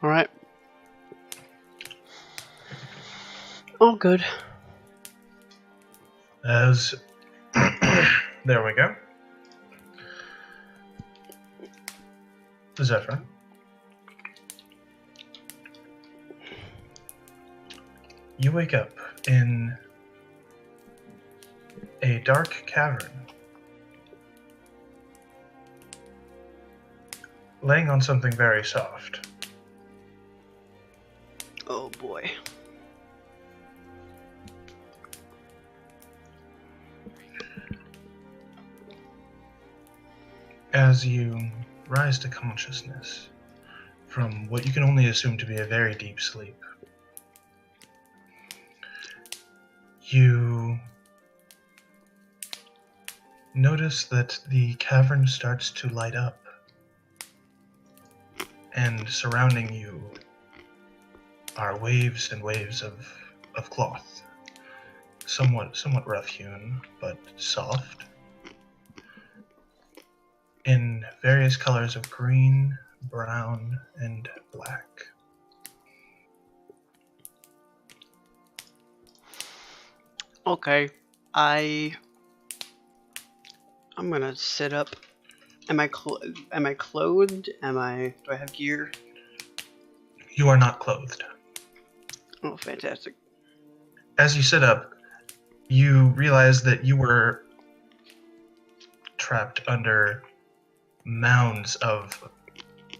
Alright. All good. As there we go. Zephyr. You wake up in a dark cavern, laying on something very soft. Oh boy. As you rise to consciousness from what you can only assume to be a very deep sleep, you notice that the cavern starts to light up, and surrounding you are waves and waves of cloth, somewhat rough-hewn, but soft, in various colors of green, brown, and black. Okay. I'm gonna sit up. Am I clothed? Do I have gear? You are not clothed. Oh, fantastic. As you sit up, you realize that you were trapped under mounds of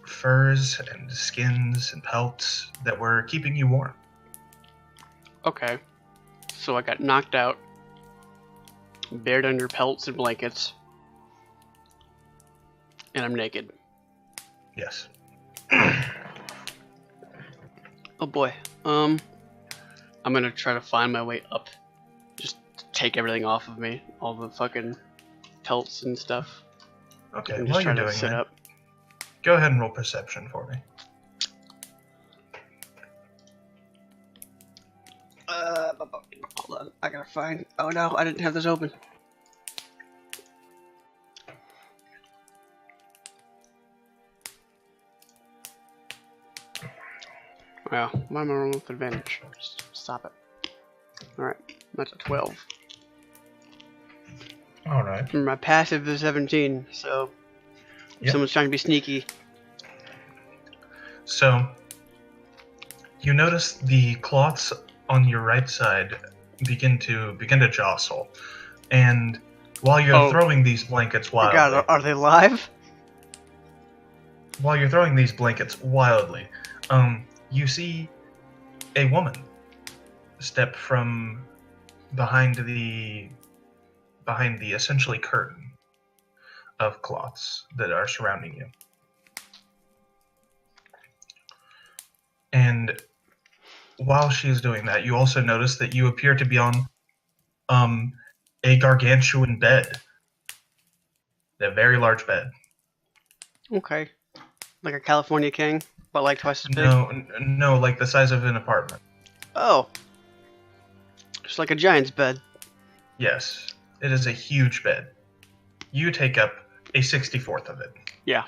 furs and skins and pelts that were keeping you warm. Okay. So I got knocked out, buried under pelts and blankets, and I'm naked. Yes. Oh boy. I'm gonna try to find my way up. Just take everything off of me, all the fucking pelts and stuff. Okay, And while just you're try to doing sit that, up. go ahead and roll perception for me. Hold on, I gotta find. Oh no, I didn't have this open. Well, why am I rolling with advantage? Just stop it. Alright, that's a 12. Alright. My passive is 17, so if Yep. someone's trying to be sneaky. So, you notice the cloths on your right side begin to jostle, and while you're throwing these blankets wildly, God, are they live? while you're throwing these blankets wildly, you see a woman step from behind the essentially curtain of cloths that are surrounding you. And while she's doing that, you also notice that you appear to be on a gargantuan bed. A very large bed. Okay. Like a California king, but like twice as big? No, like the size of an apartment. Oh. Just like a giant's bed. Yes, it is a huge bed. You take up a 64th of it. Yeah.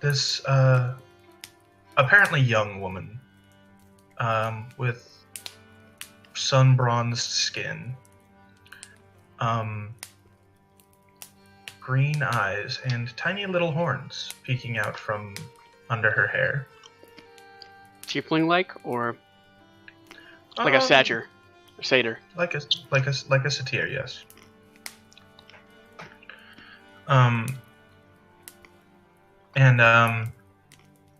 This apparently young woman with sun-bronzed skin, green eyes, and tiny little horns peeking out from under her hair. Tiefling-like, or like a satyr? Or satyr? Like a satyr, yes. And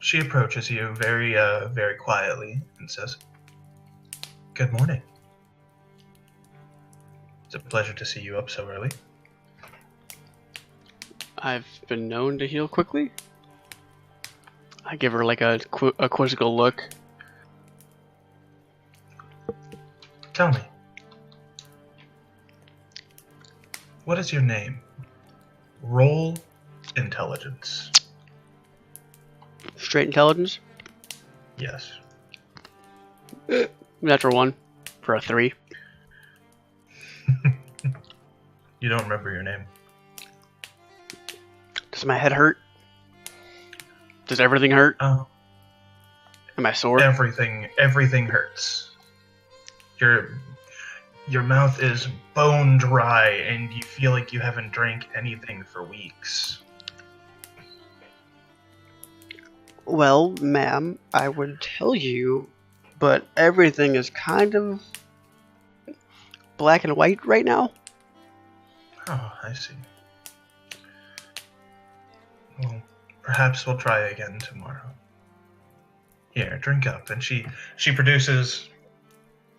she approaches you very quietly and says, "Good morning. It's a pleasure to see you up so early." I've been known to heal quickly. I give her like a quizzical look. Tell me, what is your name? Roll intelligence. Straight intelligence? Yes. Natural 1 for a 3. You don't remember your name. Does my head hurt? Does everything hurt? Am I sore? Everything hurts. Your mouth is bone dry, and you feel like you haven't drank anything for weeks. Well, ma'am, I would tell you, but everything is kind of black and white right now. Oh, I see. Well, perhaps we'll try again tomorrow. Here, drink up. And she produces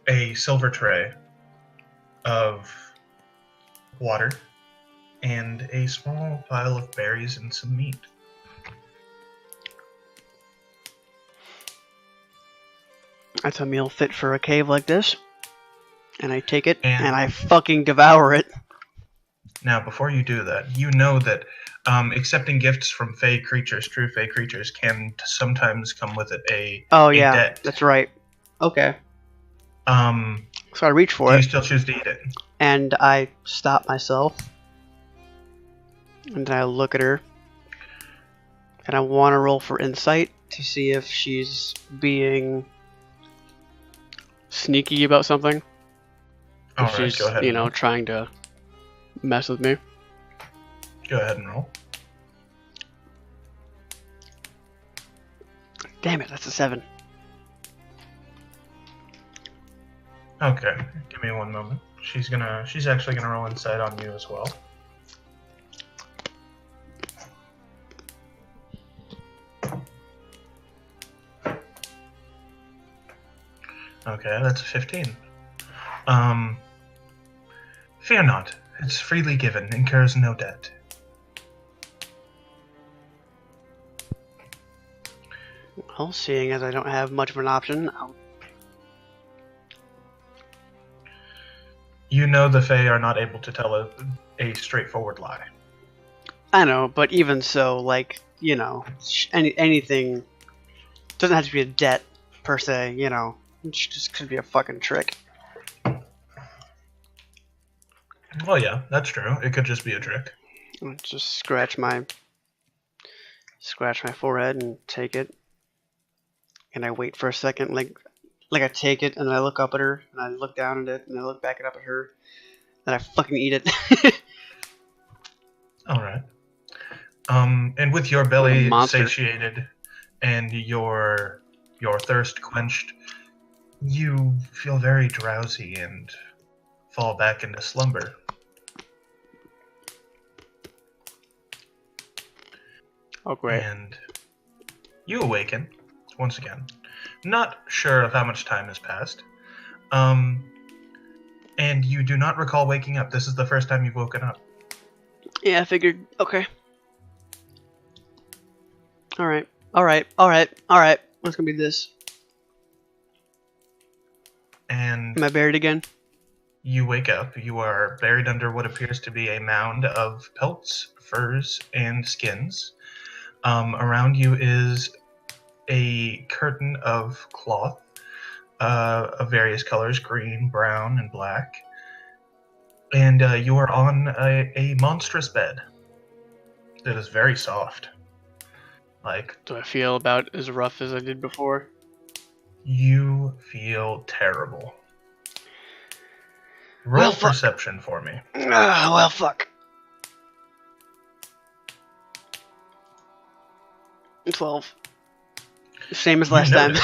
a silver tray of water and a small pile of berries and some meat. That's a meal fit for a cave like this. And I take it, and I fucking devour it. Now, before you do that, you know that accepting gifts from fey creatures, true fey creatures, can sometimes come with it a debt. That's right. Okay. So I reach for do it. you still choose to eat it? And I stop myself. And then I look at her. And I want to roll for insight to see if she's being sneaky about something. If she's, go ahead. Trying to mess with me. Go ahead and roll. Damn it, that's a 7. Okay, give me one moment. She's actually gonna roll insight on you as well. Okay, that's a 15. Fear not. It's freely given, incurs no debt. Well, seeing as I don't have much of an option, You know the Fae are not able to tell a straightforward lie. I know, but even so, anything doesn't have to be a debt per se. It just could be a fucking trick. Well, yeah, that's true. It could just be a trick. I'll just scratch my forehead and take it, and I wait for a second, like I take it and I look up at her and I look down at it and I look back up at her, and I fucking eat it. All right. And with your belly satiated and your thirst quenched, you feel very drowsy and fall back into slumber. Oh, great. And you awaken once again. Not sure of how much time has passed. And you do not recall waking up. This is the first time you've woken up. Yeah, I figured. Okay. All right. What's gonna be this? And am I buried again? You wake up. You are buried under what appears to be a mound of pelts, furs, and skins. Around you is a curtain of cloth of various colors, green, brown, and black. And you are on a monstrous bed that is very soft. Do I feel about as rough as I did before? You feel terrible. Roll perception for me. Well, fuck. 12. Same as last time.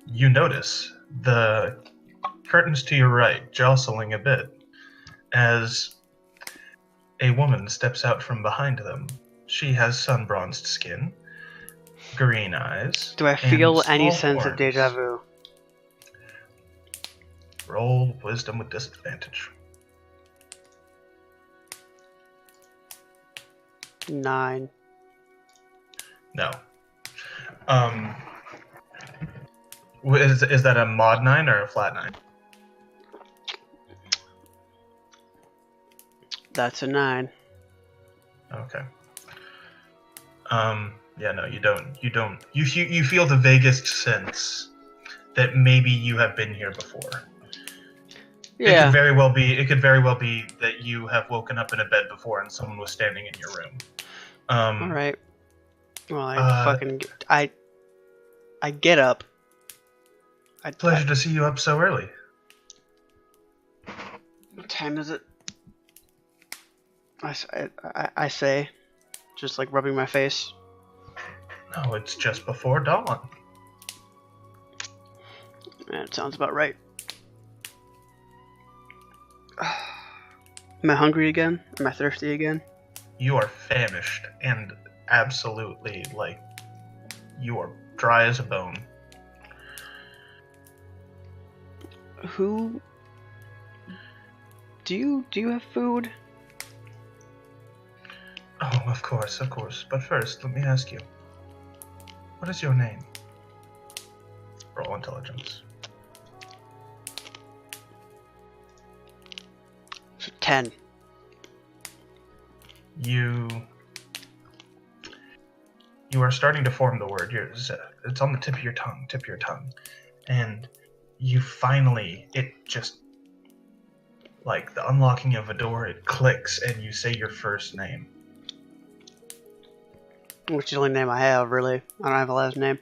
You notice the curtains to your right jostling a bit as a woman steps out from behind them. She has sun-bronzed skin, green eyes. Do I feel any sense of deja vu? Roll wisdom with disadvantage. 9. No. Is that a mod 9 or a flat 9? That's a 9. Okay. Yeah, no, you don't. You feel the vaguest sense that maybe you have been here before. It Yeah. could very well be. It could very well be that you have woken up in a bed before and someone was standing in your room. All right. Well, I get up. Pleasure to see you up so early. What time is it? I say, just like rubbing my face. No, it's just before dawn. That sounds about right. Am I hungry again? Am I thirsty again? You are famished and absolutely, like, you are dry as a bone. Who? Do you have food? Oh, of course. But first, let me ask you. What is your name? Roll intelligence. 10. You are starting to form the word. It's on the tip of your tongue. And you finally, it just, like the unlocking of a door, it clicks and you say your first name. Which is the only name I have, really. I don't have a last name.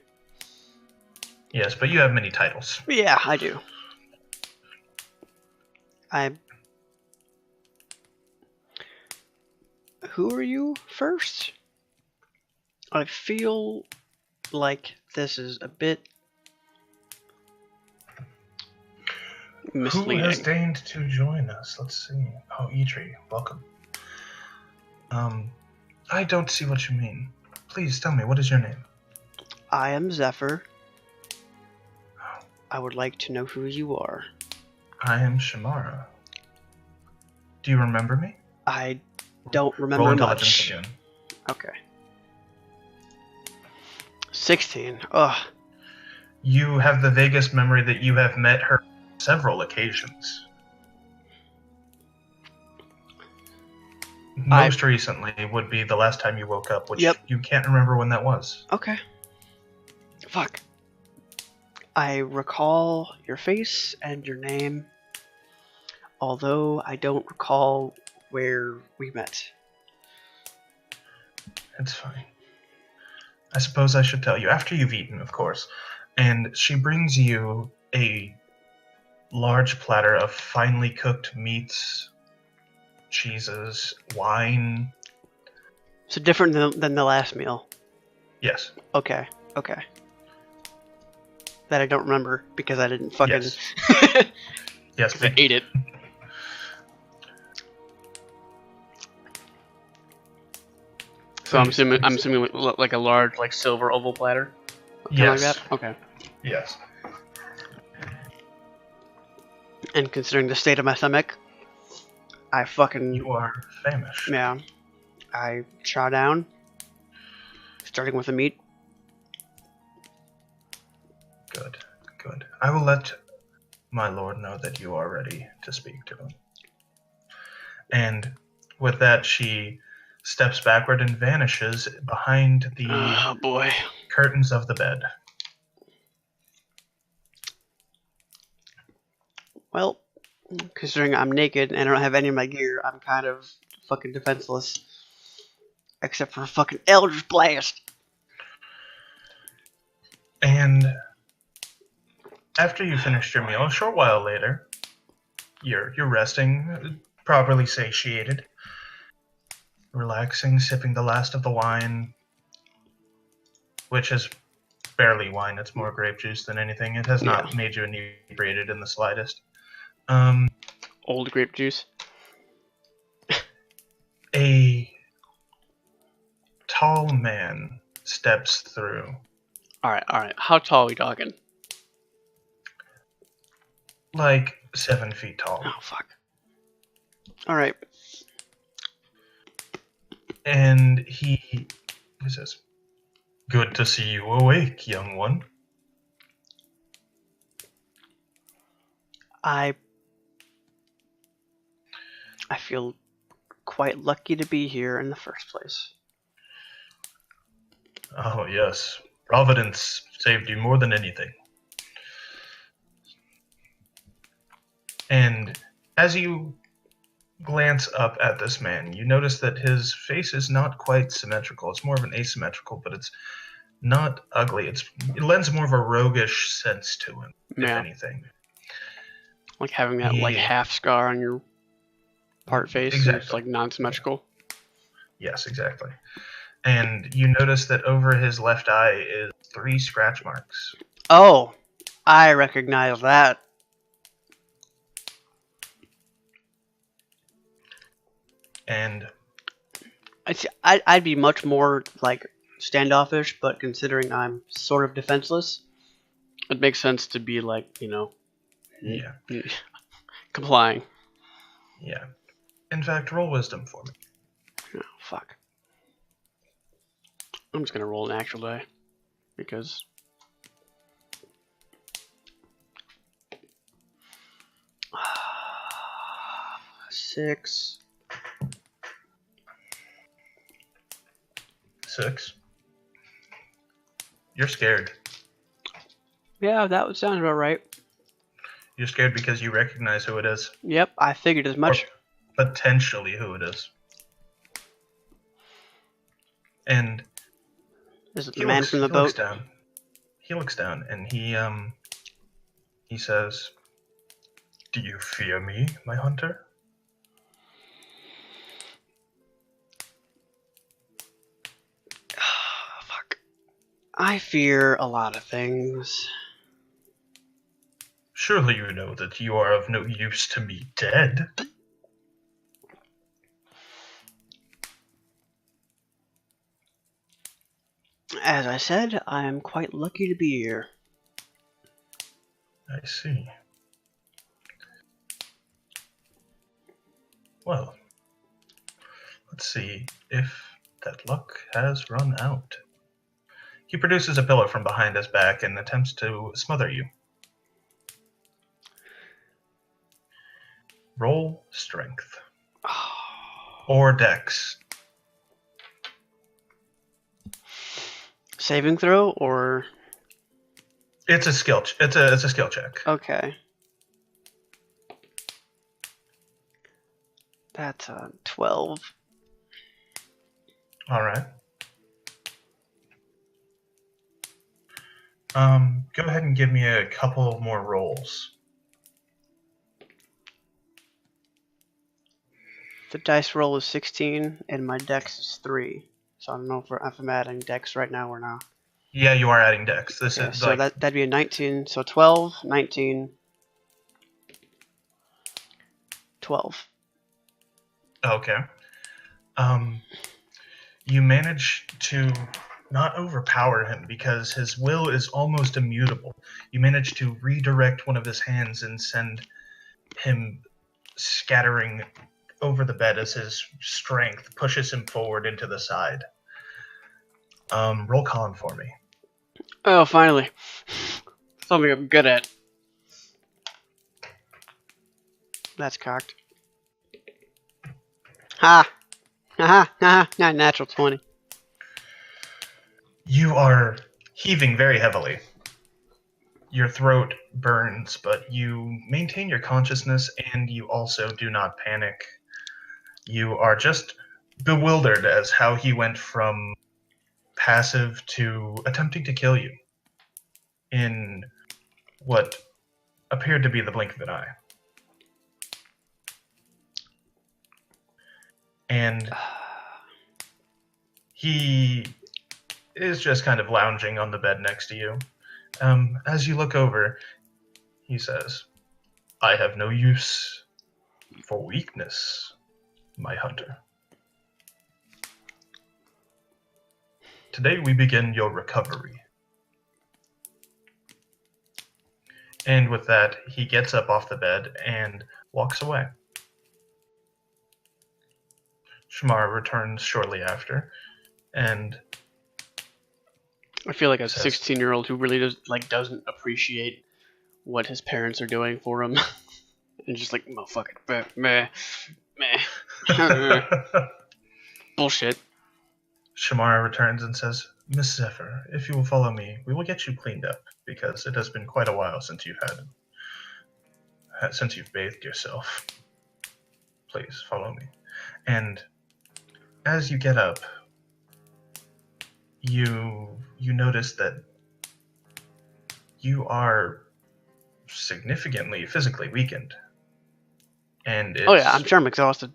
Yes, but you have many titles. Yeah, I do. Who are you first? I feel like this is a bit misleading. Who has deigned to join us? Let's see. Oh, Idri, welcome. I don't see what you mean. Please tell me, what is your name? I am Zephyr. I would like to know who you are. I am Shamara. Do you remember me? I don't remember Roll much. intelligence again. Okay. 16. Ugh. You have the vaguest memory that you have met her on several occasions. Most recently would be the last time you woke up, which you can't remember when that was. Okay. Fuck. I recall your face and your name, although I don't recall where we met. It's fine. I suppose I should tell you, after you've eaten, of course, and she brings you a large platter of finely cooked meats, cheeses, wine. So different than the last meal? Yes. Okay. That I don't remember because I didn't fucking... Yes. Yes, I ate it. So I'm assuming like a large, like silver oval platter. Yes. Like that? Okay. Yes. And considering the state of my stomach, I fucking... You are famished. Yeah. I chow down, starting with the meat. Good. I will let my lord know that you are ready to speak to him. And with that, she steps backward and vanishes behind the curtains of the bed. Well, considering I'm naked and I don't have any of my gear, I'm kind of fucking defenseless. Except for a fucking Eldritch Blast. And after you finished your meal, a short while later, you're resting, properly satiated, relaxing, sipping the last of the wine, which is barely wine. It's more grape juice than anything. It has not made you inebriated in the slightest. Old grape juice. A tall man steps through. Alright. How tall are we talking? Like 7 feet tall. Oh, fuck. Alright. And he says, "Good to see you awake, young one." I feel quite lucky to be here in the first place. Oh, yes. Providence saved you more than anything. And As you glance up at this man, you notice that his face is not quite symmetrical. It's more of an asymmetrical, but it's not ugly. It lends more of a roguish sense to him, if Yeah. anything. Like having that like half scar on your part face. Exactly. It's like non-symmetrical. Yes, exactly. And you notice that over his left eye is 3 scratch marks. Oh, I recognize that. And I'd be much more like standoffish, but considering I'm sort of defenseless, it makes sense to be like, you know, yeah, complying. yeah. In fact, roll wisdom for me. Oh, fuck. I'm just gonna roll an actual die because 6. 6. You're scared. Yeah, that would sound about right. You're scared because you recognize who it is. Yep, I figured as much. Or potentially who it is. And Is it the man from the boat? He looks down and he says, "Do you fear me, my hunter?" Fuck. I fear a lot of things. Surely you know that you are of no use to me dead. As I said, I am quite lucky to be here. I see. Well, let's see if that luck has run out. He produces a pillow from behind his back and attempts to smother you. Roll strength. Or dex. Saving throw or It's a skill. It's a skill check. okay. That's 12. All right. Go ahead and give me a couple more rolls. The dice roll is 16 and my dex is 3. So I don't know if I'm adding dex right now or not. Yeah, you are adding dex. This Okay, is so like that'd be a 19. So 12, 19, 12. okay. You manage to not overpower him because his will is almost immutable. You manage to redirect one of his hands and send him scattering over the bed as his strength pushes him forward into the side. Roll con for me. Oh, finally. Something I'm good at. That's cocked. Ha! Ha ha! Natural 20. You are heaving very heavily. Your throat burns, but you maintain your consciousness and you also do not panic. You are just bewildered as how he went from passive to attempting to kill you in what appeared to be the blink of an eye. And he is just kind of lounging on the bed next to you. As you look over, he says, "I have no use for weakness, my hunter. Today we begin your recovery." And with that, he gets up off the bed and walks away. Shamar returns shortly after, and I feel like a 16-year-old who really doesn't appreciate what his parents are doing for him, and just like motherfucker, meh. Bullshit. Shamar returns and says, "Miss Zephyr, if you will follow me, we will get you cleaned up, because it has been quite a while since you've bathed yourself." please follow me. And as you get up, you notice that you are significantly physically weakened. And Oh yeah, I'm sure I'm exhausted.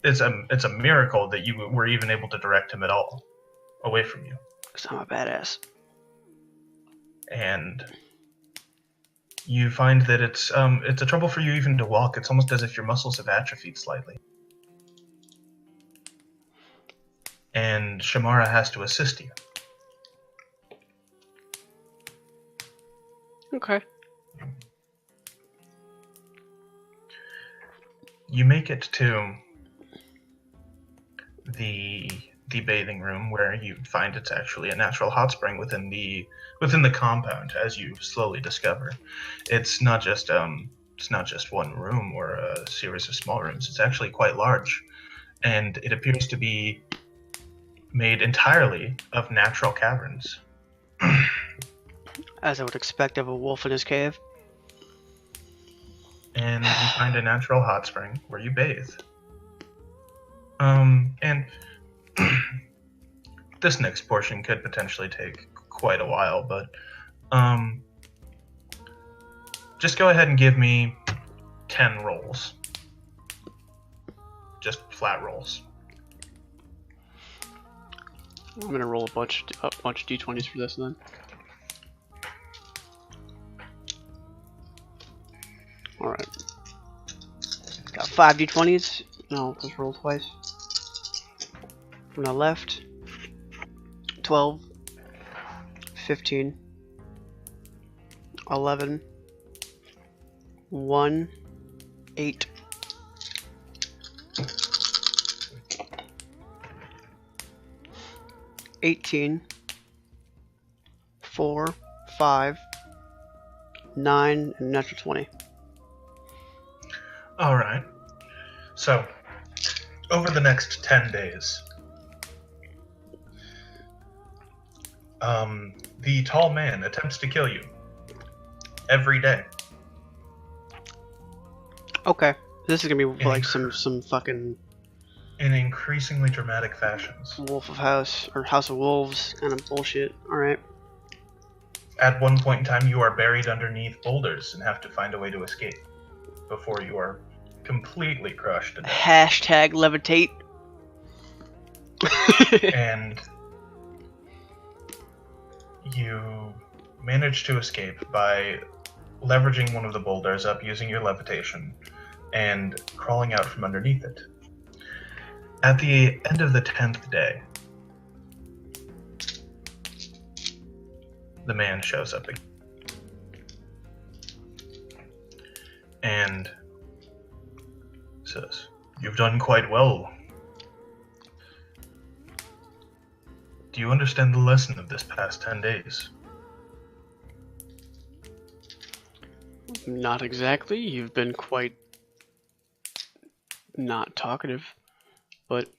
It's a miracle that you were even able to direct him at all away from you. Because I'm a badass. And you find that it's a trouble for you even to walk. It's almost as if your muscles have atrophied slightly. And Shamara has to assist you. Okay. You make it to the bathing room, where you find it's actually a natural hot spring within the compound. As you slowly discover, it's not just one room or a series of small rooms. It's actually quite large, and it appears to be made entirely of natural caverns. As I would expect of a wolf in his cave. And you find a natural hot spring where you bathe. And this next portion could potentially take quite a while, but just go ahead and give me 10 rolls. Just flat rolls. I'm gonna roll a bunch of d20s for this then. Alright. Got 5 d20s. No, let's roll twice. From the left. 12. 15. 11. 1. 8. 18. 4. 5. 9. And natural 20. Alright. So, over the next 10 days, the tall man attempts to kill you every day. Okay. This is gonna be like some fucking in increasingly dramatic fashions. Wolf of House or House of Wolves kind of bullshit. Alright. At one point in time, you are buried underneath boulders and have to find a way to escape before you are completely crushed to death. Hashtag levitate. And you manage to escape by leveraging one of the boulders up using your levitation and crawling out from underneath it. At the end of the 10th day, the man shows up again. And says, "You've done quite well. Do you understand the lesson of this past 10 days? Not exactly. You've been quite not talkative, but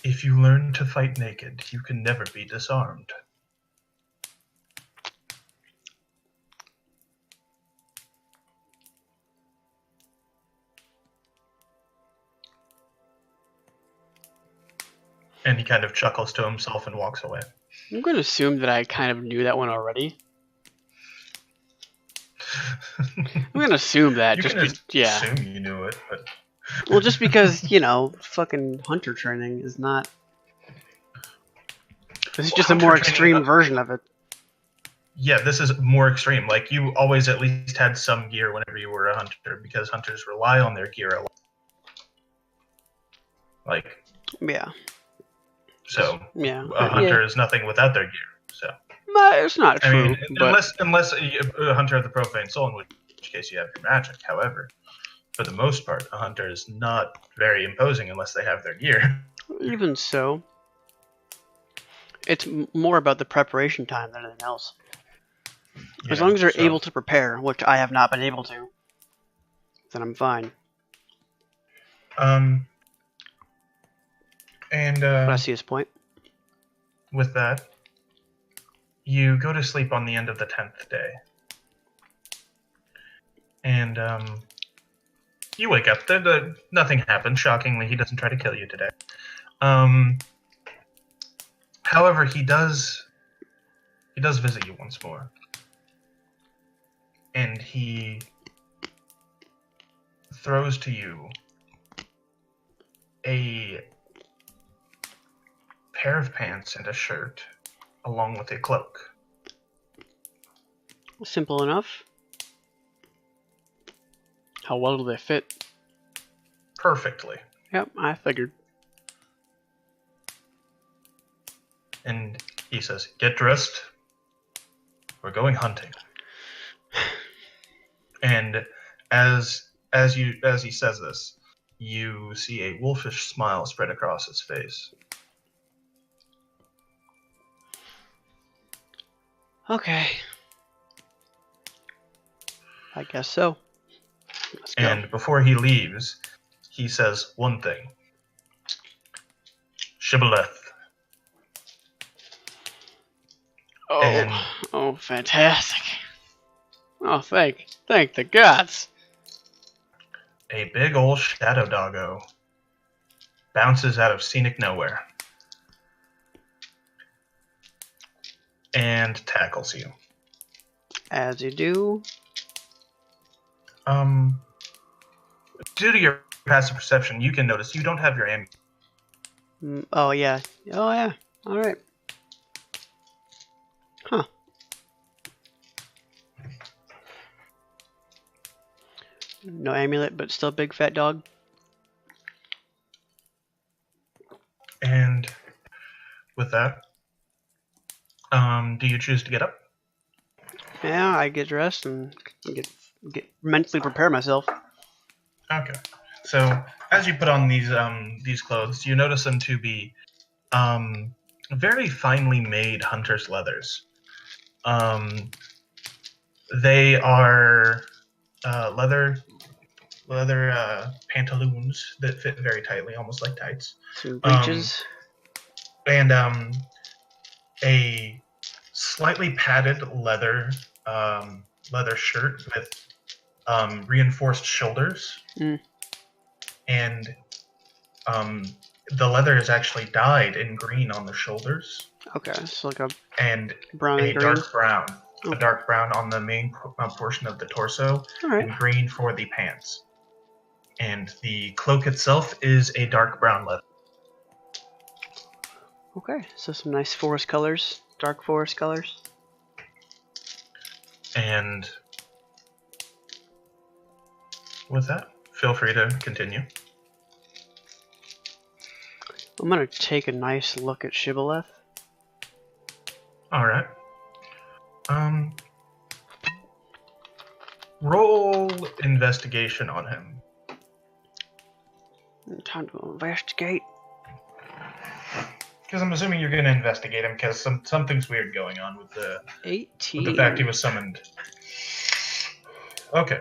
If you learn to fight naked, you can never be disarmed." And he kind of chuckles to himself and walks away. I'm going to assume that I kind of knew that one already. I'm going to assume that. You just can yeah. assume you knew it, but... Well, just because, you know, fucking hunter training is not... This is just a more extreme version of it. Yeah, this is more extreme. Like, you always at least had some gear whenever you were a hunter, because hunters rely on their gear a lot. Like... Yeah. So, yeah. a hunter is nothing without their gear, so... It's not true, I mean, but... unless a hunter of the profane soul, in which case you have your magic. However, for the most part, a hunter is not very imposing unless they have their gear. Even so, it's more about the preparation time than anything else. As long as they're able to prepare, which I have not been able to, then I'm fine. And I see his point. With that, you go to sleep on the end of the 10th day. And You wake up. Nothing happened. Shockingly, he doesn't try to kill you today. However, he does visit you once more, and he throws to you a pair of pants and a shirt, along with a cloak. Simple enough. How well do they fit? Perfectly. Yep, I figured. And he says, "Get dressed. We're going hunting." And as he says this, you see a wolfish smile spread across his face. Okay. I guess so. Let's go. And before he leaves, he says one thing. Shibboleth. Oh, oh, fantastic. Oh, thank the gods. A big old shadow doggo bounces out of scenic nowhere and tackles you. As you do. Due to your passive perception, you can notice you don't have your amulet. Oh, yeah. Oh, yeah. Alright. Huh. No amulet, but still big fat dog. And with that, do you choose to get up? Yeah, I get dressed and get mentally prepare myself. Okay. So as you put on these clothes, you notice them to be very finely made hunter's leathers. They are leather pantaloons that fit very tightly, almost like tights. Some breeches. And a slightly padded leather shirt with reinforced shoulders. And the leather is actually dyed in green on the shoulders. Okay, so like a and brown a and green. dark brown. Okay. A dark brown on the main portion of the torso, Alright. and green for the pants. And the cloak itself is a dark brown leather. Okay, so some nice forest colors, dark forest colors. And with that, feel free to continue. I'm gonna take a nice look at Shibboleth. Alright. Roll investigation on him. Time to investigate. Because I'm assuming you're going to investigate him, because something's weird going on with the 18. with the fact he was summoned. Okay,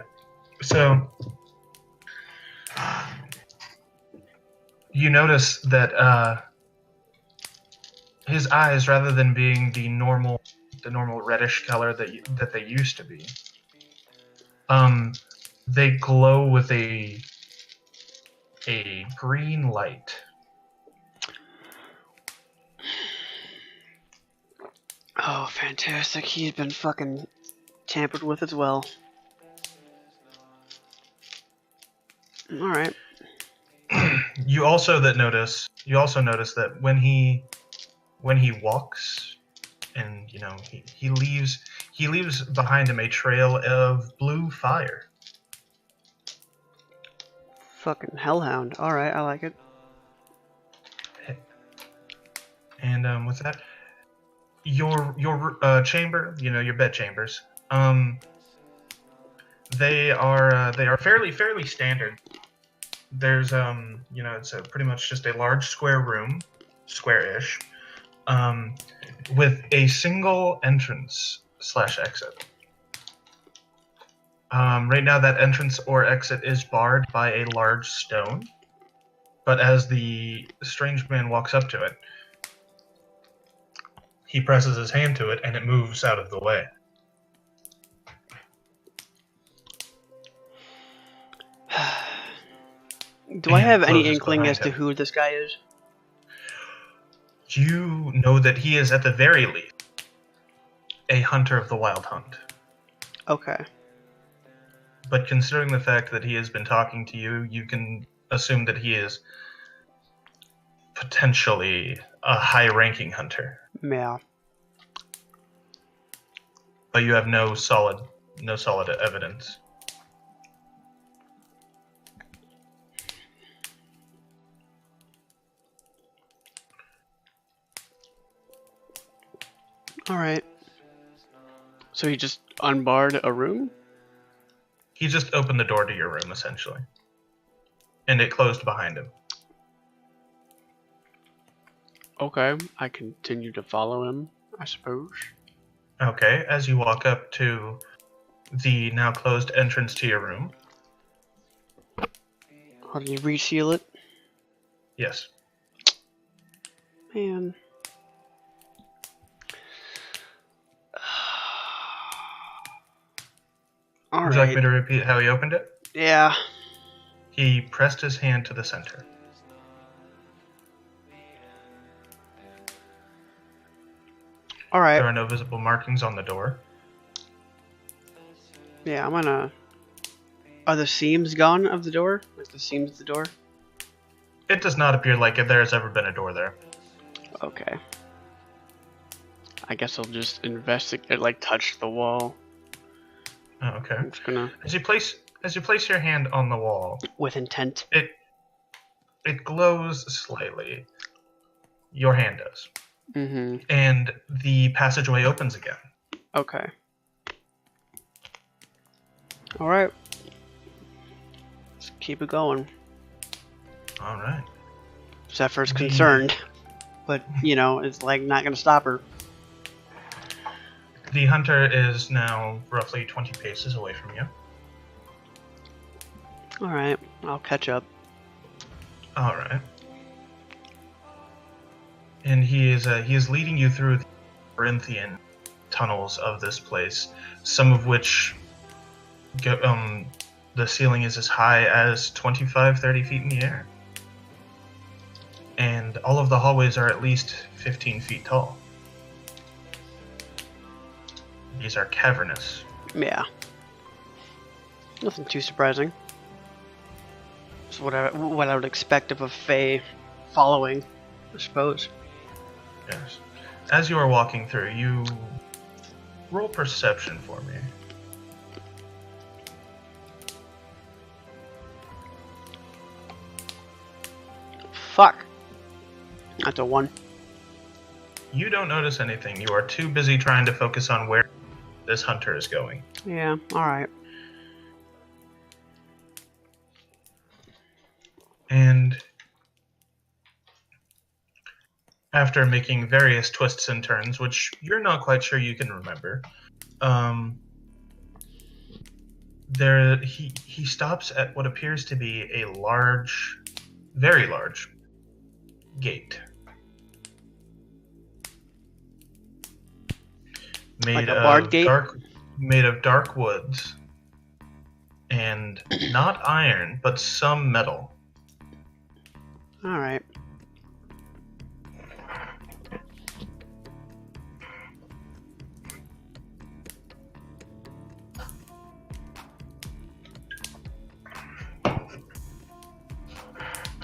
so you notice that his eyes, rather than being the normal reddish color that they used to be, they glow with a green light. Oh, fantastic. He's been fucking tampered with as well. Alright. You also notice that when he walks, and you know, he leaves behind him a trail of blue fire. Fucking hellhound. Alright, I like it. And with that, your chamber, you know, your bed chambers, they are fairly standard. There's you know, it's pretty much just a large square room, square-ish, with a single entrance/exit. Right now, that entrance or exit is barred by a large stone, but as the strange man walks up to it, he presses his hand to it, and it moves out of the way. Do I have any closes inkling behind as to him. who this guy is? You know that he is, at the very least, a hunter of the Wild Hunt. Okay. But considering the fact that he has been talking to you, you can assume that he is potentially a high-ranking hunter. Yeah. But you have no solid evidence. Alright. So he just unbarred a room? He just opened the door to your room, essentially. And it closed behind him. Okay. I continue to follow him, I suppose. Okay, as you walk up to the now closed entrance to your room. How do you reseal it? Yes. Man. Would you like me Alright. to repeat how he opened it? Yeah. He pressed his hand to the center. Alright. There are no visible markings on the door. Yeah, I'm gonna... Are the seams gone of the door? Like the seams of the door? It does not appear like there has ever been a door there. Okay. I guess I'll just investigate, like touch the wall. Oh, okay. I'm just gonna... As you place your hand on the wall, With intent. it glows slightly. Your hand does. Mm-hmm. And the passageway opens again. Okay. Alright. Let's keep it going. Alright. Zephyr's concerned. But, you know, it's like not gonna stop her. The hunter is now roughly 20 paces away from you. Alright, I'll catch up. Alright. And he is leading you through the Corinthian tunnels of this place, some of which the ceiling is as high as 25-30 feet in the air. And all of the hallways are at least 15 feet tall. These are cavernous. Yeah. Nothing too surprising. It's what I would expect of a Fey following, I suppose. Yes. As you are walking through, you roll perception for me. Fuck. That's a 1. You don't notice anything. You are too busy trying to focus on where this hunter is going. Yeah, alright. And after making various twists and turns, which you're not quite sure you can remember, he stops at what appears to be a large, very large gate. Like a barred gate? Made of dark woods, and not iron, but some metal. Alright.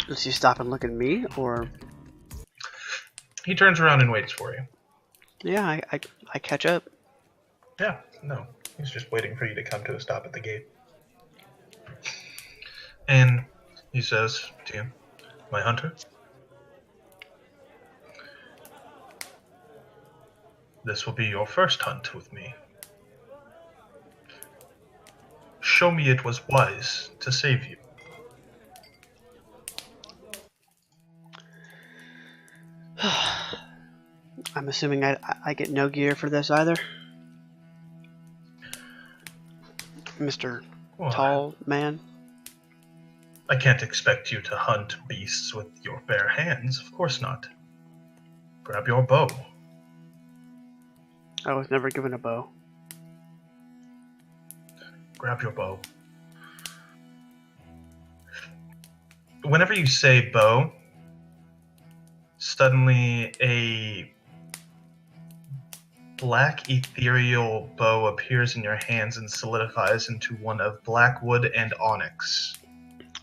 Does he stop and look at me, or... He turns around and waits for you. Yeah, I catch up. Yeah, no. He's just waiting for you to come to a stop at the gate. And he says to you, "My hunter, this will be your first hunt with me. Show me it was wise to save you." I'm assuming I get no gear for this either. Mr. Well, Tall Man. I can't expect you to hunt beasts with your bare hands. Of course not. Grab your bow. I was never given a bow. Grab your bow. whenever you say bow, suddenly a black ethereal bow appears in your hands and solidifies into one of black wood and onyx.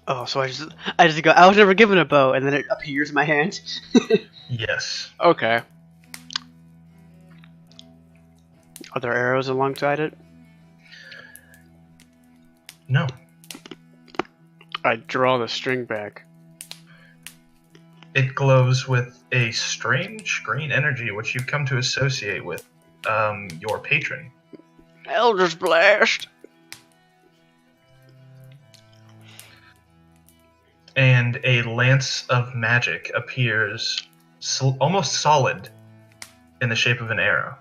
Oh, so I just go, I was never given a bow, and then it appears in my hand. Yes. Okay. Are there arrows alongside it? No. I draw the string back. It glows with a strange green energy which you've come to associate with your patron. Elder's Blast! And a lance of magic appears almost solid in the shape of an arrow.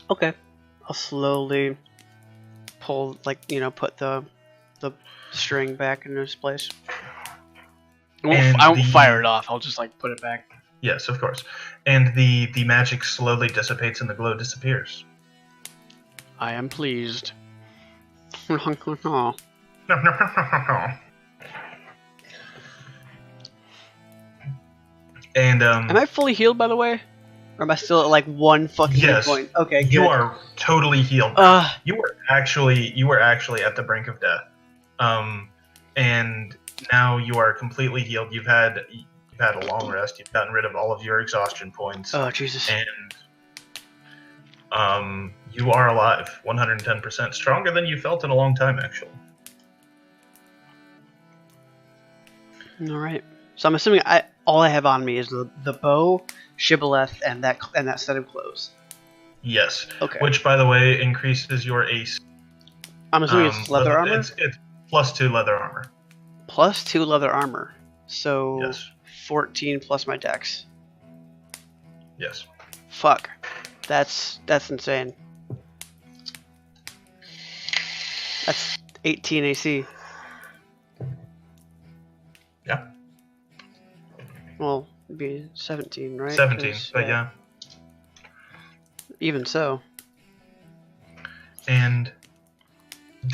Okay. I'll slowly pull, like, put the string back in its place. I won't fire it off. I'll just like put it back. Yes, of course. And the magic slowly dissipates and the glow disappears. I am pleased. Oh. And Am I fully healed, by the way? Or am I still at like one fucking hit point? Okay, you good. are totally healed. You were actually at the brink of death, and now you are completely healed. You've had a long rest. You've gotten rid of all of your exhaustion points. Oh Jesus! And you are alive, 110%, stronger than you felt in a long time, actually. All right. So I'm assuming all I have on me is the bow, shibboleth, and that set of clothes. Yes. Okay. Which, by the way, increases your ace. I'm assuming it's leather armor? It's +2 leather armor. +2 leather armor. So Yes. 14 plus my dex. Yes. Fuck. That's insane. That's 18 AC. Yeah. Well, it'd be 17, right? 17, but yeah. Even so. And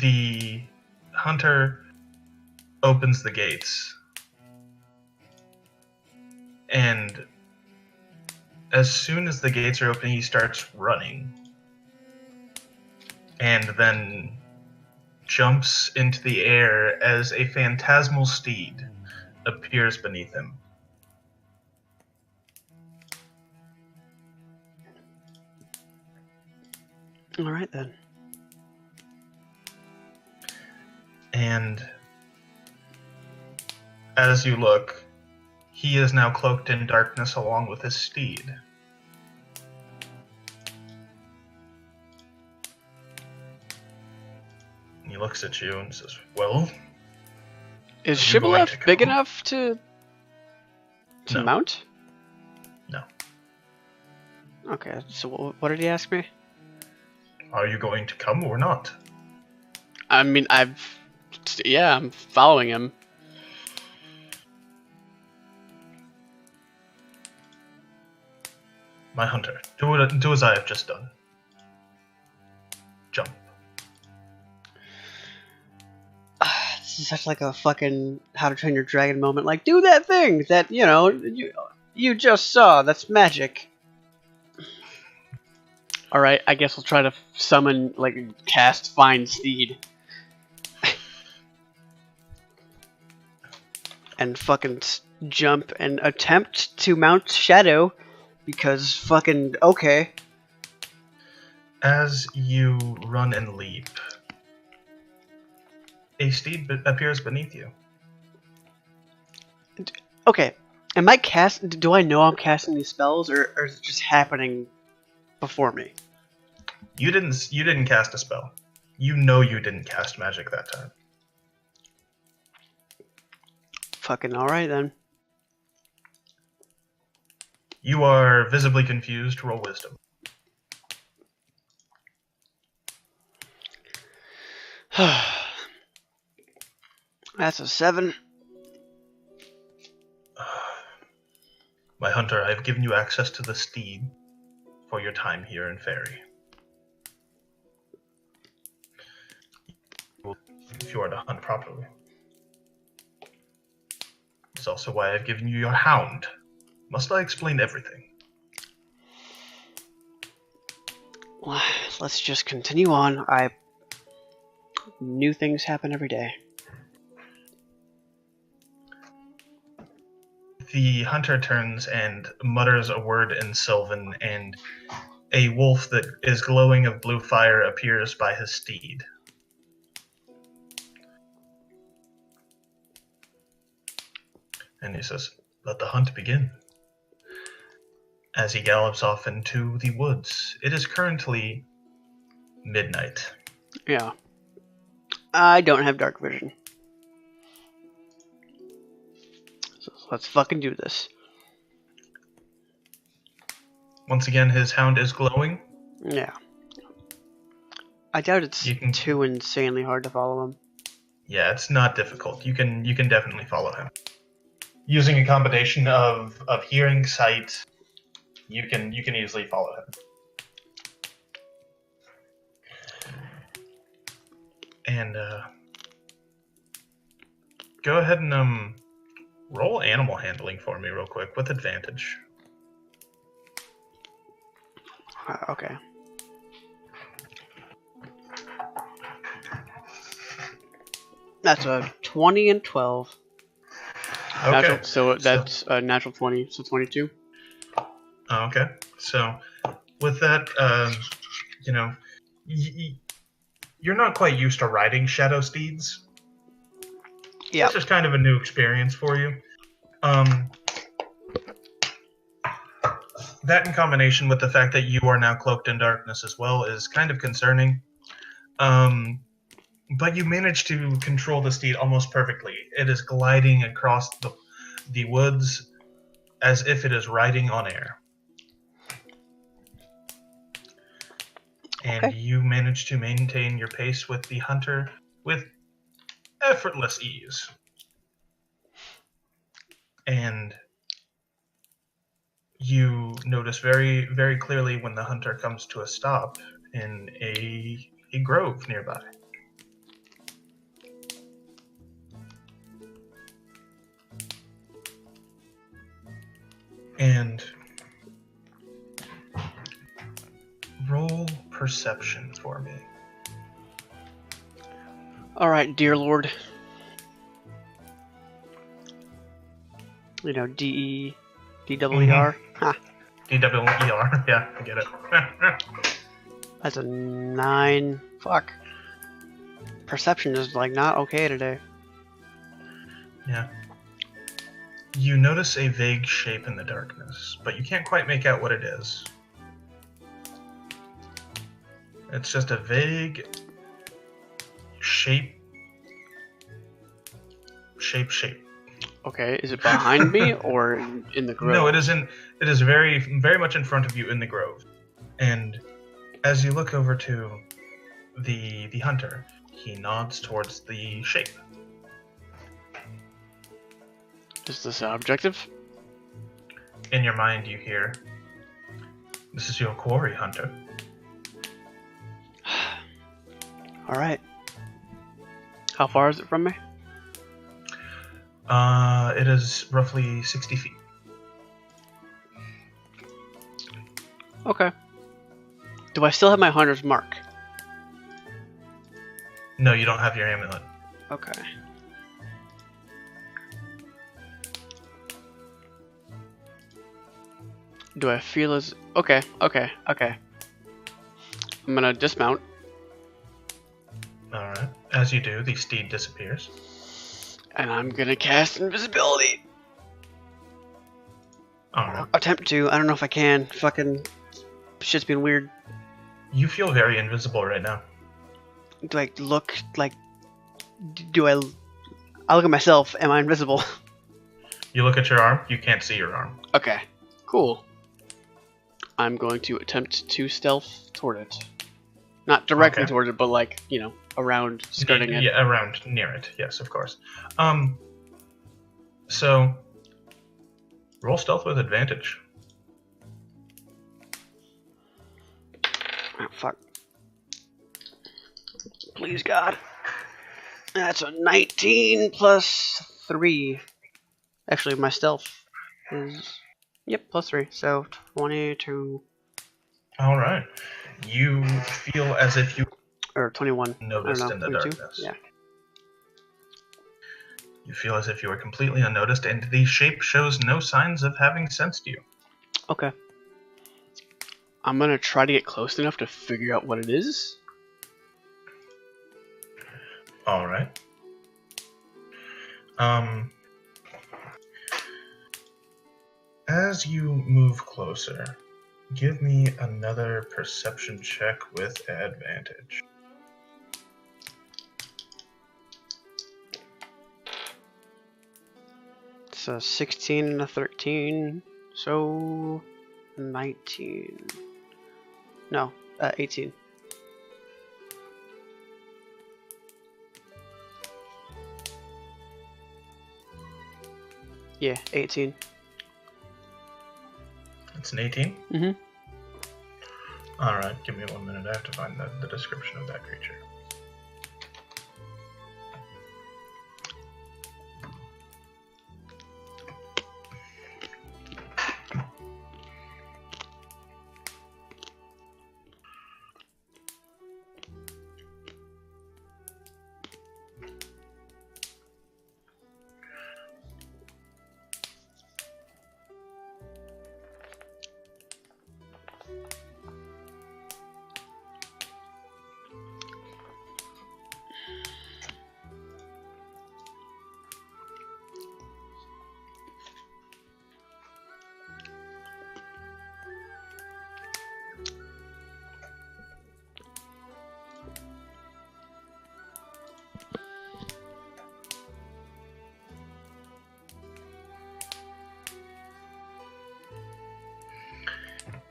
the hunter opens the gates. And as soon as the gates are open, he starts running. And then jumps into the air as a phantasmal steed appears beneath him. All right then. And as you look, he is now cloaked in darkness along with his steed. He looks at you and says, "Well, Is Are you going shibboleth to big come? enough to No. mount? No. Okay, so what did he ask me? Are you going to come or not?" I mean, I'm following him. "My hunter, do as I have just done. Jump." This is such like a fucking How to Train Your Dragon moment. Like, do that thing that you just saw. That's magic. All right, I guess I'll try to summon, like, cast Find Steed. And fucking jump and attempt to mount Shadow, because fucking okay. As you run and leap, a steed appears beneath you. Okay, do I know I'm casting these spells, or is it just happening before me? You didn't cast a spell. You know you didn't cast magic that time. Fucking alright then. You are visibly confused. Roll wisdom. That's a 7. My hunter, I have given you access to the steed for your time here in Fairy. If you are to hunt properly. It's also why I've given you your hound. Must I explain everything? Well, let's just continue on. New things happen every day. The hunter turns and mutters a word in Sylvan, and a wolf that is glowing of blue fire appears by his steed. And he says, "Let the hunt begin." As he gallops off into the woods, it is currently midnight. Yeah. I don't have dark vision. So let's fucking do this. Once again, his hound is glowing. Yeah. I doubt it's too insanely hard to follow him. Yeah, it's not difficult. You can definitely follow him. Using a combination of hearing, sight, you can easily follow him. And go ahead and roll animal handling for me real quick with advantage. Okay. That's a 20 and 12. Okay. Natural, so that's a natural 20, so 22. Okay. So with that, you know, you're not quite used to riding shadow steeds. Yeah. This is kind of a new experience for you. That in combination with the fact that you are now cloaked in darkness as well is kind of concerning. But you manage to control the steed almost perfectly. It is gliding across the woods as if it is riding on air. And you manage to maintain your pace with the hunter with effortless ease. And you notice very, very clearly when the hunter comes to a stop in a grove nearby. And roll perception for me. Alright, dear lord. You know, D-E-W-E-R. Ha. D-W-E-R, yeah, I get it. That's a 9. Fuck. Perception is, like, not okay today. Yeah. You notice a vague shape in the darkness, but you can't quite make out what it is. It's just a vague shape. Okay, is it behind me or in the grove? No, it is very, very much in front of you in the grove. And as you look over to the hunter, he nods towards the shape. Is this an objective? In your mind, you hear, "This is your quarry, hunter." Alright. How far is it from me? It is roughly 60 feet. Okay. Do I still have my hunter's mark? No, you don't have your amulet. Okay. Do I feel as... Okay. I'm gonna dismount. Alright. As you do, the steed disappears. And I'm gonna cast invisibility. Alright. Attempt to. I don't know if I can. Fucking shit's being weird. You feel very invisible right now. Do I look like... I look at myself. Am I invisible? You look at your arm, you can't see your arm. Okay. Cool. I'm going to attempt to stealth toward it. Not directly towards it, but like, you know, around, skirting it. Yeah, around, near it. Yes, of course. So, roll stealth with advantage. Oh, fuck. Please, God. That's a 19 plus 3. Actually, my stealth is... Yep, +3. So 22... Alright. You feel as if you Or 21. noticed I don't in know, the 22? darkness. Yeah. You feel as if you are completely unnoticed, and the shape shows no signs of having sensed you. Okay. I'm gonna try to get close enough to figure out what it is. Alright. As you move closer, give me another perception check with advantage. It's a 16 and a 13, so 19. No, 18. Yeah, 18. It's an 18? Mm-hmm. Alright, give me 1 minute. I have to find the description of that creature.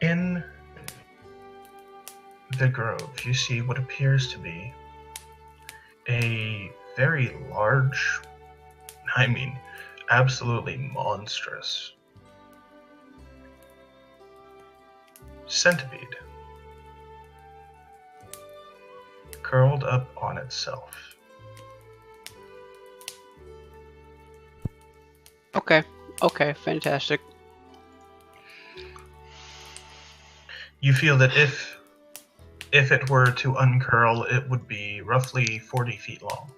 In the grove, you see what appears to be a very large, I mean, absolutely monstrous centipede curled up on itself. Okay. Okay, fantastic. You feel that if it were to uncurl, it would be roughly 40 feet long.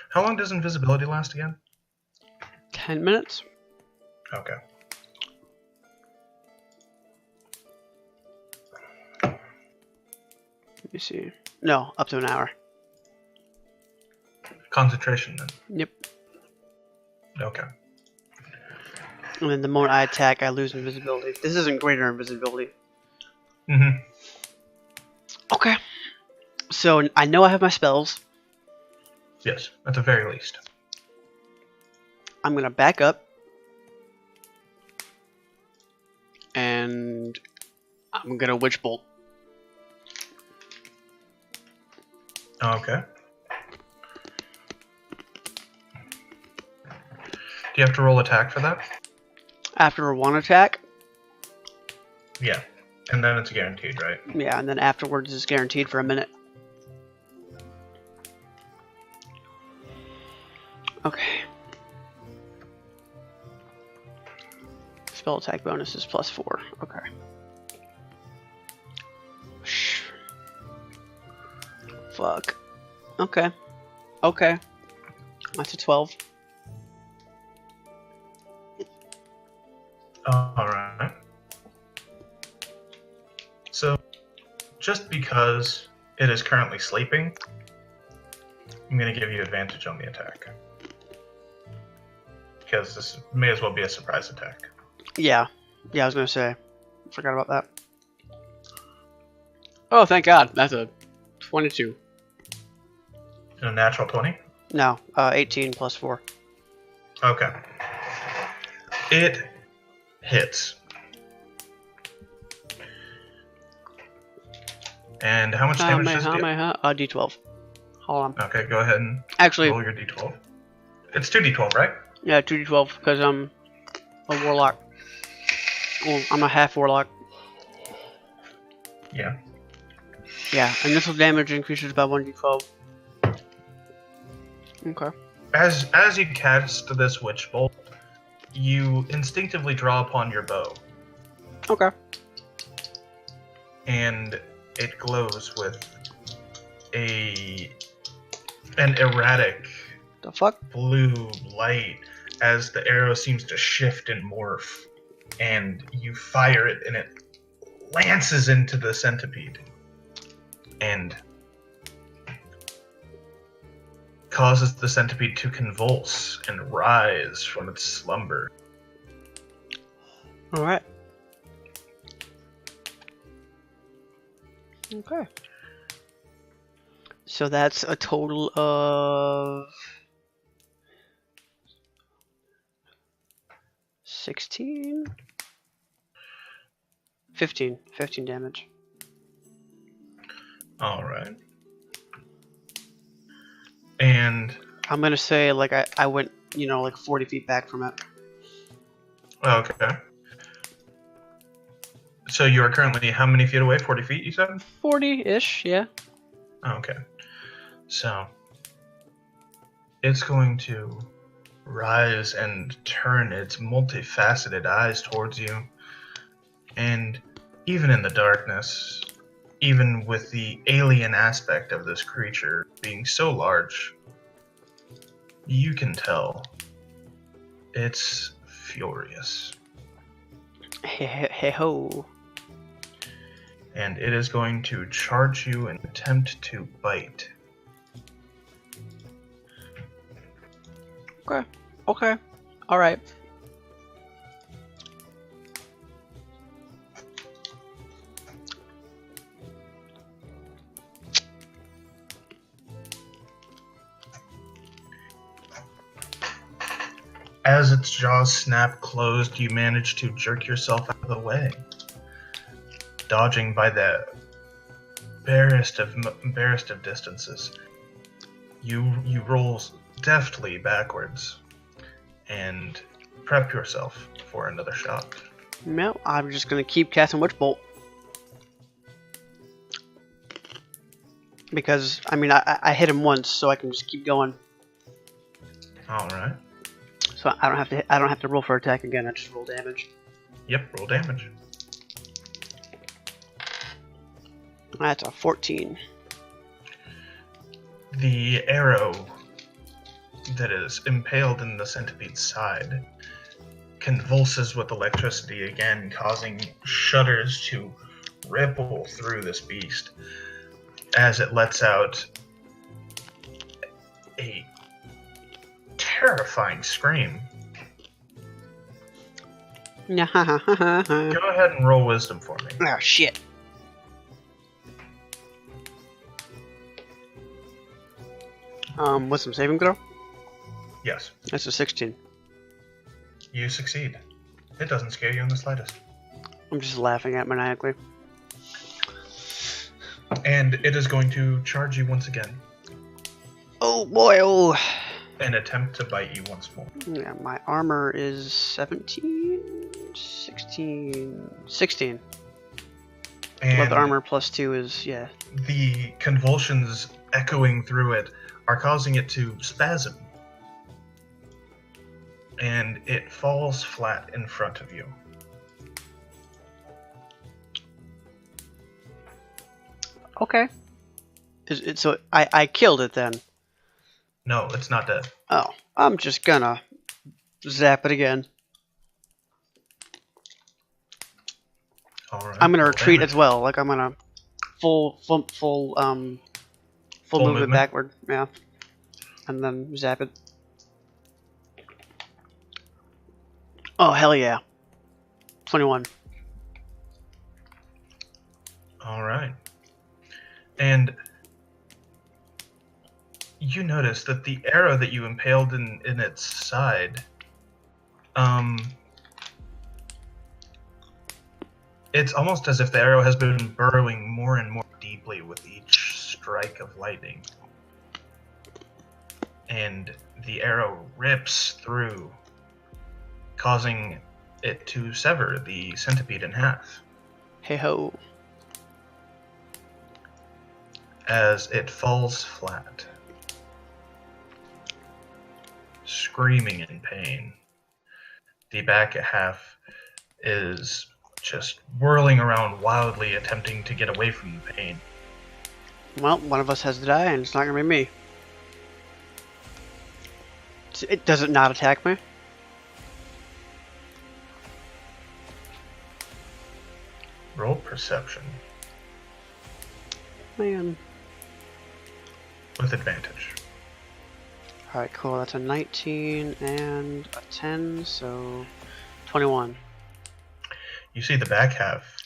How long does invisibility last again? 10 minutes? Okay. Let me see. No, up to an hour. Concentration then. Yep. Okay. And then the moment I attack, I lose invisibility. This isn't greater invisibility. Mm-hmm. Okay. So I know I have my spells. Yes, at the very least. I'm gonna back up. And I'm gonna Witch Bolt. Okay. Do you have to roll attack for that? After one attack? Yeah. And then it's guaranteed, right? Yeah, and then afterwards is guaranteed for a minute. Okay. Spell attack bonus is +4. Okay. Fuck. Okay. Okay. That's a 12. Alright. So, just because it is currently sleeping, I'm going to give you advantage on the attack. Because this may as well be a surprise attack. Yeah. Yeah, I was gonna say. Forgot about that. Oh, thank God. That's a 22. A natural 20? No, 18 +4. Okay. It hits. And how much damage does it do? D12. Hold on. Okay, go ahead and Actually, roll your d12. It's 2d12, right? yeah, 2d12 because I'm a warlock. Well, I'm a half warlock. Yeah. Yeah, initial damage increases by 1d12. Okay. As you cast this witch bolt, you instinctively draw upon your bow, Okay. and it glows with an erratic The fuck? blue light as the arrow seems to shift and morph, and you fire it, and it lances into the centipede and causes the centipede to convulse and rise from its slumber. All right. Okay. So that's a total of 16? 15 damage. All right. And I'm gonna say like I went, you know, like 40 feet back from it. okay. So you are currently how many feet away? 40 feet, you said? 40-ish, yeah. Okay. So it's going to rise and turn its multifaceted eyes towards you. And even in the darkness, even with the alien aspect of this creature being so large, you can tell it's furious. Hey ho. And it is going to charge you and attempt to bite. Okay. Okay. All right. As its jaws snap closed, you manage to jerk yourself out of the way, dodging by the barest of distances. You roll deftly backwards and prep yourself for another shot. No, I'm just gonna keep casting Witch Bolt. Because I mean I hit him once, so I can just keep going. All right. So I don't have to roll for attack again. I just roll damage. Yep. Roll damage. That's a 14. The arrow that is impaled in the centipede's side convulses with electricity again, causing shudders to ripple through this beast as it lets out a terrifying scream. Go ahead and roll wisdom for me. Oh shit. Wisdom saving throw? Yes, That's a 16. you succeed. It doesn't scare you in the slightest. I'm just laughing at maniacally. And it is going to charge you once again Oh boy, oh. and attempt to bite you once more. Yeah, my armor is 17, 16, 16. And Leather armor plus 2 is, yeah. the convulsions echoing through it are causing it to spasm. And it falls flat in front of you. Okay. So I killed it then. No, it's not dead. Oh, I'm just gonna zap it again. All right. I'm gonna roll retreat damage. as well. Like I'm gonna full movement movement? backward. Yeah, and then zap it. Oh hell yeah! 21. All right. And you notice that the arrow that you impaled in its side, it's almost as if the arrow has been burrowing more and more deeply with each strike of lightning. And the arrow rips through, causing it to sever the centipede in half Hey ho! as it falls flat. screaming in pain. The back half is just whirling around wildly, attempting to get away from the pain. Well, one of us has to die, and it's not gonna be me. It does it not attack me? Roll perception Man. with advantage. Alright, cool. That's a 19 and a 10, so 21. You see the back half.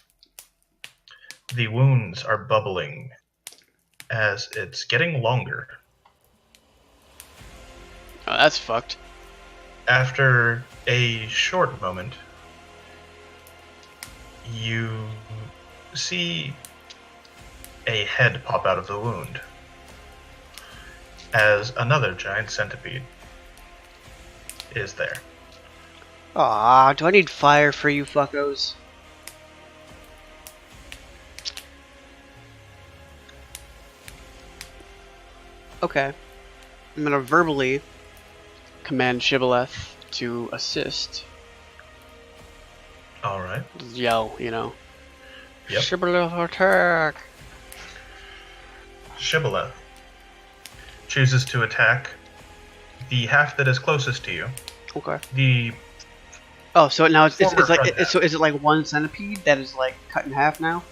The wounds are bubbling as it's getting longer. Oh, that's fucked. After a short moment, you see a head pop out of the wound as another giant centipede is there. Aw, do I need fire for you fuckos? Okay. I'm gonna verbally command Shibboleth to assist. Alright. Just yell, you know. Yep. Shibboleth attack! Shibboleth chooses to attack the half that is closest to you. Okay. The Oh, so now it's Forward like front half. so is it like one centipede that is like cut in half now?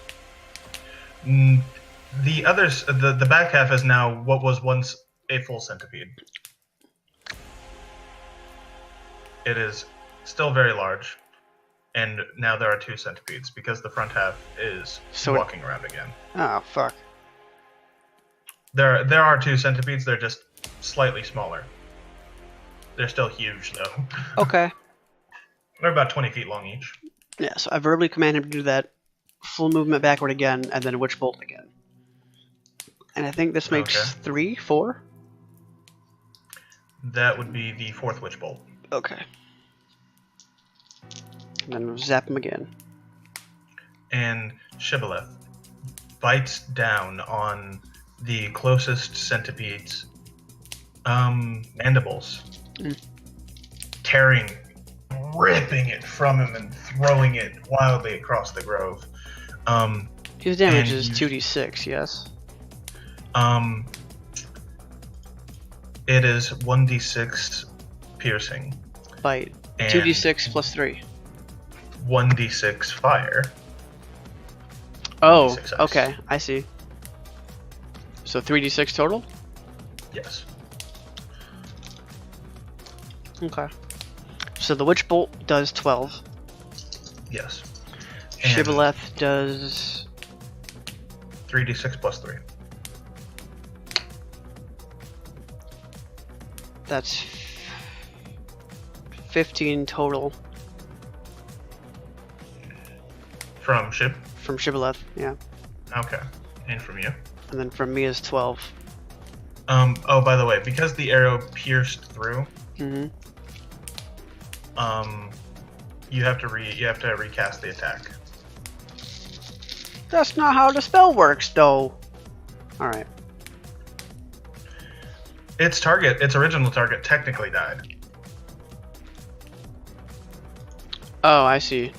the others, the back half is now what was once a full centipede. It is still very large, and now there are 2 centipedes because the front half is walking around again. Oh fuck. There are 2 centipedes. They're just slightly smaller. They're still huge though. Okay. They're about 20 feet long each. Yeah, so I verbally command him to do that. Full movement backward again, and then witch bolt again. And I think this makes Okay. 3, 4? That would be the 4th witch bolt. Okay. And then we'll zap him again. And Shibboleth bites down on the closest centipede's mandibles, tearing, ripping it from him and throwing it wildly across the grove. His damage and is 2d6, yes? It is 1d6 piercing, Bite. and 2d6 plus 3. 1d6 fire. Oh, 1d6 ice. okay, I see. So 3d6 total? Yes. Okay. So the witch bolt does 12. Yes. And Shibboleth does 3d6 plus 3. That's 15 total From Shib? from Shibboleth, yeah. Okay. And from you? And then from me is 12. Oh, by the way, because the arrow pierced through, Mm-hmm. you have to recast the attack. That's not how the spell works, though. Alright. Its original target technically died. Oh, I see.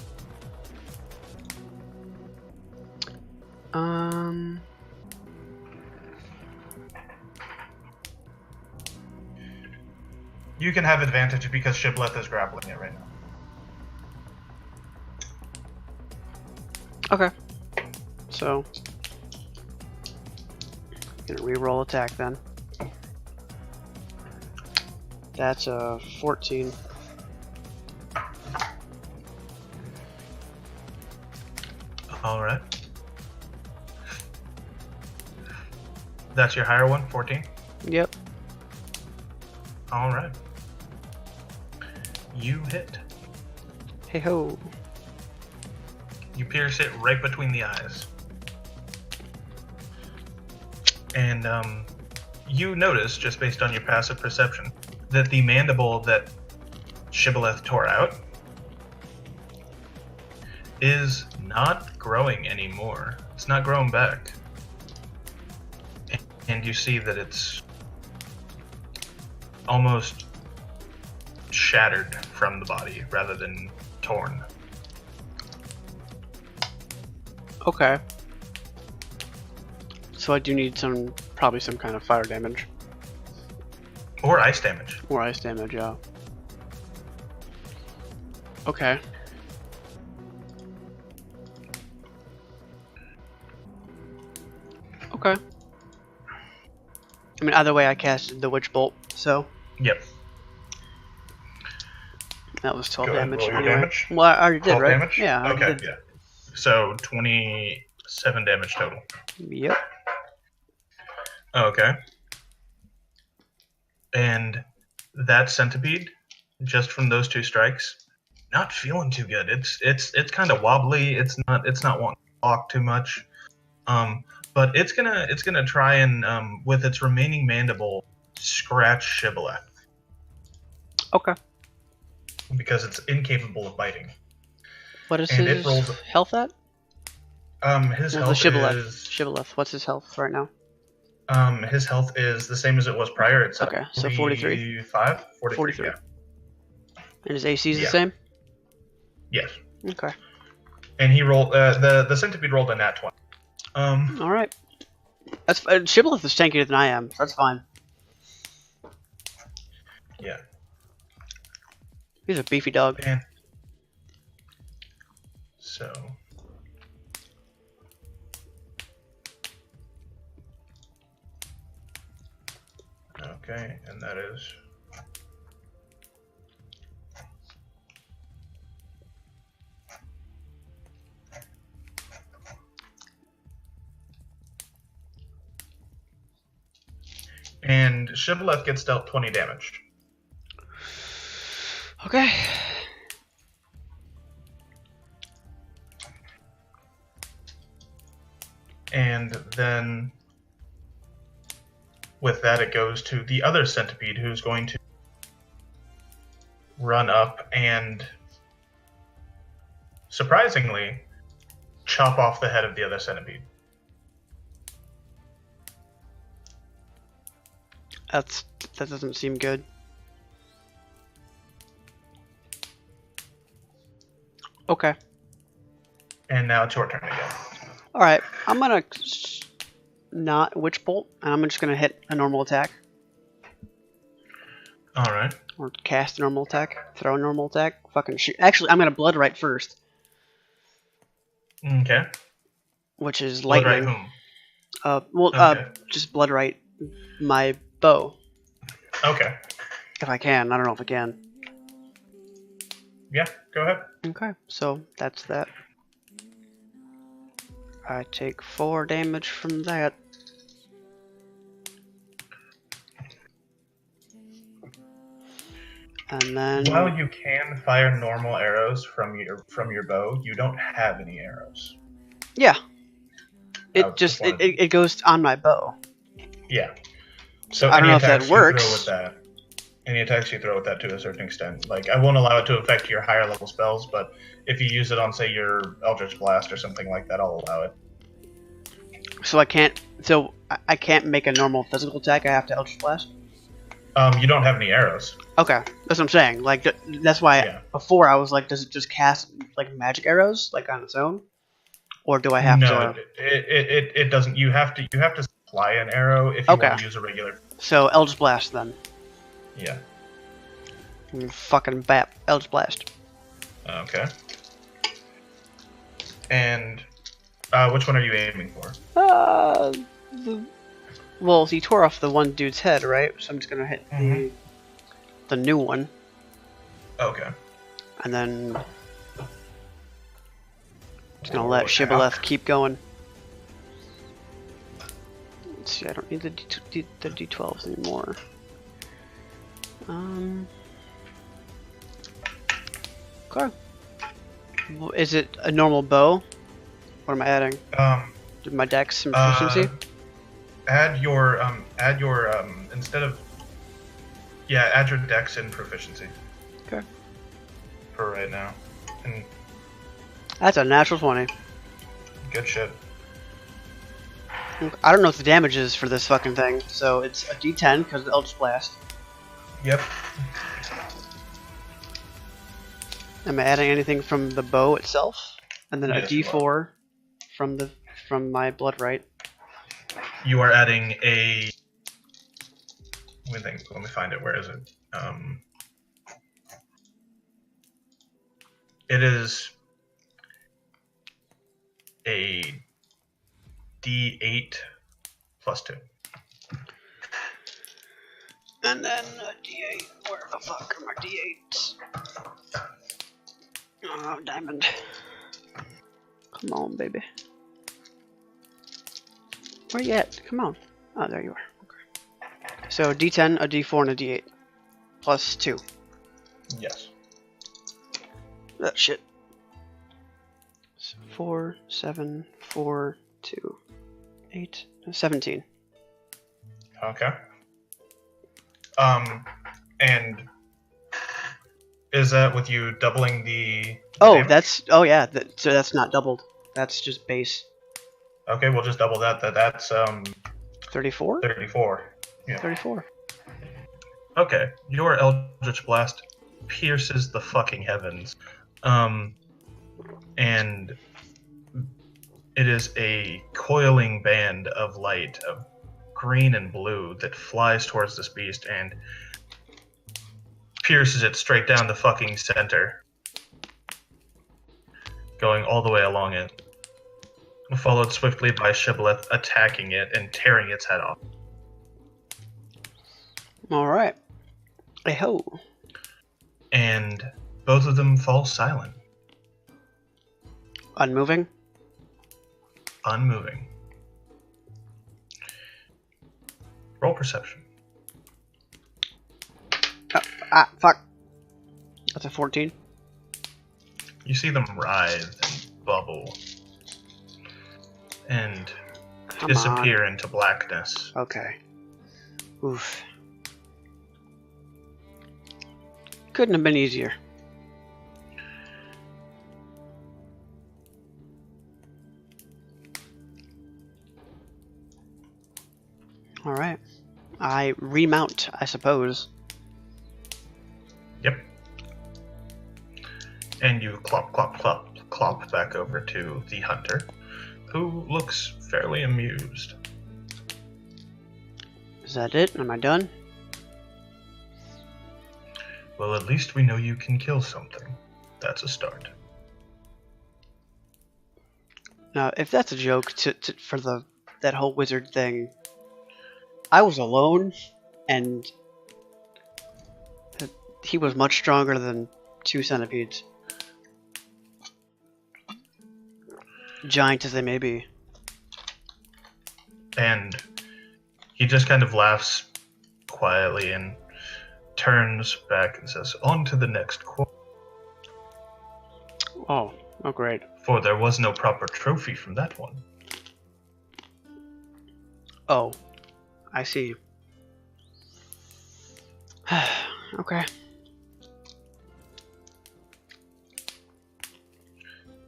You can have advantage because Shibboleth is grappling it right now. Okay. So, gonna re-roll attack then. That's a 14. Alright. That's your higher one, 14? Yep. Alright. You hit. Hey ho. You pierce it right between the eyes. And you notice, just based on your passive perception, that the mandible that Shibboleth tore out is not growing anymore. It's not growing back. And you see that it's almost shattered from the body rather than torn. Okay. So I do need probably some kind of fire damage. Or ice damage. Or ice damage, yeah. Okay. Okay. I mean, either way, I casted the Witch Bolt, so Yep. that was 12 Go ahead, damage. roll your Anyway. damage. Well, I already did, 12 right? damage? Yeah, I Okay, did. yeah. So 27 damage total. Yep. Okay. And that centipede, just from those 2 strikes, not feeling too good. It's kind of wobbly. It's not wanting to walk too much. But it's gonna try and with its remaining mandible scratch Shibboleth Okay. because it's incapable of biting. What is And his it rolls- health at? His Well, health Shibboleth. is Shibboleth. What's his health right now? his health is the same as it was prior. It's Okay, so 43. 45? 43. Yeah. And his AC is Yeah. the same? Yes. Okay. And he rolled the centipede rolled a nat 20. Alright. That's Shibboleth is tankier than I am. So that's fine. Yeah. He's a beefy dog. And so okay, and that is and Shibboleth gets dealt 20 damage. Okay. And then with that, it goes to the other centipede, who's going to run up and, surprisingly, chop off the head of the other centipede. That doesn't seem good. Okay. And now it's your turn again. Alright. I'm gonna not Witch Bolt, and I'm just gonna hit a normal attack. Alright. Or cast a normal attack. Throw a normal attack. Fucking shoot. Actually, I'm gonna Blood Right first. Okay. Which is Blood right lightning. whom? Okay. Just Blood Right my bow. Okay. If I can. I don't know if I can. Yeah, go ahead. Okay, so that's that. I take 4 damage from that. And then While you can fire normal arrows from your bow, you don't have any arrows. yeah, That it was just one of it goes on my bow. Yeah. So I don't any know if that attacks you throw works. with that, any attacks you throw with that to a certain extent, like I won't allow it to affect your higher level spells, but if you use it on, say, your Eldritch Blast or something like that, I'll allow it. So I can't. So I can't make a normal physical attack. I have to Eldritch Blast. You don't have any arrows. Okay, that's what I'm saying. Like that's why Yeah. before I was like, does it just cast like magic arrows like on its own, or do I have No, to? it doesn't. You have to supply an arrow if you Okay. want to use a regular. So Eldritch Blast then. Yeah. Fucking bap Eldritch Blast. Okay. And which one are you aiming for? Well, he tore off the one dude's head, right? So I'm just gonna hit the new one, Okay. and then just gonna Roll let attack. Shibboleth keep going. Let's see, I don't need the D12s anymore. Okay. Well, is it a normal bow? What am I adding? Did my dex and proficiency? Add your instead of add your dex and proficiency. Okay. For right now. And That's a natural 20. good shit. I don't know what the damage is for this fucking thing, so it's a D10 because of the Eldritch Blast. Yep. Am I adding anything from the bow itself? And then Yes, a you D4 from my blood right. You are adding a. Let me find it. Where is it? It is a D8 plus 2. And then a D8. Where the fuck are my D8s? Oh, diamond. Come on, baby. Where you at? Come on. Oh, there you are. Okay. So D10, a D4, and a D8. Plus 2. Yes. That shit. 4, 7, 4, 2, 8, 17. Okay. And is that with you doubling the Oh, damage? yeah. So that's not doubled. That's just base. Okay, we'll just double that. That's 34? 34. Yeah. 34. Okay, your Eldritch Blast pierces the fucking heavens. And it is a coiling band of light of green and blue that flies towards this beast and pierces it straight down the fucking center, going all the way along it, followed swiftly by Shibboleth attacking it and tearing its head off. Alright. Hey-ho. And both of them fall silent, Unmoving? unmoving. Roll perception. Fuck. That's a 14. You see them writhe and bubble and Come disappear into blackness. on. Okay. Oof. Couldn't have been easier. Alright. I remount, I suppose. Yep. And you clop back over to the hunter, who looks fairly amused. Is that it? Am I done? Well, at least we know you can kill something. That's a start. Now, if that's a joke for that whole wizard thing, I was alone, and he was much stronger than 2 centipedes. Giant as they may be. And he just kind of laughs quietly and turns back and says, "On to the next quote. Oh great. For there was no proper trophy from that one." Oh, I see. Okay.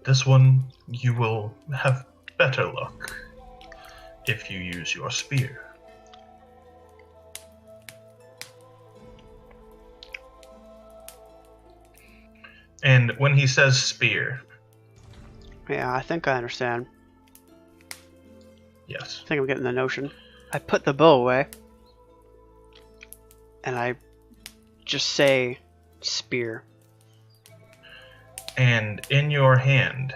This one, you will have better luck if you use your spear. And when he says spear, Yeah, I think I understand. yes, I think I'm getting the notion. I put the bow away, and I just say spear. and in your hand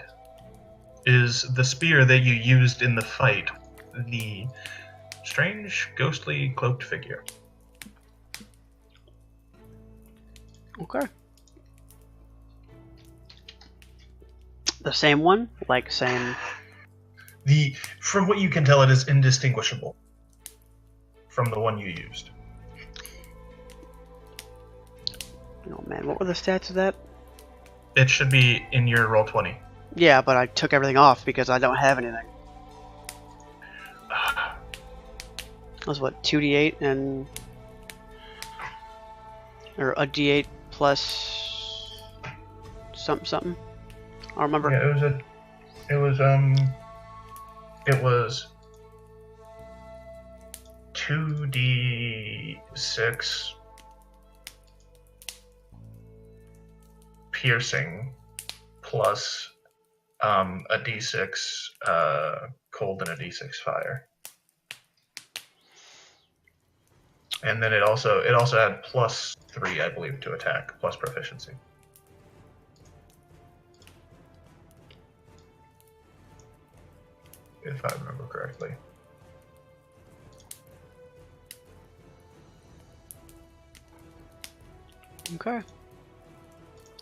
is the spear that you used in the fight, the strange, ghostly, cloaked figure. Okay. The same one? Like, same... From what you can tell, it is indistinguishable from the one you used. Oh man, what were the stats of that? It should be in your roll 20. Yeah, but I took everything off because I don't have anything. That was what, 2d8 and... Or a d8 plus... something? I don't remember. Yeah, it was 2d6 piercing plus a d6 cold and a d6 fire. And then it also had +3, I believe, to attack, plus proficiency. If I remember correctly. Okay.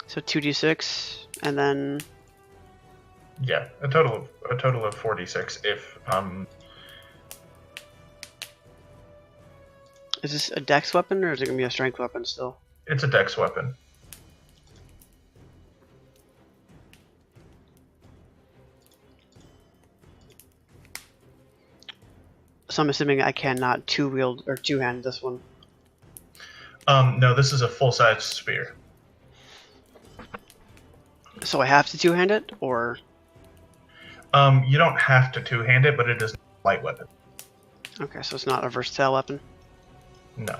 So 2d6, and then Yeah, a total of 46. If is this a dex weapon or is it gonna be a strength weapon still? it's a dex weapon. So I'm assuming I cannot two-wield or two-hand this one. No, this is a full-size spear. So I have to two-hand it, or You don't have to two-hand it, but it is a light weapon. okay, so it's not a versatile weapon. No.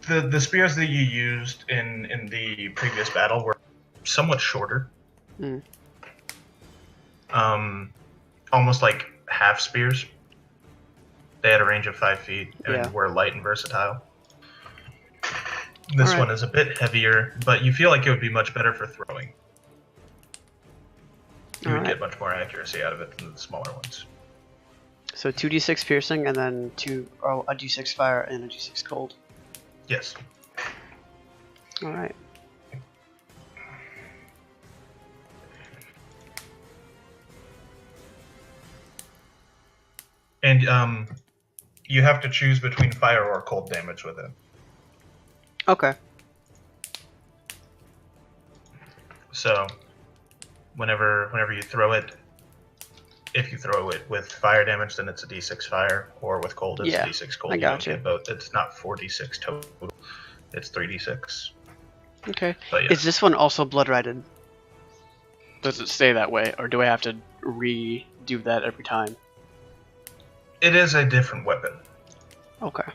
The spears that you used in the previous battle were somewhat shorter. Hmm. Almost like half spears. They had a range of 5 feet and Yeah. were light and versatile. This Alright. one is a bit heavier, but you feel like it would be much better for throwing. You would get much more accuracy out of it than the smaller ones. So 2d6 piercing, and then a d6 fire and a d6 cold. Yes. Alright. And you have to choose between fire or cold damage with it. Okay. So, whenever you throw it, if you throw it with fire damage, then it's a d6 fire, or with cold, it's Yeah, a d6 cold. I You don't gotcha. get both. It's not 4d6 total. It's 3d6. Okay. But yeah, Is this one also blood-righted? Does it stay that way, or do I have to redo that every time? it is a different weapon. Okay.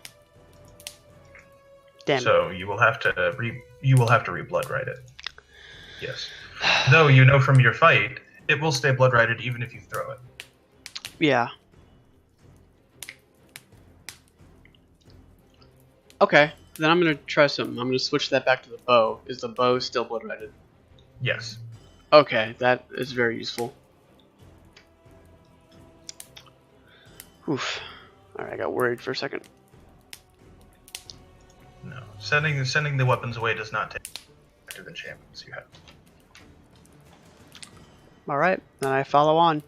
Damn it. So you will have to re-blood right it. Yes. Though you know from your fight, it will stay blood righted even if you throw it. Yeah. Okay. Then I'm gonna try something. I'm gonna switch that back to the bow. Is the bow still blood-righted? Yes. Okay, that is very useful. Oof. Alright, I got worried for a second. No. Sending the weapons away does not take active enchantments you have. Alright, then I follow on.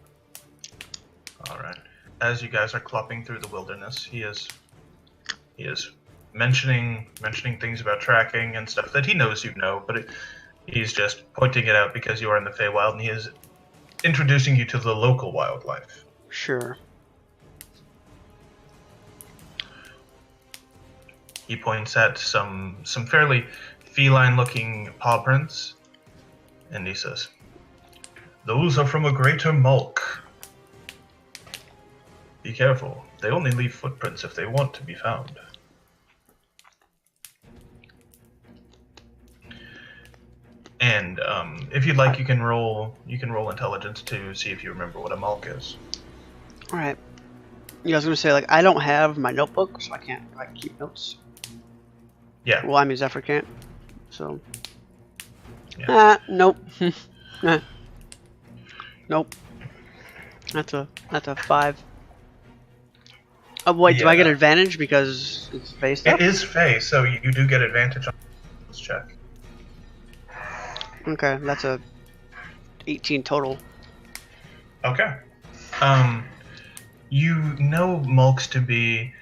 Alright. As you guys are clopping through the wilderness, he is mentioning things about tracking and stuff that he knows you know, but he's just pointing it out because you are in the Feywild, and he is introducing you to the local wildlife. Sure. He points at some fairly feline-looking paw prints, and he says, "Those are from a greater mulk. Be careful. They only leave footprints if they want to be found." And if you'd like, you can roll intelligence to see if you remember what a mulk is. Alright. Yeah, I was gonna say, like, I don't have my notebook, so I can't keep notes. Yeah. Well, I mean, Zephyr can't. So. Yeah. Nope. Nope. That's a 5. Oh, wait, do I get Yeah. advantage because it's face It up? is Fey, so you do get advantage on this check. Okay, that's a 18 total. Okay. You know mulks to be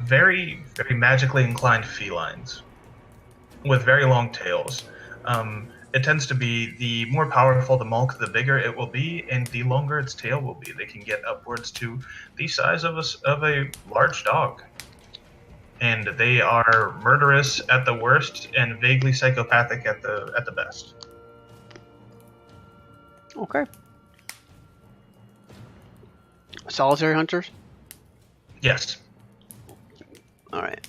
very, very magically inclined felines with very long tails. It tends to be the more powerful the mulk, the bigger it will be, and the longer its tail will be. They can get upwards to the size of a large dog. And they are murderous at the worst and vaguely psychopathic at the best. Okay. Solitary hunters? Yes. Alright.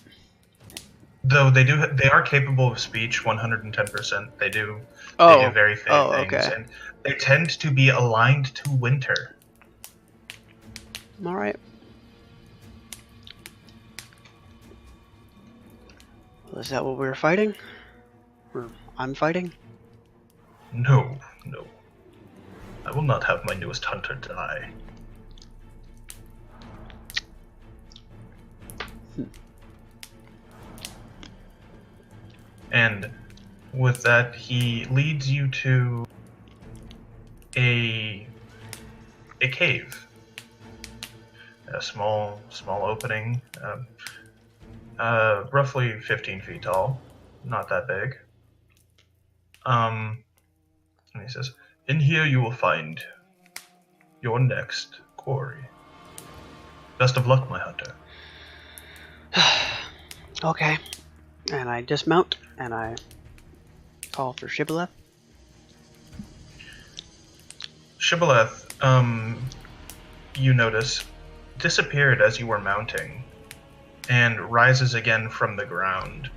Though they are capable of speech 110%. They do Oh. very fey Oh, things, okay. and they tend to be aligned to winter. All right. Well, is that what we're fighting? Or I'm fighting? No, no. I will not have my newest hunter die. And with that, he leads you to a cave, a small opening, roughly 15 feet tall, not that big. And he says, "In here you will find your next quarry. Best of luck, my hunter." Okay. And I dismount and I call for Shibboleth. Shibboleth, you notice, disappeared as you were mounting, and rises again from the ground.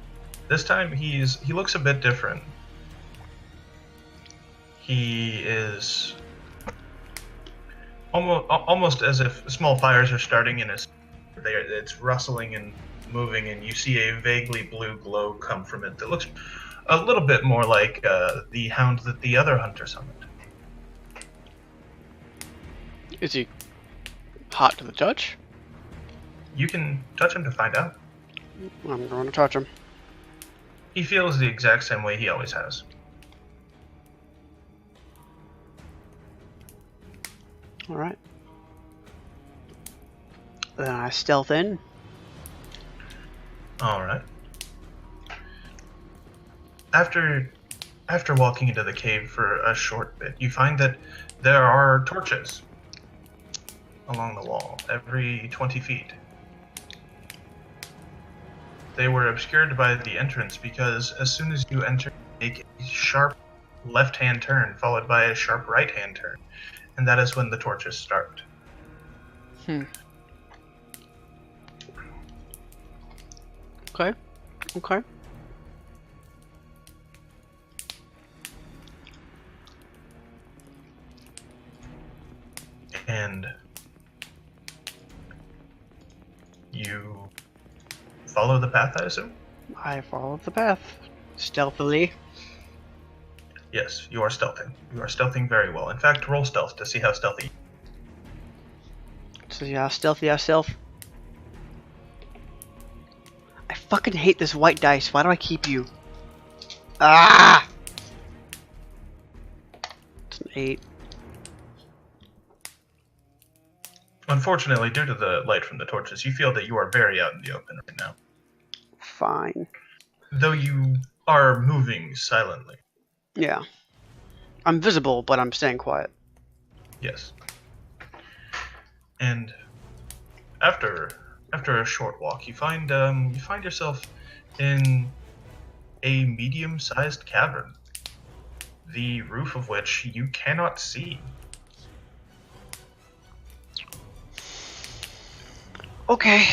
This time he looks a bit different. He is almost as if small fires are starting in his. It's rustling and moving, and you see a vaguely blue glow come from it that looks a little bit more like the hound that the other hunter summoned. Is he hot to the touch? You can touch him to find out. I'm going to touch him. He feels the exact same way he always has. Alright. Then I stealth in. Alright. After walking into the cave for a short bit, you find that there are torches along the wall every 20 feet. They were obscured by the entrance because as soon as you enter, you make a sharp left-hand turn followed by a sharp right-hand turn, and that is when the torches start. Okay. Okay. And you follow the path, I assume? I follow the path. Stealthily. Yes, you are stealthing. You are stealthing very well. In fact, roll stealth to see how stealthy. So yeah, stealthy myself. I fucking hate this white dice. Why do I keep you? Ah! It's an 8. Unfortunately, due to the light from the torches, you feel that you are very out in the open right now. Fine. Though you are moving silently. Yeah. I'm visible, but I'm staying quiet. Yes. And after a short walk, you find yourself in a medium-sized cavern, the roof of which you cannot see. Okay.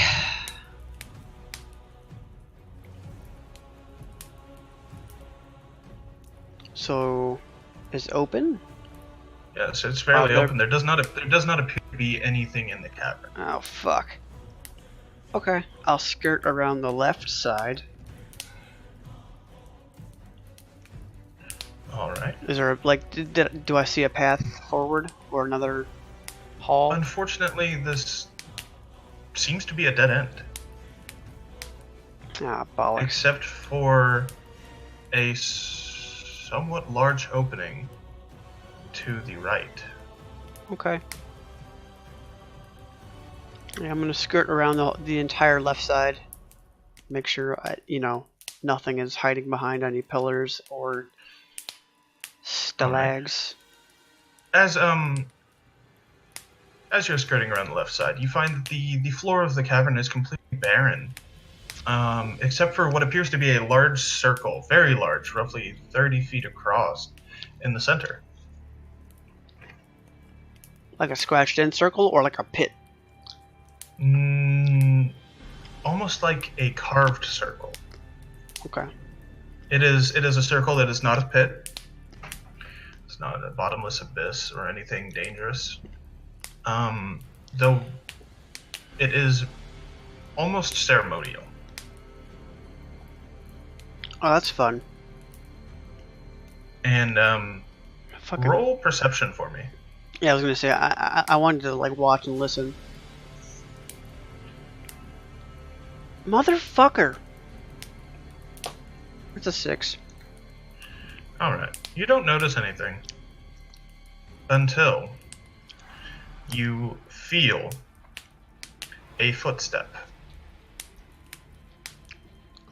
So, it's open? Yes, it's fairly there- open. There does not appear to be anything in the cavern. Oh, fuck. Okay. I'll skirt around the left side. Alright. Is there, like, do I see a path forward? Or another hall? Unfortunately, this seems to be a dead end. Ah, bollocks. Except for a somewhat large opening to the right. Okay. Yeah, I'm gonna skirt around the entire left side. Make sure nothing is hiding behind any pillars or stalags. As you're skirting around the left side, you find that the floor of the cavern is completely barren, except for what appears to be a large circle, very large, roughly 30 feet across, in the center. Like a scratched in circle or like a pit? Almost like a carved circle. Okay. It is a circle. It is not a pit. It's not a bottomless abyss or anything dangerous. Though it is almost ceremonial. Oh, that's fun. And Fucking. roll perception for me. Yeah, I was gonna say I wanted to like watch and listen. Motherfucker. It's a 6. Alright. You don't notice anything until you feel a footstep.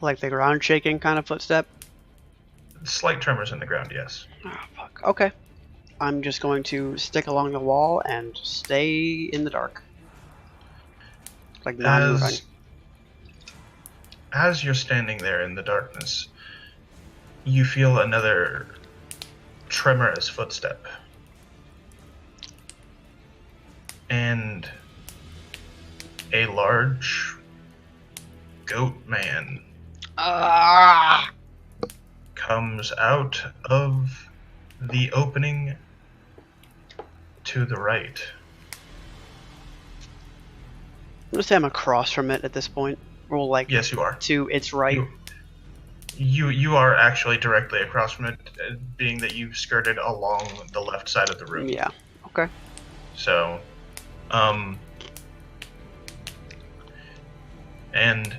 Like the ground shaking kind of footstep. Slight tremors in the ground, yes. Oh, fuck. Okay. I'm just going to stick along the wall and stay in the dark. Like non-moving. As you're standing there in the darkness, you feel another tremorous footstep. And a large goat man comes out of the opening to the right. I'm gonna say I'm across from it at this point. Roll like Yes, you are. to its right. You are actually directly across from it, being that you skirted along the left side of the room. Yeah. Okay. So, and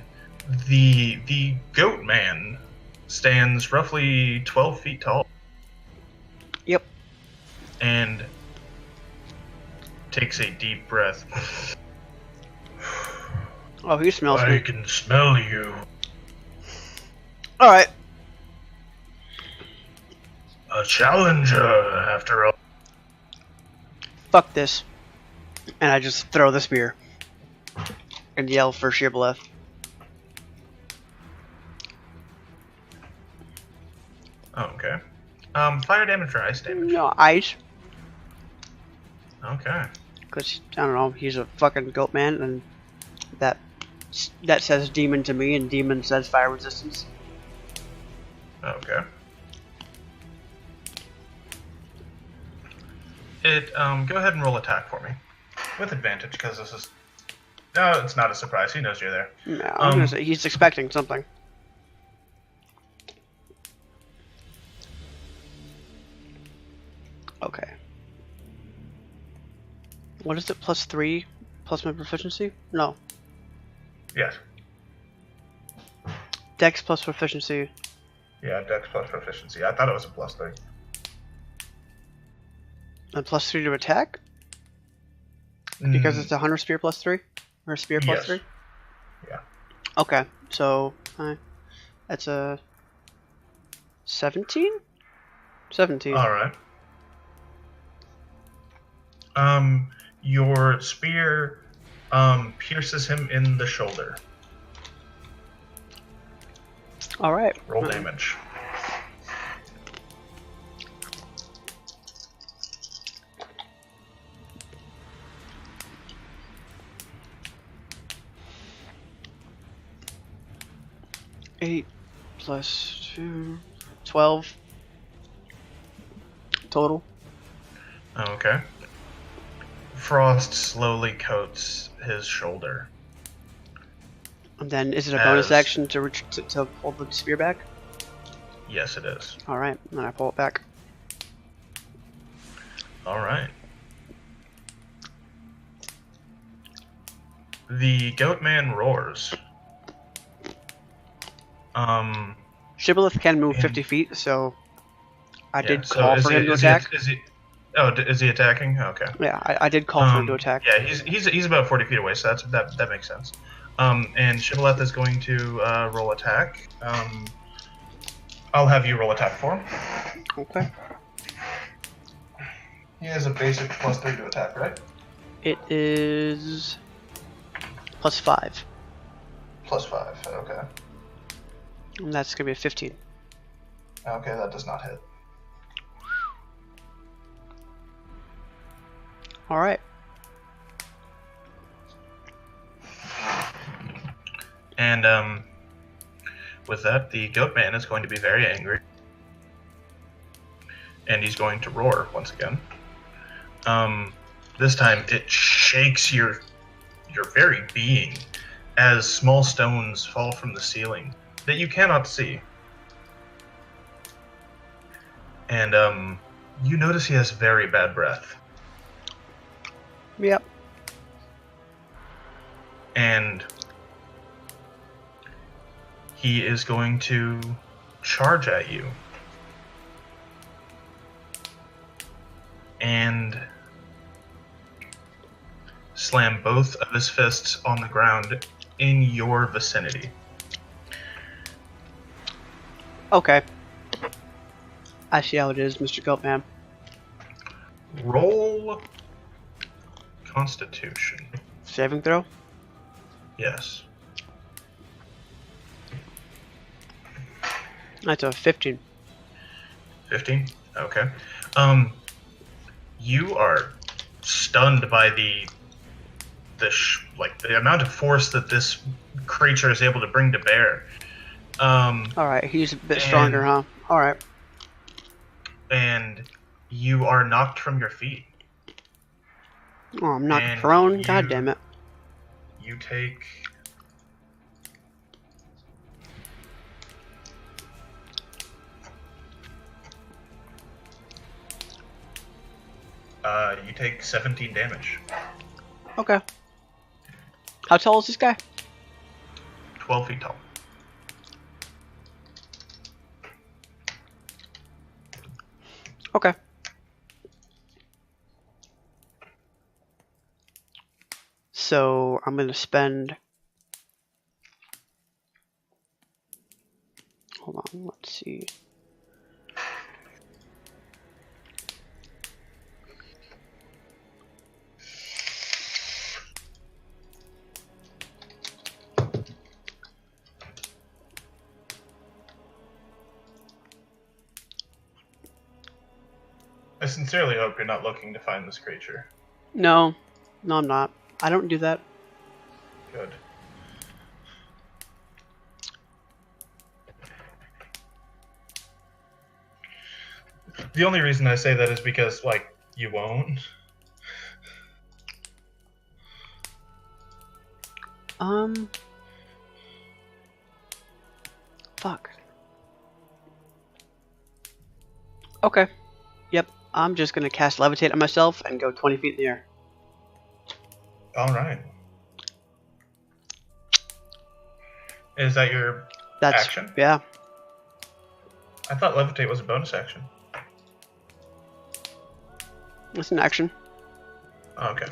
the goat man stands roughly 12 feet tall. Yep. And takes a deep breath. Oh, he smells I me. can smell you. Alright. A challenger, after all. Fuck this. And I just throw the spear. And yell for Shibboleth. Oh, okay. Fire damage or ice damage? No, ice. Okay. Because, I don't know, he's a fucking goat man, and that says demon to me, and demon says fire resistance. Okay. Go ahead and roll attack for me. With advantage, because this is... No, it's not a surprise. He knows you're there. No, I'm gonna say he's expecting something. Okay. What is it? +3 plus my proficiency? No. Yes. Dex plus proficiency. Yeah, Dex plus proficiency. I thought it was a +3. And +3 to attack? Because it's a hunter spear +3? Or a spear Yes. +3? Yeah. Okay, so that's a 17? 17. Alright. Your spear pierces him in the shoulder. Alright. Roll damage. Eight plus 2, 12 total. Okay. Frost slowly coats his shoulder. And then, is it a bonus As- action to pull the spear back? Yes, it is. Alright, then I pull it back. Alright. The goat man roars. Shibboleth can move And- 50 feet, so I Yeah, did so call for him to attack. Is he attacking? Okay. Yeah, I did call for him to attack. Yeah, he's about 40 feet away, so that makes sense. And Shibboleth is going to roll attack. I'll have you roll attack for him. Okay. He has a basic +3 to attack, right? It is +5. +5. Okay. And that's gonna be a 15. Okay, that does not hit. Alright. And With that, the goat man is going to be very angry. And he's going to roar once again. This time it shakes your very being as small stones fall from the ceiling that you cannot see. And you notice he has very bad breath. Yep. And he is going to charge at you. And slam both of his fists on the ground in your vicinity. Okay. I see how it is, Mr. Goatman. Roll Constitution. Saving throw? Yes. That's a 15. 15? Okay. You are stunned by the amount of force that this creature is able to bring to bear. Alright, he's a bit stronger, huh? Alright. And you are knocked from your feet. Oh, I'm knocked And prone? you- God damn it. You take... you take 17 damage. Okay. How tall is this guy? 12 feet tall. Okay. So I'm gonna spend. Hold on, let's see. I sincerely hope you're not looking to find this creature. No, no, I'm not. I don't do that. Good. The only reason I say that is because, like, you won't. Fuck. Okay. Yep, I'm just gonna cast Levitate on myself and go 20 feet in the air. Alright. Is that your That's action? Yeah. I thought Levitate was a bonus action. That's an action. Okay.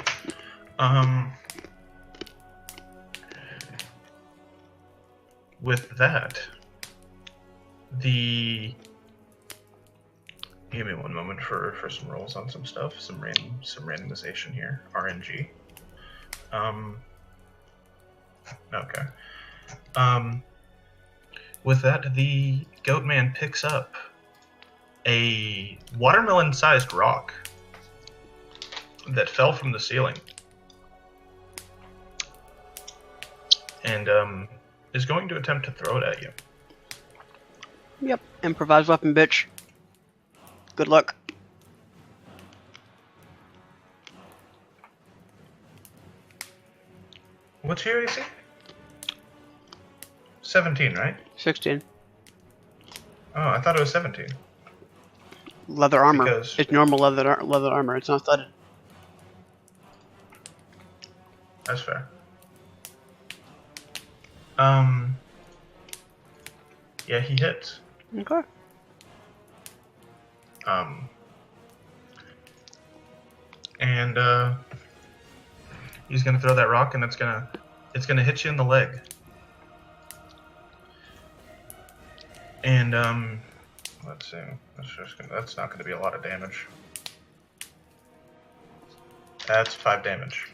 With that, give me one moment for some rolls on some stuff, some randomization here, RNG. Okay. With that, the goat man picks up a watermelon-sized rock that fell from the ceiling, and is going to attempt to throw it at you. Yep. Improvised weapon, bitch. Good luck. What's your AC? 17, right? 16. Oh, I thought it was 17. Leather armor. Because- It's normal leather armor. It's not studded. That's fair. Yeah, he hits. Okay. And he's gonna throw that rock, and it's gonna hit you in the leg. And let's see. That's not gonna be a lot of damage. That's 5 damage.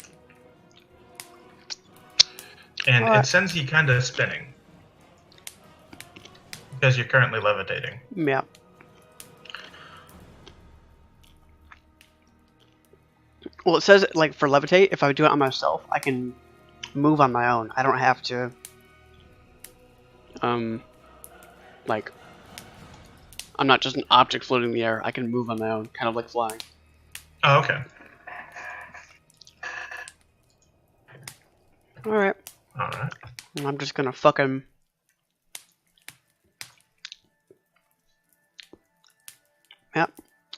And Alright. it sends you kind of spinning because you're currently levitating. Yeah. Well, it says, like, for levitate, if I do it on myself, I can move on my own. I don't have to, Like, I'm not just an object floating in the air. I can move on my own, kind of like flying. Oh, okay. Alright. Alright. And I'm just gonna fucking... Yep.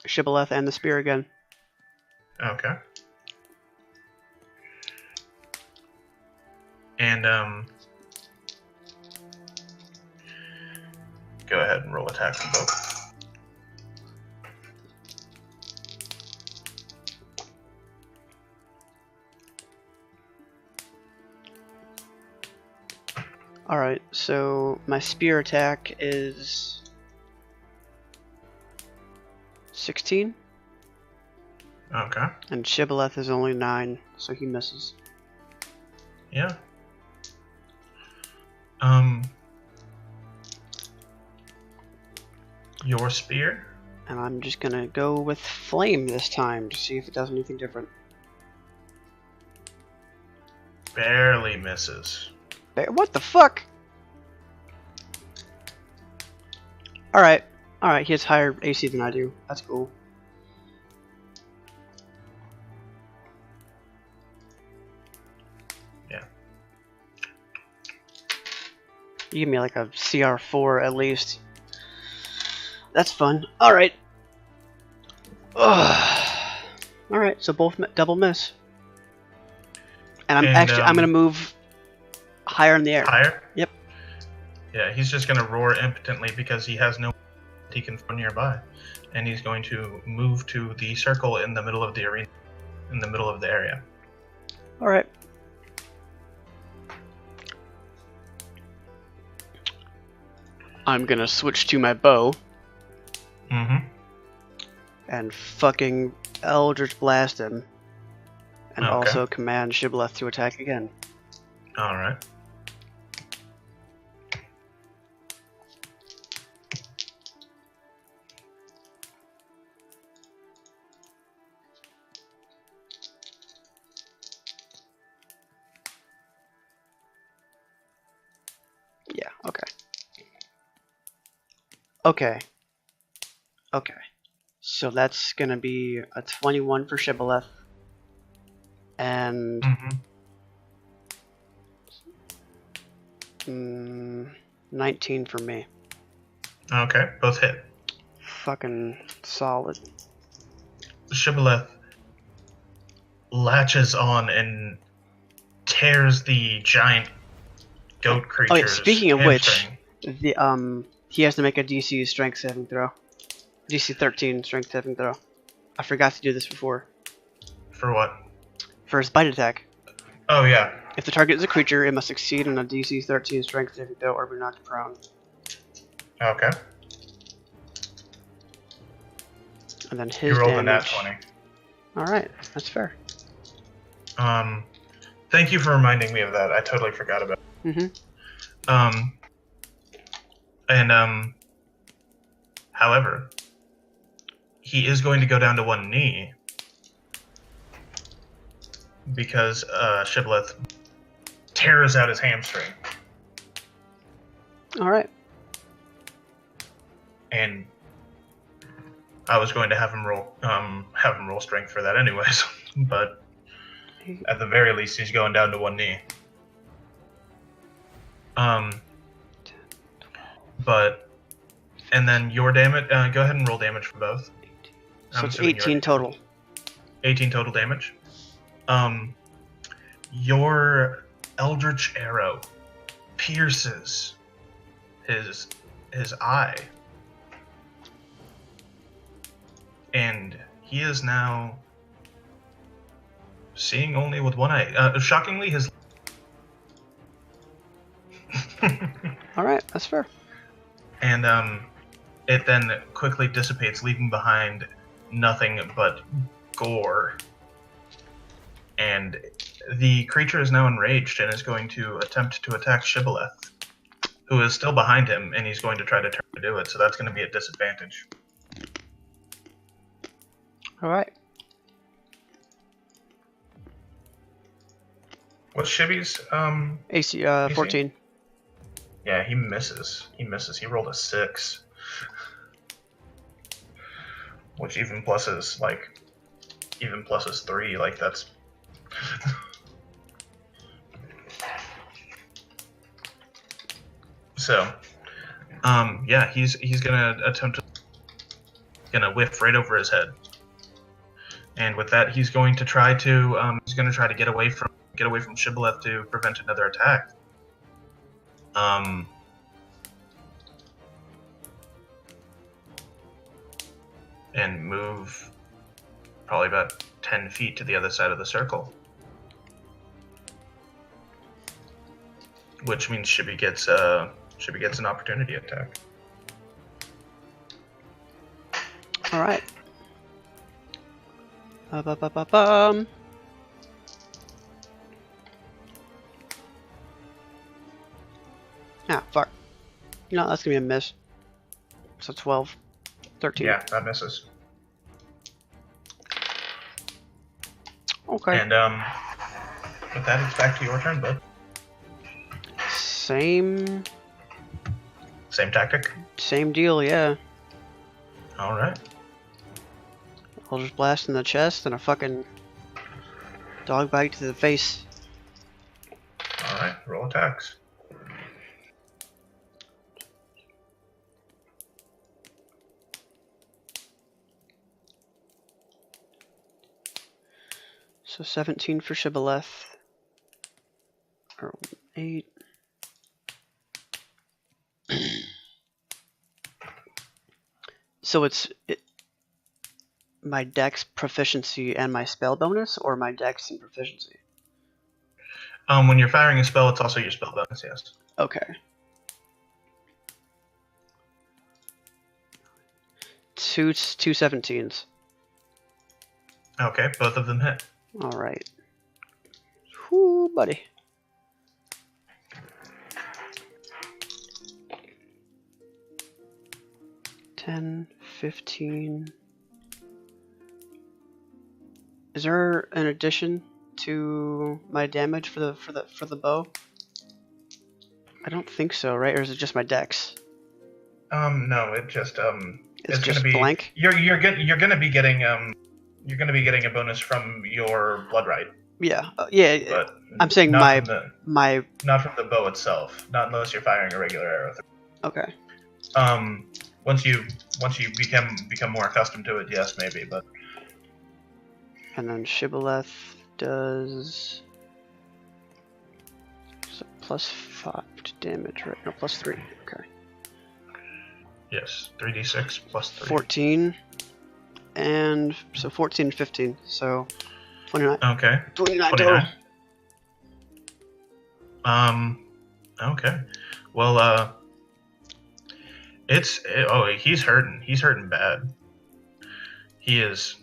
Shibboleth and the spear again. Okay. And, go ahead and roll attack for both. Alright, so my spear attack is 16, Okay. and Shibboleth is only 9, so he misses. Yeah. Your spear? And I'm just gonna go with Flame this time to see if it does anything different. Barely misses. What the fuck? Alright. Alright, he has higher AC than I do. That's cool. Yeah. You give me like a CR4 at least. That's fun. Alright. Alright, so both double miss. And I'm gonna move higher in the air. Higher? Yep. Yeah, he's just gonna roar impotently because he has no he can throw nearby. And he's going to move to the circle in the middle of the arena, in the middle of the area. Alright. I'm gonna switch to my bow. Mm-hmm. And fucking Eldritch Blast him. And Okay. also command Shibboleth to attack again. Alright. Yeah, okay. Okay. Okay. So that's gonna be a 21 for Shibboleth. And... Mm-hmm. 19 for me. Okay, both hit. Fucking solid. Shibboleth latches on and tears the giant goat creature's Oh yeah, speaking of which, hamstring. he has to make a DC strength saving throw. DC 13 strength saving throw. I forgot to do this before. For what? For his bite attack. Oh, yeah. If the target is a creature, it must succeed on a DC 13 strength saving throw or be knocked prone. Okay. And then his You rolled damage. a nat 20. Alright, that's fair. Thank you for reminding me of that. I totally forgot about it. However, he is going to go down to one knee because Shibboleth tears out his hamstring. Alright. And I was going to have him roll strength for that anyways, but at the very least he's going down to one knee. And then your damage, go ahead and roll damage for both. So it's 18 total. 18 total damage. Your Eldritch Arrow pierces his eye. And he is now seeing only with one eye. Shockingly, his... Alright, that's fair. And it then quickly dissipates, leaving behind nothing but gore. And the creature is now enraged and is going to attempt to attack Shibboleth, who is still behind him, and he's going to try to turn to do it, so that's going to be a disadvantage. Alright. What's Shibby's AC, 14. Yeah, he misses. He misses. He rolled a 6. Which even pluses 3, like that's so yeah, he's gonna whiff right over his head. And with that he's going to try to get away from Shibboleth to prevent another attack. And move probably about 10 feet to the other side of the circle. Which means Shibby gets an opportunity attack. All right. Ah, fuck. No, that's gonna be a miss. So 12, 13. Yeah, that misses. Okay. And with that, it's back to your turn, bud. Same tactic. Same deal, yeah. All right. I'll just blast in the chest and a fucking dog bite to the face. All right. Roll attacks. So 17 for Shibboleth. Or 8. So it's my dex proficiency and my spell bonus, or my dex and proficiency? When you're firing a spell, it's also your spell bonus, yes. Okay. Two 17s. Okay, both of them hit. Alright. Whoo, buddy. $10, $15. Is there an addition to my damage for the bow? I don't think so, right? Or is it just my dex? No, it just It's just gonna be blank. You're gonna be getting a bonus from your blood right. Yeah, yeah. But I'm saying not my. not from the bow itself. Not unless you're firing a regular arrow. Okay. Once you become more accustomed to it, yes, maybe, but. And then Shibboleth does so +5 to damage, right? No, +3. Okay. Yes, 3d6 plus 3. 14, and so 14 and 15, so 29. Okay. 29 total. Okay. Well, he's hurting. He's hurting bad. He is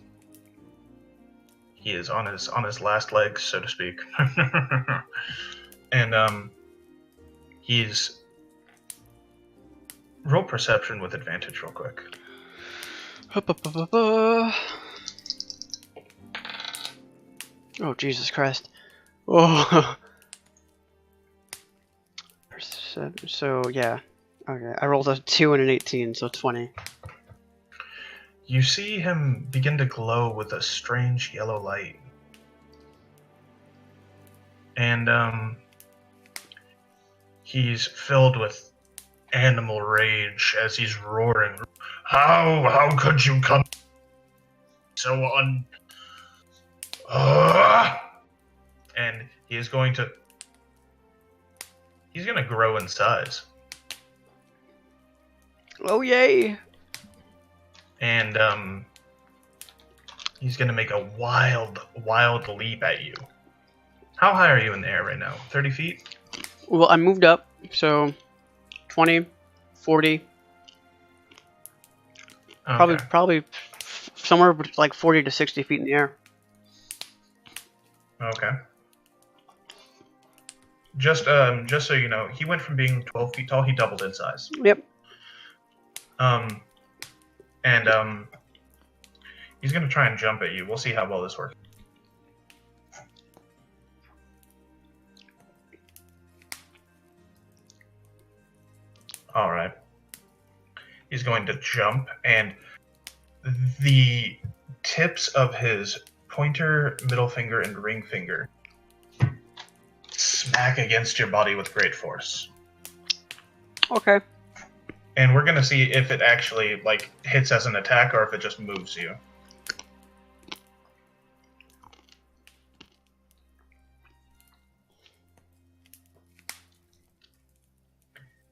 on his last legs, so to speak. And he's roll perception with advantage real quick. Oh, Jesus Christ. Oh. So, yeah. Okay, I rolled a 2 and an 18, so 20. You see him begin to glow with a strange yellow light. And he's filled with animal rage as he's roaring. How could you come so and he's going to grow in size. Oh, yay! And he's gonna make a wild leap at you. How high are you in the air right now? 30 feet? Well, I moved up, so 20, 40. Okay. Probably somewhere like 40 to 60 feet in the air. Okay. Just so you know, he went from being 12 feet tall, he doubled in size. Yep. And he's gonna try and jump at you. We'll see how well this works. All right. He's going to jump, and the tips of his pointer, middle finger, and ring finger smack against your body with great force. Okay. And we're gonna see if it actually like hits as an attack or if it just moves you.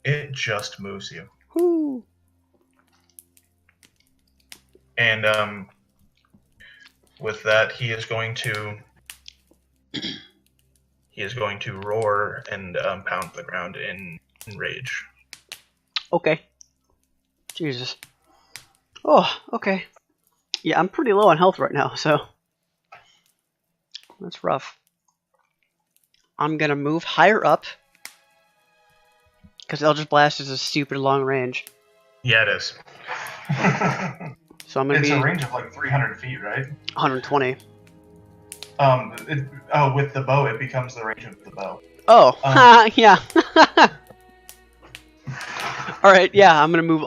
It just moves you. Whoo. And with that, he is going to roar and pound the ground in rage. Okay. Jesus. Oh, okay. Yeah, I'm pretty low on health right now, so that's rough. I'm gonna move higher up because Eldritch Blast is a stupid long range. Yeah, it is. So I'm gonna It's be a range of like 300 feet, right? 120. With the bow, it becomes the range of the bow. Oh, yeah. All right, yeah. I'm gonna move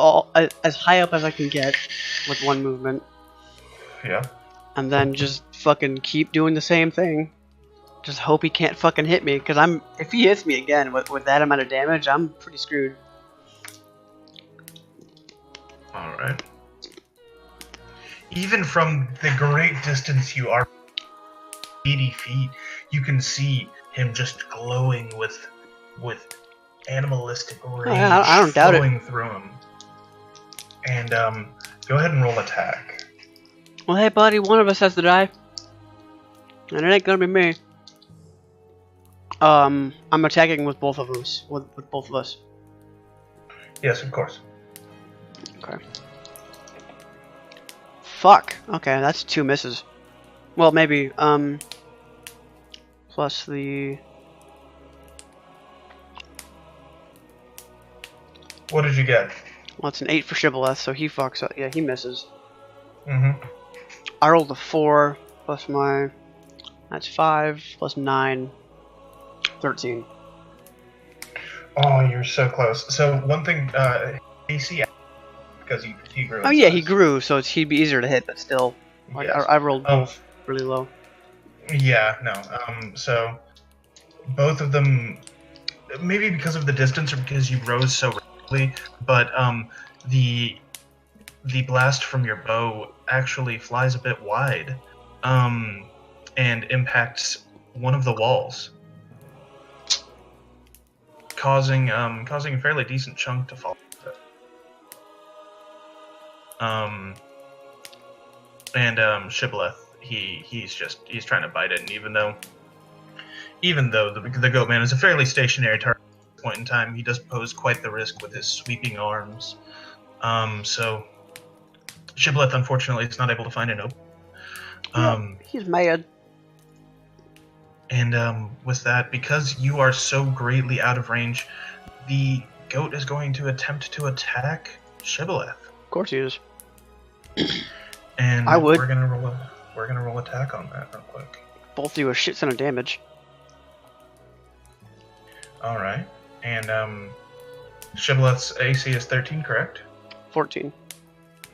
as high up as I can get with one movement, Yeah. and then just fucking keep doing the same thing. Just hope he can't fucking hit me, because if he hits me again with that amount of damage, I'm pretty screwed. All right. Even from the great distance you are, 80 feet, you can see him just glowing with animalistic rage I don't doubt it. flowing through him. And go ahead and roll attack. Well, hey, buddy, one of us has to die, and it ain't gonna be me. I'm attacking with both of us. With both of us. Yes, of course. Okay. Fuck. Okay, that's 2 misses. Well, maybe, plus the... What did you get? Well, it's an 8 for Shibboleth, so he fucks up. Yeah, he misses. Mm-hmm. I rolled a 4, plus my... That's 5, plus 9, 13. Oh, you're so close. So one thing, AC, because he grew. Oh yeah, he grew, so he'd be easier to hit, but still, like, Yes. I rolled both really low. Yeah, no. So both of them, maybe because of the distance or because you rose so rapidly, but the blast from your bow actually flies a bit wide, and impacts one of the walls, causing a fairly decent chunk to fall. And Shibboleth, he's trying to bite it, and even though the goat man is a fairly stationary target at this point in time, he does pose quite the risk with his sweeping arms. So Shibboleth, unfortunately, is not able to find an opening. He's mad. And with that, because you are so greatly out of range, the goat is going to attempt to attack Shibboleth. Of course he is. And I would. We're gonna roll attack on that real quick. Both do a shit ton of damage. All right. And Shibboleth's AC is 13, correct? 14.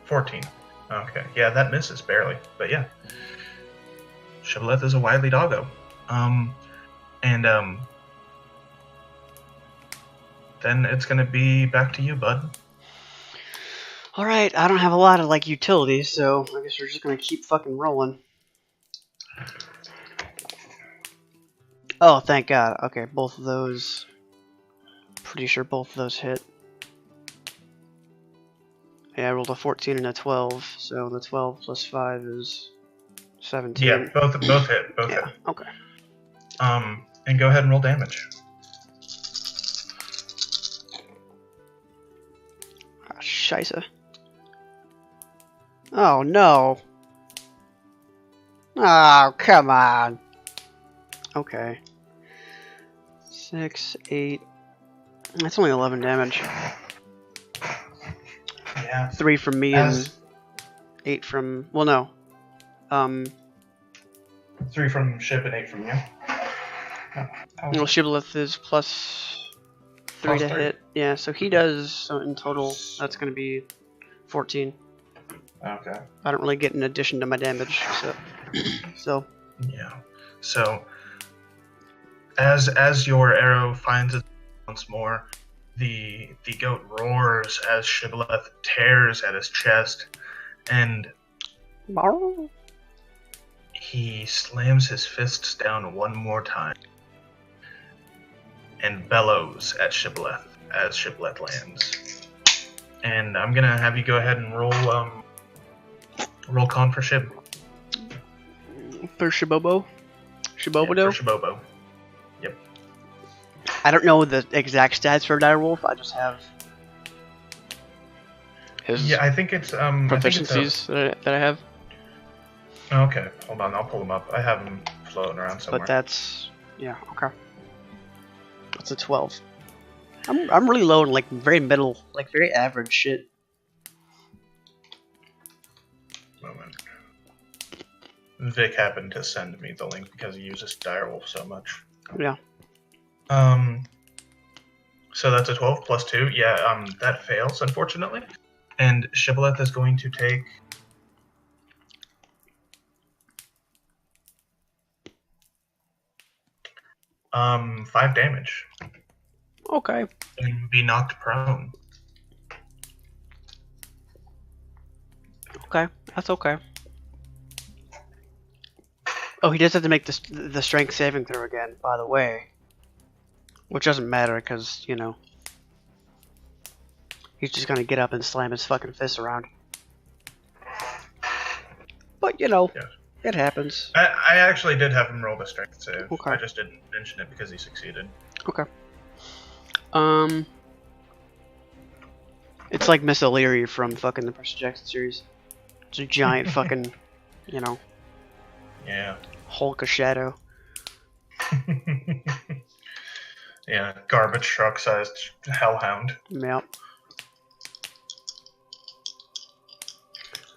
14. Okay. Yeah, that misses barely, but yeah. Shibboleth is a wily doggo. Then it's gonna be back to you, bud. Alright, I don't have a lot of, like, utilities, so I guess we're just gonna keep fucking rolling. Oh, thank God. Okay, both of those... Pretty sure both of those hit. Yeah, I rolled a 14 and a 12, so the 12 plus 5 is 17. Yeah, both hit. Both hit. Okay. And go ahead and roll damage. Ah, scheisse. Oh, no. Oh, come on. Okay. 6, 8. That's only 11 damage. Yeah. 3 from me and 8 from... Well, no. 3 from Shib and 8 from you. Well, Shibboleth is plus 3 to 3. hit. Yeah, so he does, so in total, that's going to be 14. Okay. I don't really get an addition to my damage, so Yeah. So, as your arrow finds it once more, the goat roars as Shibboleth tears at his chest, and he slams his fists down one more time and bellows at Shibboleth as Shibboleth lands. And I'm gonna have you go ahead and roll con for Shib. for Shibobo? Shibobo? Yeah, for Shibobo. Yep. I don't know the exact stats for Direwolf, I just have his Yeah, I think it's proficiencies that I have. Okay, hold on, I'll pull them up. I have them floating around somewhere. But that's, yeah, okay. That's a 12. I'm really low in like very middle, like very average shit. Moment. Vic happened to send me the link because he uses Direwolf so much. Yeah. So that's a 12 plus 2. Yeah, that fails, unfortunately. And Shibboleth is going to take... Um, 5 damage. Okay. And be knocked prone. Okay, that's okay. Oh, he does have to make the strength saving throw again, by the way. Which doesn't matter, because, you know, he's just gonna get up and slam his fucking fist around. But, you know, Yes. It happens. I actually did have him roll the strength save. Okay. I just didn't mention it because he succeeded. Okay. It's like Miss O'Leary from fucking the Percy Jackson series. It's a giant fucking, you know, Yeah. Hulk of shadow. Yeah, garbage truck-sized hellhound. Yep.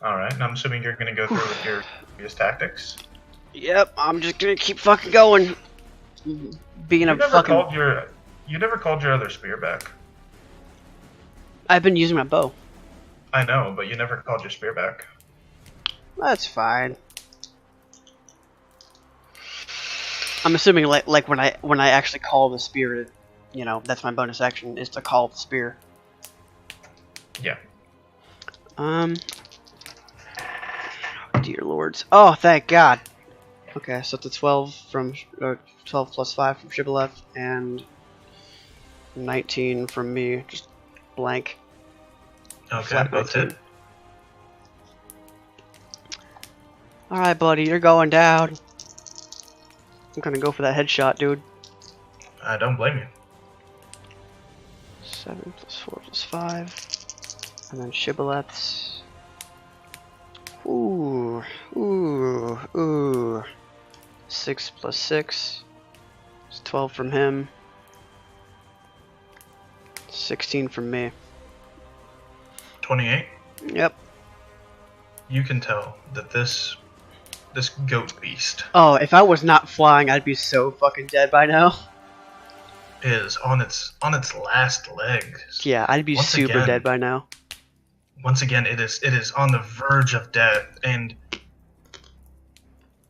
All right, and I'm assuming you're going to go through with your previous tactics. Yep, I'm just gonna keep fucking going. Being You a never fucking... called your other spear back. I've been using my bow. I know, but you never called your spear back. That's fine. I'm assuming like when I actually call the spear, you know, that's my bonus action is to call the spear. Yeah. Oh, dear lords. Oh, thank God. Okay, so it's a 12 from 12 plus 5 from Shibboleth and 19 from me. Just blank. Okay, Flat both 19. hit. All right, buddy, you're going down. I'm gonna go for that headshot, dude. I don't blame you. 7 plus 4 plus 5. And then Shibboleth's. Ooh. 6 plus 6. It's 12 from him. 16 from me. 28. Yep. You can tell that this goat beast Oh, if I was not flying, I'd be so fucking dead by now. is on its last legs. Yeah, I'd be Once super again- dead by now. Once again, it is on the verge of death, and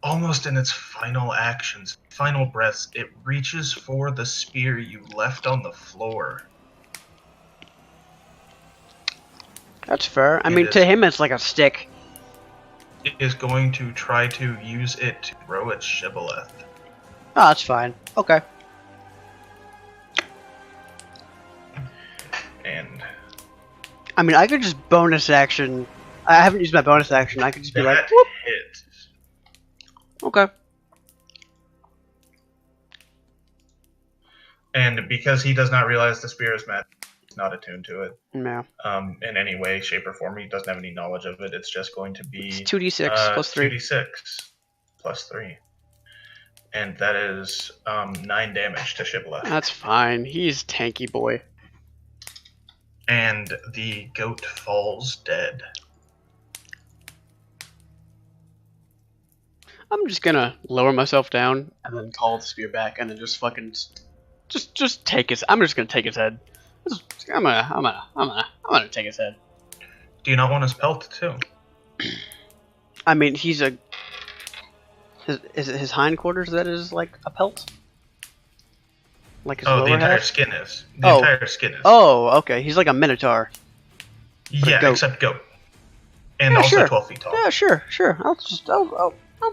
almost in its final actions, final breaths, it reaches for the spear you left on the floor. That's fair. I It mean, is. to him, it's like a stick. It is going to try to use it to throw at Shibboleth. Oh, that's fine. Okay. And I mean, I could just bonus action. I haven't used my bonus action. I could just be like, that whoop. hit. Okay. And because he does not realize the spear is magic, he's not attuned to it Yeah. in any way, shape, or form. He doesn't have any knowledge of it. It's just going to be It's 2d6 plus 3. 2d6 plus 3. And that is 9 damage to Shibboleth. That's fine. He's tanky boy. And the goat falls dead. I'm just gonna lower myself down and then call the spear back and then just fucking Just take his. I'm just gonna take his head. I'm gonna take his head. Do you not want his pelt too? I mean, he's a. Is it his hindquarters that is like a pelt? Like his Oh, lower the entire half? skin is. The Oh. entire skin is. Oh, okay. He's like a minotaur. yeah, goat. except goat. And Yeah, also sure. 12 feet tall. Yeah, sure. I'll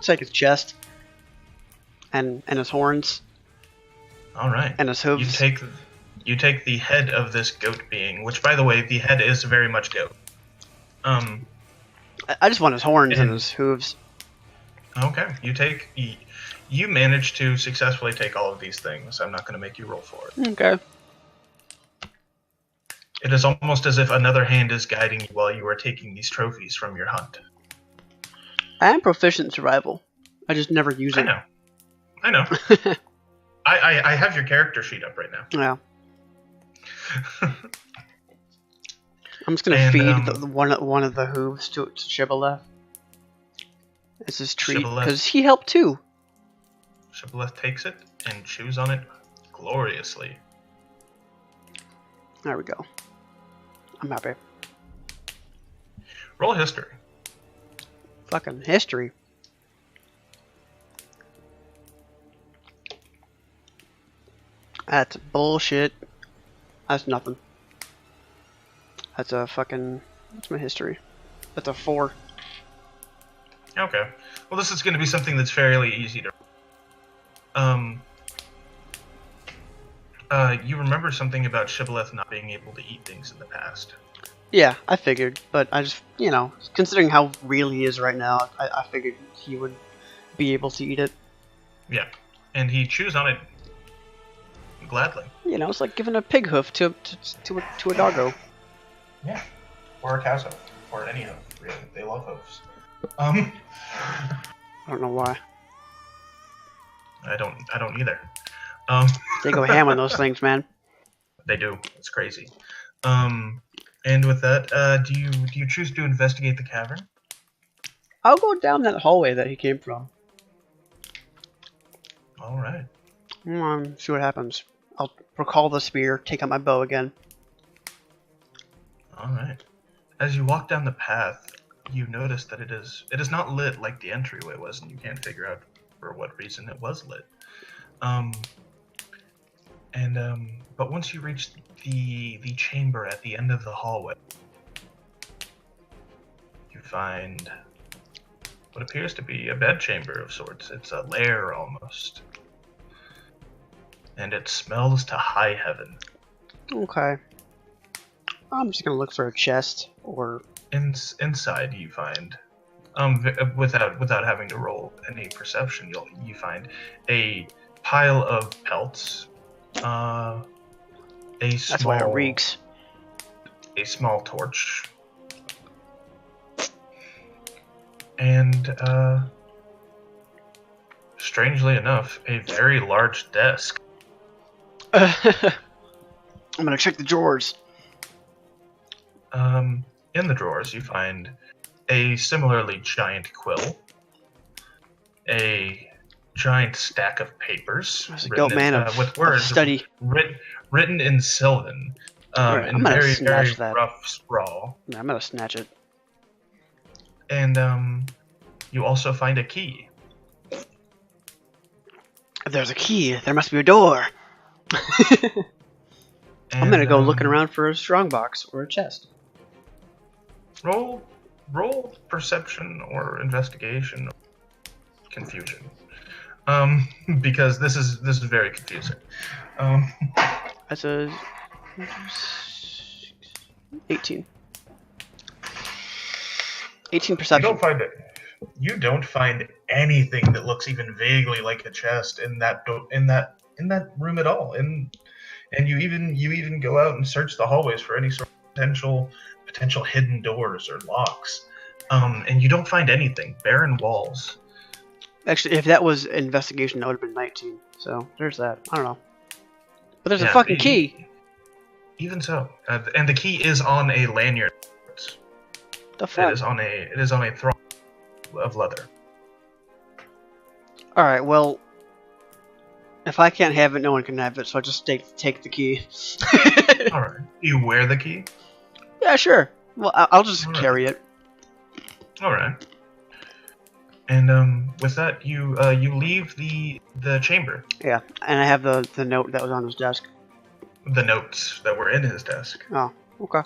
take his chest. And his horns. All right. And his hooves. You take the head of this goat being, which, by the way, the head is very much goat. I just want his horns and his hooves. Okay. You manage to successfully take all of these things. I'm not going to make you roll for it. Okay. It is almost as if another hand is guiding you while you are taking these trophies from your hunt. I am proficient in survival. I just never use it. I know. I have your character sheet up right now. Yeah. I'm just gonna feed one of the hooves to Shibboleth. It's his treat because he helped too. Shibboleth takes it and chews on it gloriously. There we go. I'm happy. Roll history. Fucking history. That's bullshit. That's nothing. That's a fucking... What's my history? That's a 4. Okay. Well, this is going to be something that's fairly easy to... you remember something about Shibboleth not being able to eat things in the past. Yeah, I figured. But I just, you know, considering how real he is right now, I figured he would be able to eat it. Yeah. And he chews on it gladly. You know, it's like giving a pig hoof to a doggo. Yeah. Or a cow's hoof. Or any hoof, really. They love hoofs. I don't know why. I don't either. They go ham on those things, man. They do. It's crazy. And with that, do you choose to investigate the cavern? I'll go down that hallway that he came from. All right. See what happens. I'll recall the spear, take out my bow again. All right. As you walk down the path, you notice that it is not lit like the entryway was, and you can't figure out for what reason it was lit. But once you reach the chamber at the end of the hallway, you find what appears to be a bedchamber of sorts. It's a lair almost. And it smells to high heaven. Okay. I'm just gonna look for a chest or... Inside you find, without having to roll any perception, you find a pile of pelts, That's why it reeks. A small torch, and strangely enough, a very large desk. I'm gonna check the drawers. In the drawers, you find a similarly giant quill, a giant stack of papers with words written in Sylvan, in very rough scrawl. Yeah, I'm gonna snatch it. And you also find a key. If there's a key, there must be a door. I'm gonna go looking around for a strongbox or a chest. Roll perception or investigation or confusion. Because this is very confusing. That's a 18. 18 perception. You don't find anything that looks even vaguely like a chest in that room at all. And you even go out and search the hallways for any sort of potential hidden doors or locks. And you don't find anything. Barren walls. Actually, if that was investigation, that would have been 19. So there's that. I don't know. But there's a fucking key. Even so, and the key is on a lanyard. The fuck? It is on a thong of leather. All right. Well, If I can't have it, no one can have it, so I just take the key. Alright. You wear the key? Yeah, sure. Well, I'll just Alright. carry it. Alright. And with that, you leave the chamber. Yeah, and I have the note that was on his desk. The notes that were in his desk. Oh, okay.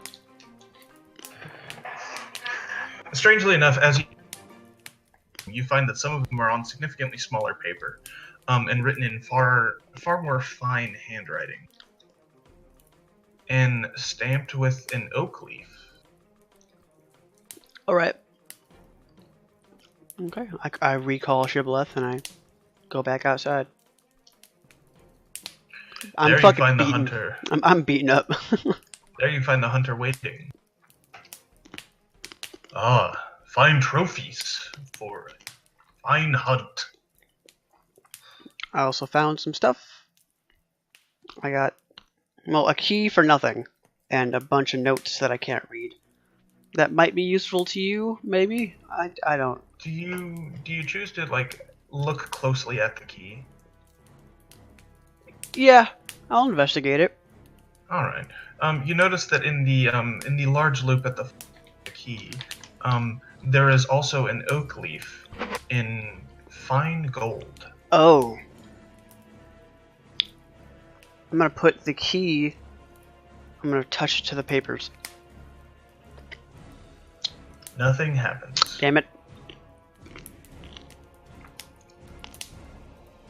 Strangely enough, as you find that some of them are on significantly smaller paper, and written in far more fine handwriting, and stamped with an oak leaf. All right. Okay, I recall Shibboleth and I go back outside. I'm There you fucking find the beaten. hunter. I'm beaten up. There you find the hunter waiting. Ah, fine trophies for a fine hunt. I also found some stuff. I got, well, a key for nothing, and a bunch of notes that I can't read. That might be useful to you, maybe? I don't. Do you choose to like look closely at the key? Yeah, I'll investigate it. All right. You notice that in the large loop at the key, there is also an oak leaf in fine gold. Oh. I'm gonna put the key. I'm gonna touch it to the papers. Nothing happens. Damn it.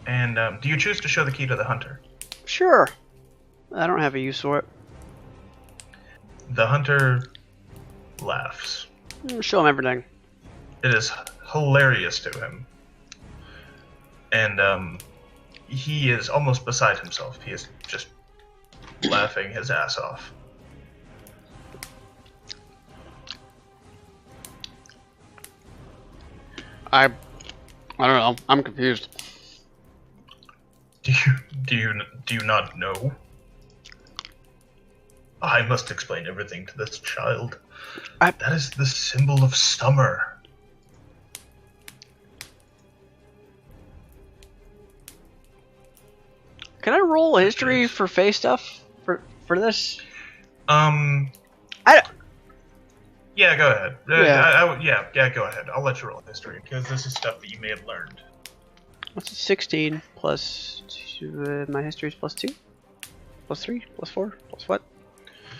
And do you choose to show the key to the hunter? Sure. I don't have a use for it. The hunter laughs. Show him everything. It is hilarious to him. And he is almost beside himself. He is just laughing his ass off. I don't know. I'm confused. Do you not know? I must explain everything to this child. That is the symbol of summer. Can I roll history for face stuff for this? Yeah, go ahead. Yeah. Go ahead. I'll let you roll history because this is stuff that you may have learned. What's 16 plus my history is plus 2, plus 3, plus 4, plus what?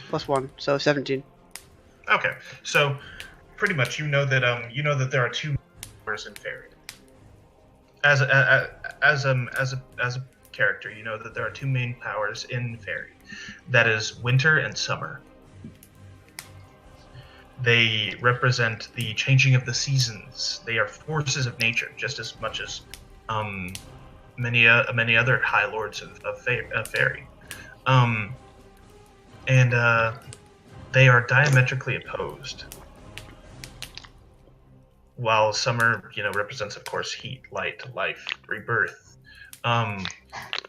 Plus 1, so 17. Okay, so pretty much you know that there are two powers in fairy. As a character, you know that there are two main powers in fairy. That is winter and summer. They represent the changing of the seasons. They are forces of nature, just as much as many other High Lords of fairy. And they are diametrically opposed. While summer, represents, of course, heat, light, life, rebirth.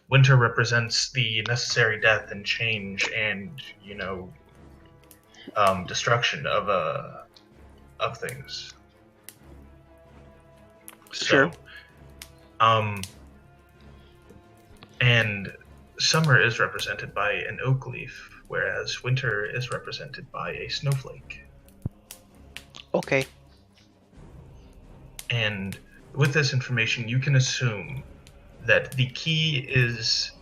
Winter represents the necessary death and change and, destruction of things. Sure. And summer is represented by an oak leaf, whereas winter is represented by a snowflake. Okay. And with this information, you can assume that the key is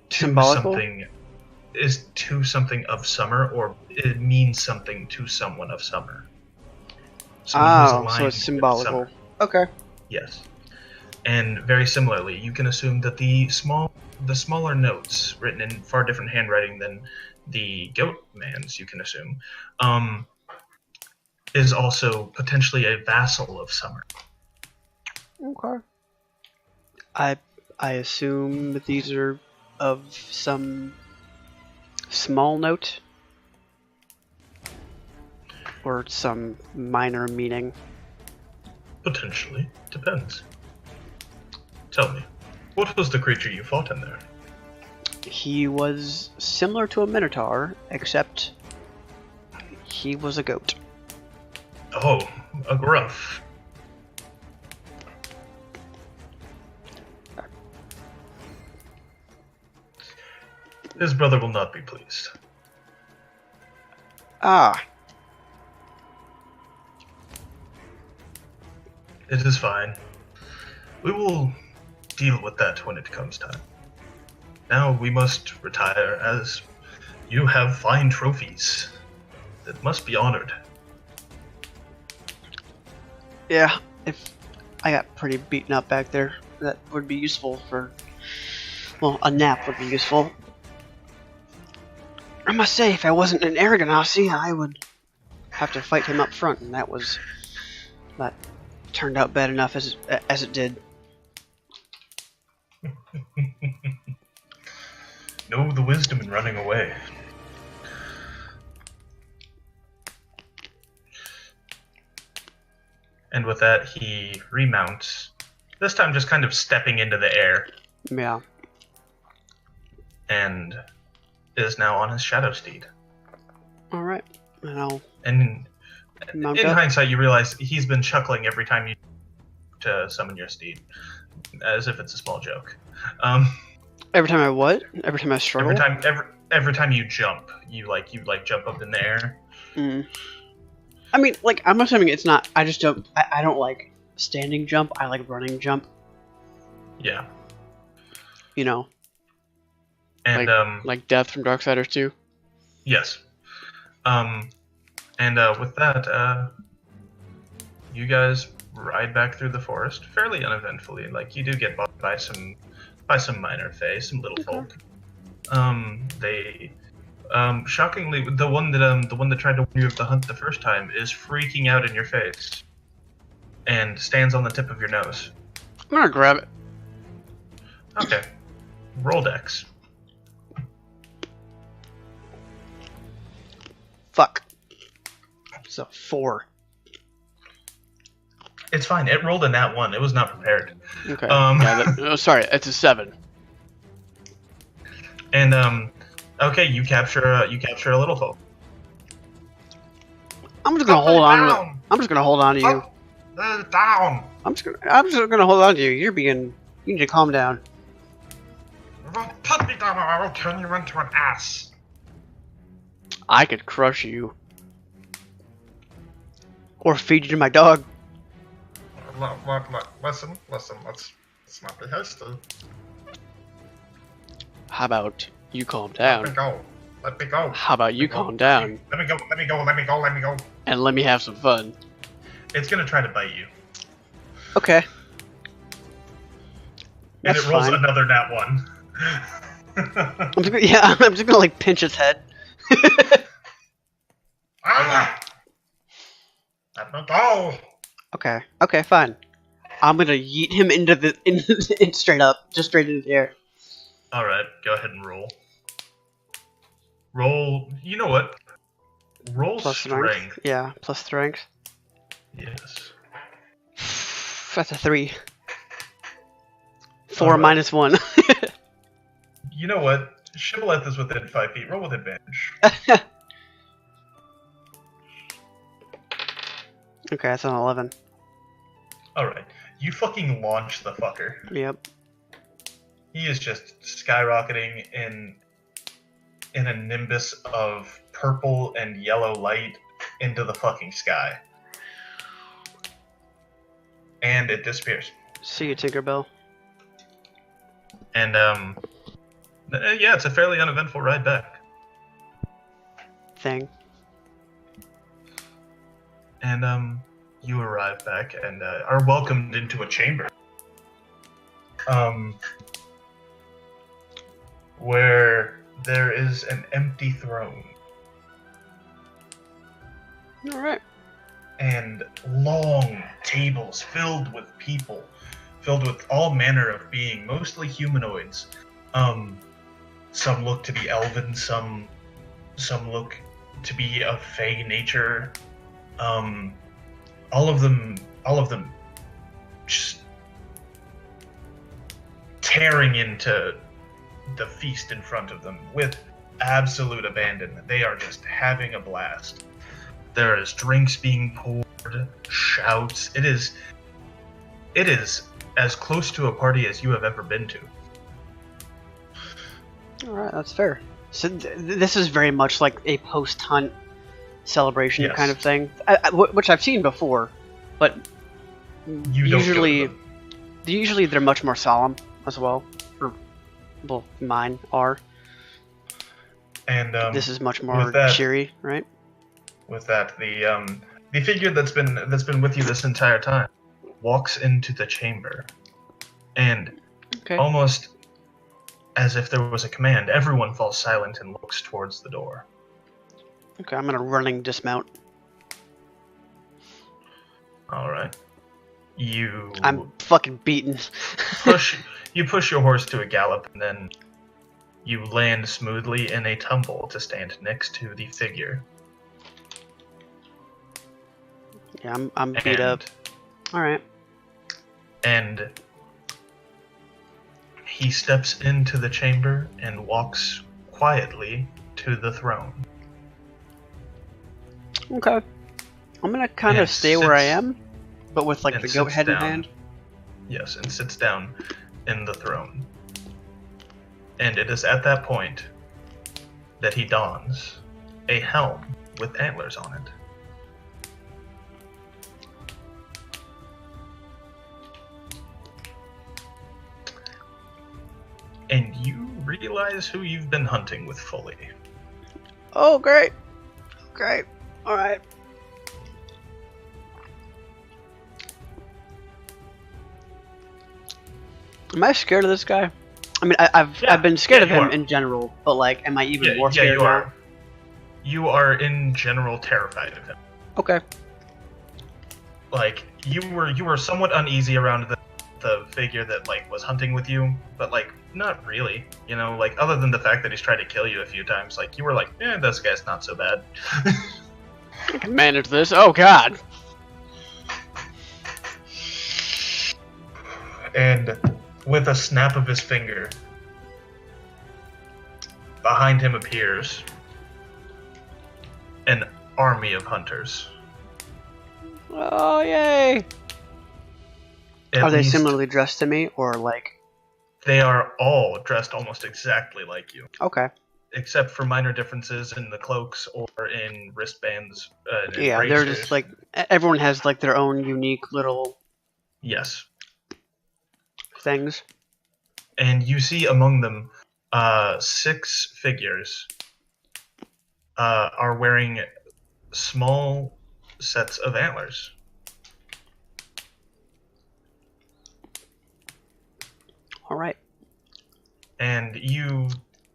Symbolical? to something of summer, or it means something to someone of summer. Someone who's aligned so it's with symbolical. summer. Okay. Yes. And very similarly, you can assume that the smaller notes, written in far different handwriting than the goat man's, you can assume, is also potentially a vassal of summer. Okay. I assume that these are of some small note or some minor meaning. Potentially. Depends. Tell me, what was the creature you fought in there? He was similar to a minotaur, except he was a goat. Oh, a gruff. His brother will not be pleased. Ah. It is fine. We will deal with that when it comes time. Now we must retire, as you have fine trophies that must be honored. Yeah, if I got pretty beaten up back there, that would be useful for... Well, a nap would be useful. I must say, if I wasn't an Air Genasi, I would have to fight him up front, and that turned out bad enough as it did. Know the wisdom in running away. And with that, he remounts, this time just kind of stepping into the air. Yeah. And is now on his shadow steed. Alright, and I'll And mount in up. hindsight, you realize he's been chuckling every time you to summon your steed, as if it's a small joke. Every time I what? Every time I struggle? Every time you jump, you jump up in the air. Mm. I mean, like, I'm assuming it's not. I just don't. I don't like standing jump. I like running jump. Yeah. You know. And Like Death from Darksiders 2. yes. And with that, you guys ride back through the forest fairly uneventfully. Like, you do get bothered by some minor fae, some little folk. They shockingly, the one that tried to warn you of the hunt the first time is freaking out in your face and stands on the tip of your nose. I'm gonna grab it. Okay. Roll dex. Fuck. So 4. It's fine. It rolled a nat 1. It was not prepared. Okay. Oh, sorry, it's a 7. And okay, you capture a little folk. I'm just gonna hold on to it. I'm just gonna hold on to you. Down. I'm just gonna hold on to you. You need to calm down. Put me down, or I will turn you into an ass. I could crush you. Or feed you to my dog. Look, listen, let's not be hasty. How about you calm down? Let me go. How about you calm down Let me go. and let me have some fun? It's gonna try to bite you. Okay. And That's it rolls fine. another nat 1. I'm just gonna like pinch its head. Let me go. Okay, fine. I'm gonna yeet him into straight up, just straight into the air. Alright, go ahead and roll. Roll, you know what? Roll Plus strength. Yeah, plus strength. Yes. That's a 3. 4 Alright. minus 1. You know what? Shibboleth is within 5 feet. Roll with advantage. Okay, that's an 11. Alright. You fucking launch the fucker. Yep. He is just skyrocketing in a nimbus of purple and yellow light into the fucking sky. And it disappears. See you, Tinkerbell. And yeah, it's a fairly uneventful ride back. Thing. And you arrive back and are welcomed into a chamber. Where there is an empty throne. Alright. And long tables filled with people, filled with all manner of being, mostly humanoids. Some look to be elven, some look to be of fey nature. All of them just tearing into the feast in front of them with absolute abandon. They are just having a blast. There is drinks being poured, shouts. It is as close to a party as you have ever been to. Alright, that's fair. So this is very much like a post-hunt celebration Yes. kind of thing, which I've seen before, but You don't go to them. usually they're much more solemn as well. Or, well, mine are. And This is much more with that- cheery, right? With that, the figure that's been with you this entire time walks into the chamber, and Okay. almost as if there was a command, everyone falls silent and looks towards the door. Okay, I'm gonna running dismount. All right. You I'm fucking beaten. push your horse to a gallop, and then you land smoothly in a tumble to stand next to the figure. Yeah, I'm beat up. All right. And he steps into the chamber and walks quietly to the throne. Okay. I'm gonna kind of And stay where I sits- am, but with like and the goat sits head in down. hand. Yes, and sits down in the throne. And it is at that point that he dons a helm with antlers on it. And you realize who you've been hunting with fully. Oh, great. Great. All right. Am I scared of this guy? I mean, I've been scared of you him are. in general, but like, am I even more Yeah, scared you now? are. You are in general terrified of him. Okay. Like you were somewhat uneasy around the figure that like was hunting with you, but like not really. You know, like other than the fact that he's tried to kill you a few times, like you were like, this guy's not so bad. I can manage this. Oh god. And with a snap of his finger, behind him appears an army of hunters. Oh, yay! At Are they least similarly dressed to me, or like? They are all dressed almost exactly like you, Okay. except for minor differences in the cloaks or in wristbands. And in Yeah, they're braces. just like everyone has like their own unique little Yes. things. And you see among them 6 figures are wearing small sets of antlers. All right. And you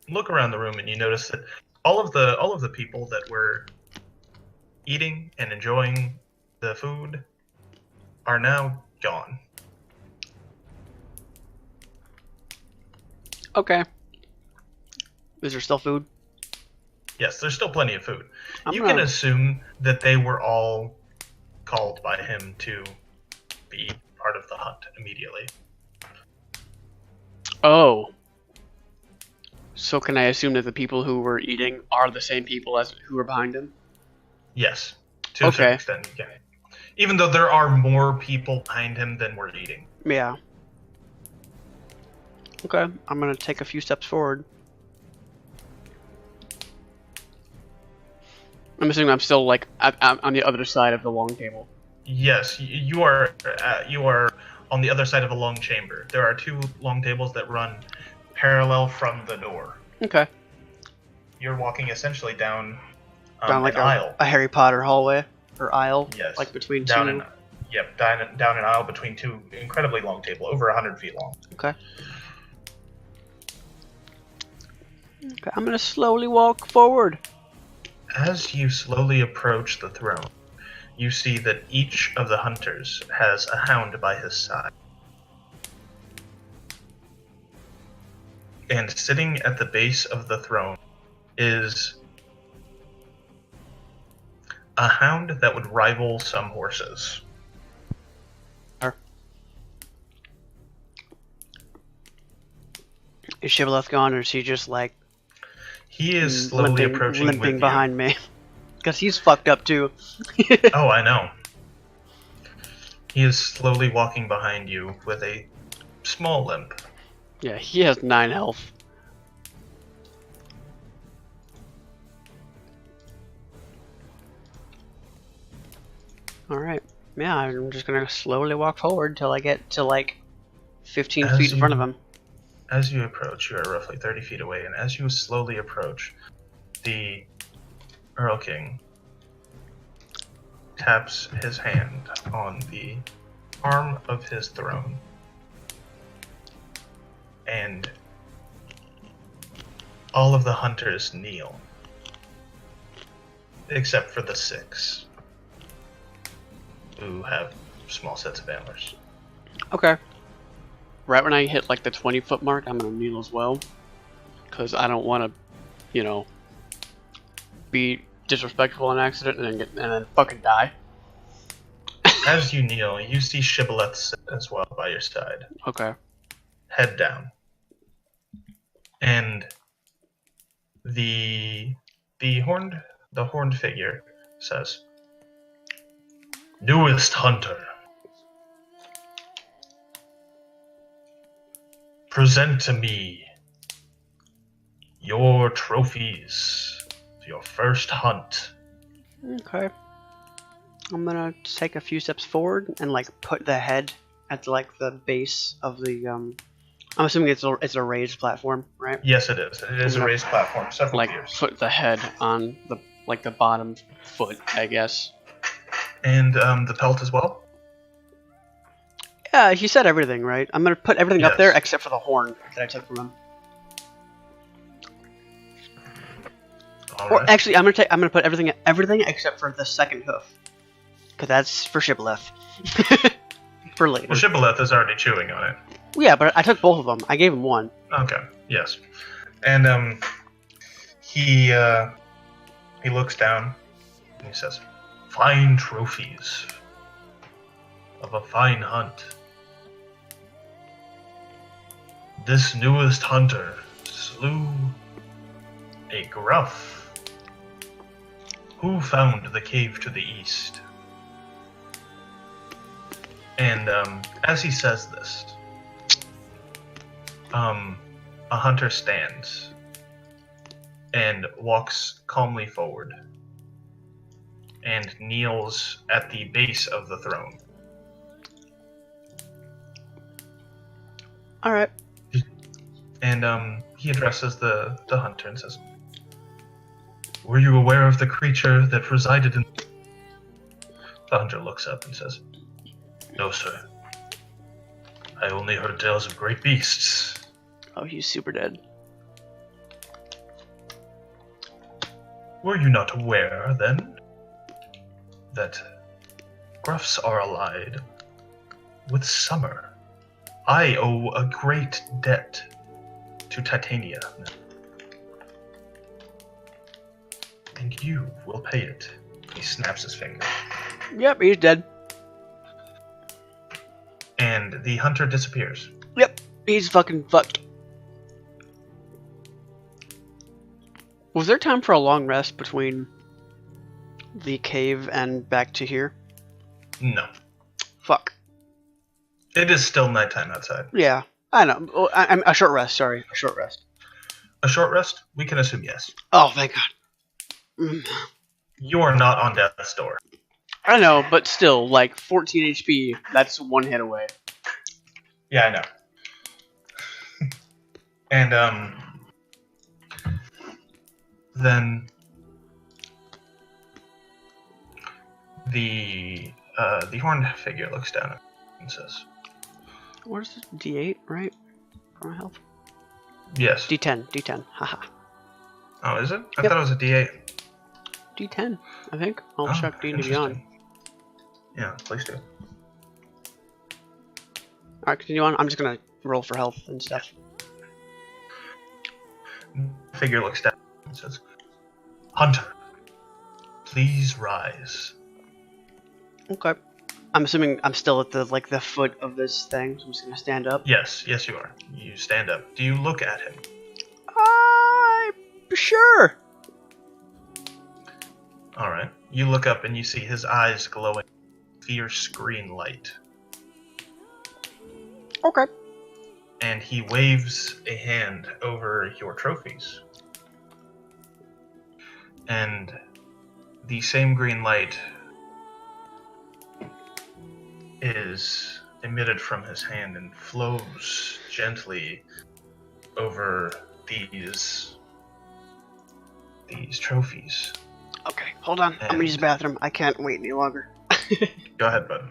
look around the room and you notice that all of the people that were eating and enjoying the food are now gone. Okay. Is there still food? Yes, there's still plenty of food. I'm You gonna- can assume that they were all called by him to be part of the hunt immediately. Oh. So can I assume that the people who were eating are the same people as who were behind him? Yes, to a certain Okay. extent you can. Even though there are more people behind him than were eating. Yeah. Okay, I'm gonna take a few steps forward. I'm assuming I'm still like I'm on the other side of the long table. Yes, you are on the other side of a long chamber. There are 2 long tables that run parallel from the door. Okay. You're walking essentially down, Down like an aisle. a Harry Potter hallway or aisle. Yes. Like between down two. down an aisle between 2 incredibly long tables, over 100 feet long. Okay. Okay, I'm gonna slowly walk forward. As you slowly approach the throne, you see that each of the hunters has a hound by his side. And sitting at the base of the throne is a hound that would rival some horses. Is Shibboleth gone, or is he just like He is slowly approaching limping with you. behind me? Because he's fucked up too. Oh, I know. He is slowly walking behind you with a small limp. Yeah, he has 9 health. Alright. Yeah, I'm just gonna slowly walk forward till I get to like 15 feet in front of him. As you approach, you are roughly 30 feet away, and as you slowly approach, the Earl King taps his hand on the arm of his throne, and all of the hunters kneel, except for the 6, who have small sets of antlers. Okay. Right when I hit like the 20-foot mark, I'm gonna kneel as well, because I don't want to, you know, be disrespectful on accident and then fucking die. As you kneel, you see Shibboleth sit as well by your side, Okay. head down, and the horned figure says, "Newest hunter, present to me your trophies for your first hunt." Okay. I'm gonna take a few steps forward and like put the head at like the base of the I'm assuming it's a raised platform, right? Yes, it is. It is a raised platform. Several Like tiers. put the head on the bottom foot, I guess. And the pelt as well. Yeah, he said everything, right? I'm gonna put everything up there Yes. except for the horn that I took from him. All Or right. actually, I'm gonna put everything except for the second hoof, because that's for Shibboleth. For later. Well, Shibboleth is already chewing on it. Yeah, but I took both of them. I gave him one. Okay. Yes. And he looks down and he says, "Fine trophies of a fine hunt. This newest hunter slew a gruff who found the cave to the east." And as he says this, a hunter stands and walks calmly forward and kneels at the base of the throne. All right. And he addresses the hunter and says, "Were you aware of the creature that resided in..." The hunter looks up and says, "No, sir. I only heard tales of great beasts." Oh, he's super dead. "Were you not aware, then, that gruffs are allied with summer? I owe a great debt to Titania, and you will pay it." He snaps his finger. Yep, he's dead. And the hunter disappears. Yep, he's fucking fucked. Was there time for a long rest between the cave and back to here? No. Fuck. It is still nighttime outside. Yeah, I know. Oh, I'm a short rest. Sorry, a short rest. A short rest? We can assume yes. Oh, thank God. Mm. You are not on death's door. I know, but still, like 14 HP. That's one hit away. Yeah, I know. And then the horned figure looks down and says, Where's this? D8, right? For my health. "Yes." D10. Haha. Oh, is it? I Yep. thought it was a D8. D10, I think. I'll Oh, check D&D Beyond. interesting. Yeah, please do. Alright, continue on. I'm just gonna roll for health and stuff. Figure looks down and says, "Hunter, please rise." Okay. I'm assuming I'm still at the foot of this thing, so I'm just gonna stand up. Yes, you are. You stand up. Do you look at him? Sure. All right. You look up and you see his eyes glowing fierce green light. Okay. And he waves a hand over your trophies. And the same green light is emitted from his hand and flows gently over these trophies. Okay, hold on. I'm gonna use the bathroom. I can't wait any longer. Go ahead, bud.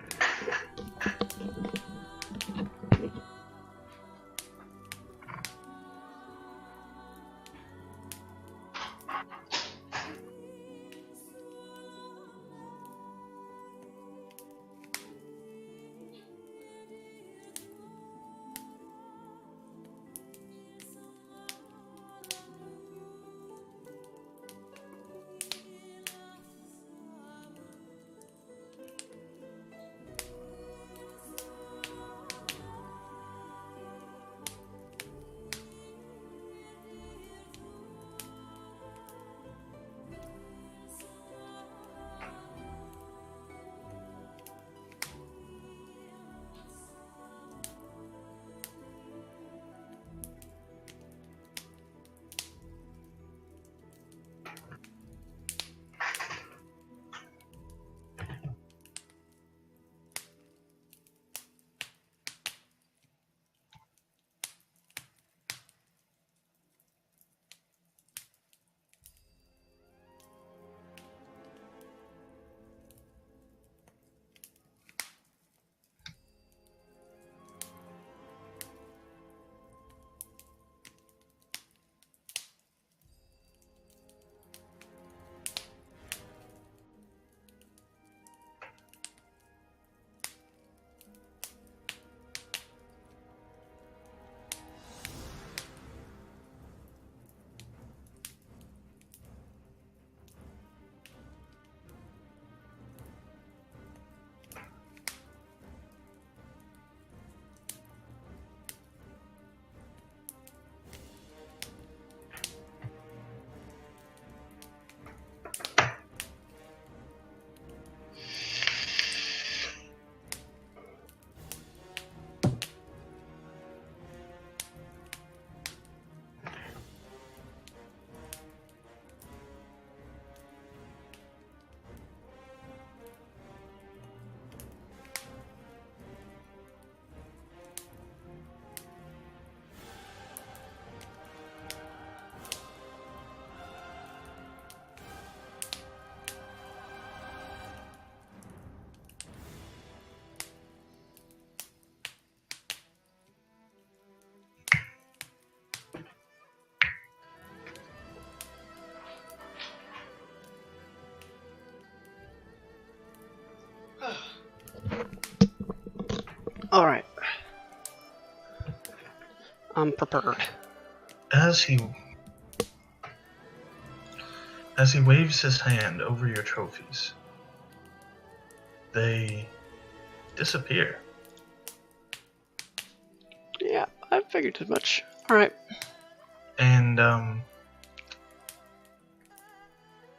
Alright. I'm prepared. As he waves his hand over your trophies, they disappear. Yeah, I figured as much. Alright. And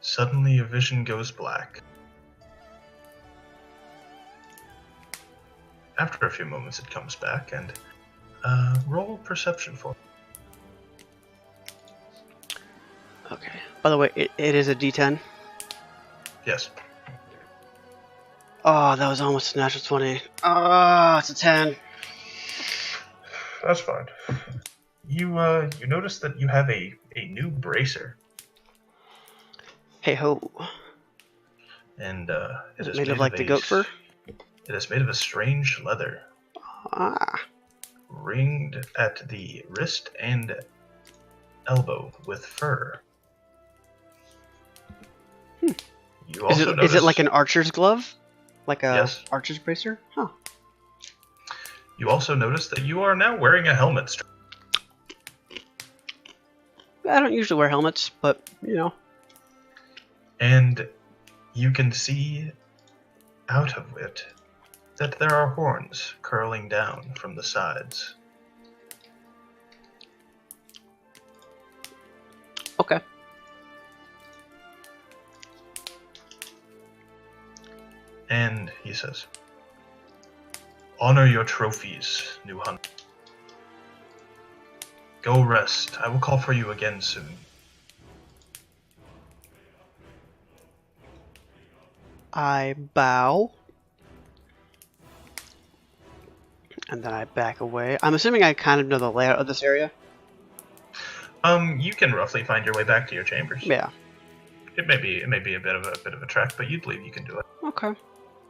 suddenly your vision goes black. After a few moments it comes back, and roll perception for me. Okay. By the way, it is a D10. Yes. Oh, that was almost a natural 20. Oh, it's a 10. That's fine. You notice that you have a new bracer. Hey ho. And Is it made of like the goat fur? It is made of a strange leather, Ah. ringed at the wrist and elbow with fur. You also Is it like notice- an archer's glove? Like a Yes. archer's bracer? Huh. You also notice that you are now wearing a helmet strap. I don't usually wear helmets, but, you know. And you can see out of it that there are horns curling down from the sides. Okay. And he says, "Honor your trophies, new hunter. Go rest. I will call for you again soon." I bow. And then I back away. I'm assuming I kind of know the layout of this area. You can roughly find your way back to your chambers. Yeah. It may be a bit of a trek, but you believe you can do it. Okay.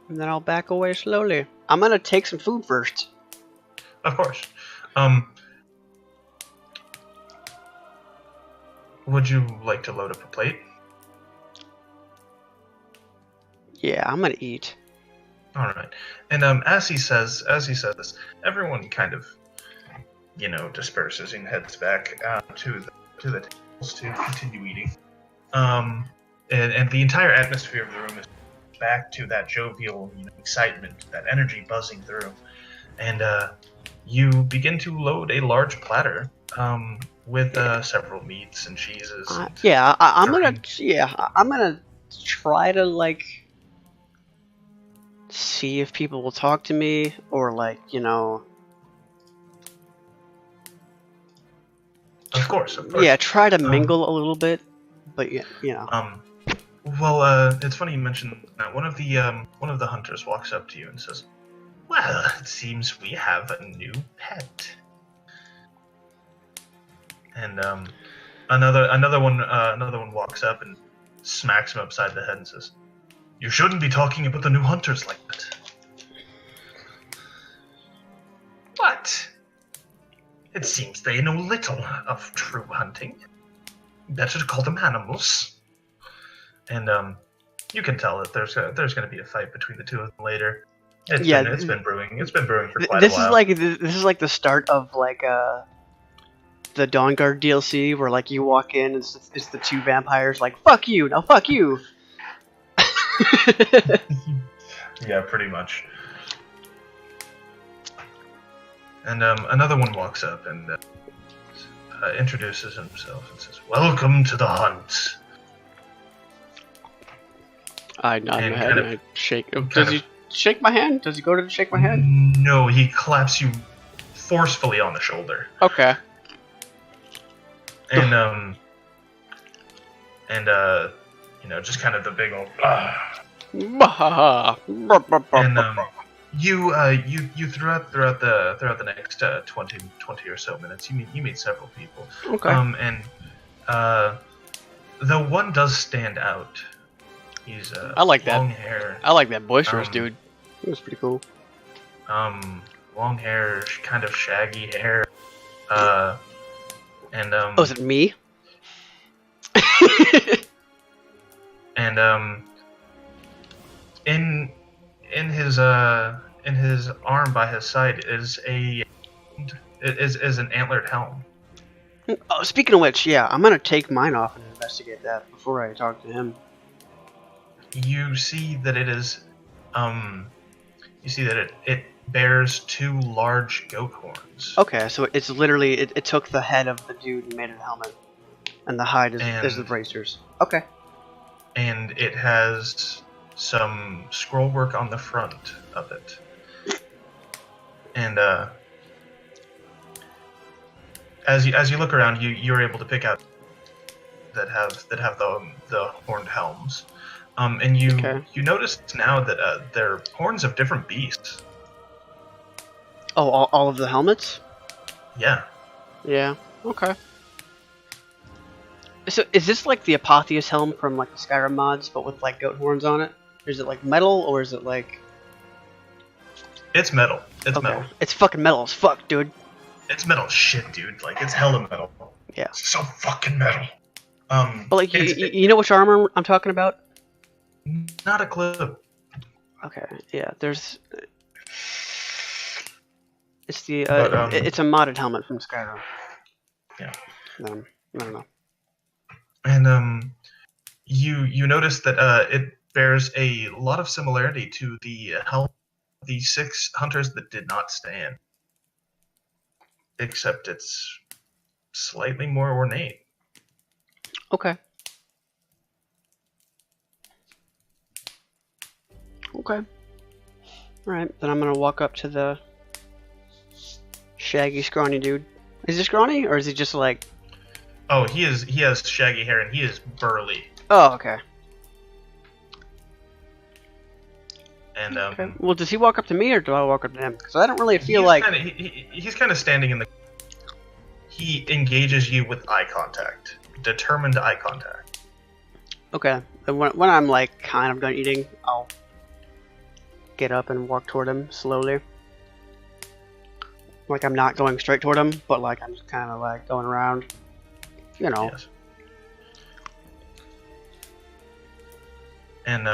And then I'll back away slowly. I'm gonna take some food first. Of course. Would you like to load up a plate? Yeah, I'm gonna eat. All right. And as he says this, everyone kind of, disperses and heads back to the tables to continue eating. And the entire atmosphere of the room is back to that jovial excitement, that energy buzzing through. And you begin to load a large platter with several meats and cheeses. I'm gonna try to like see if people will talk to me or like Of course. Yeah, try to mingle a little bit, but Well, it's funny you mentioned that. One of the hunters walks up to you and says, "Well, it seems we have a new pet." And another one walks up and smacks him upside the head and says, "You shouldn't be talking about the new hunters like that." What? It seems they know little of true hunting. Better to call them animals. And you can tell that there's going to be a fight between the two of them later. It's been brewing. It's been brewing for quite a while. This is like the start of like the Dawnguard DLC where like you walk in and it's the two vampires like fuck you, now fuck you. Yeah, pretty much. And another one walks up and introduces himself and says, "Welcome to the hunt." I nod my head and I shake. Does he shake my hand? Does he go to shake my hand? No, he claps you forcefully on the shoulder. Okay. And just kind of the big old. And you throughout the next 20 or so minutes, you meet several people. Okay. And the one does stand out. He's I like long that. hair. I like that boisterous dude. He was pretty cool. Long hair, kind of shaggy hair. And Oh, is it me? And in his arm by his side is an antlered helm. Oh, speaking of which, yeah, I'm gonna take mine off and investigate that before I talk to him. You see that it is, it bears two large goat horns. Okay, so it's literally it took the head of the dude and made it a helmet, and the hide is the bracers. Okay. And it has some scroll work on the front of it. And as you look around, you're able to pick out that have the horned helms. And you notice now that they're horns of different beasts. Oh, all of the helmets? Yeah. Yeah. Okay. So is this like the Apotheos helm from like the Skyrim mods, but with like goat horns on it? Or is it like metal, or is it like? It's metal. It's metal. It's fucking metal as fuck, dude. It's metal as shit, dude. Like it's hella metal. Yeah. It's so fucking metal. But like, you know which armor I'm talking about? Not a clue. Okay. Yeah. There's. It's the it's a modded helmet from Skyrim. Yeah. I don't know. And you notice that it bears a lot of similarity to the helm of the 6 hunters that did not stand, except it's slightly more ornate. Okay. Okay. All right. Then I'm gonna walk up to the shaggy, scrawny dude. Is he scrawny, or is he just like? Oh, he has shaggy hair and he is burly. Oh, okay. And Okay. Well, does he walk up to me or do I walk up to him? Because I don't really feel like... he's kind of standing in the... He engages you with eye contact. Determined eye contact. Okay. And when I'm like kind of done eating, I'll get up and walk toward him slowly. Like I'm not going straight toward him, but like I'm just kind of like going around. You know. Yes. And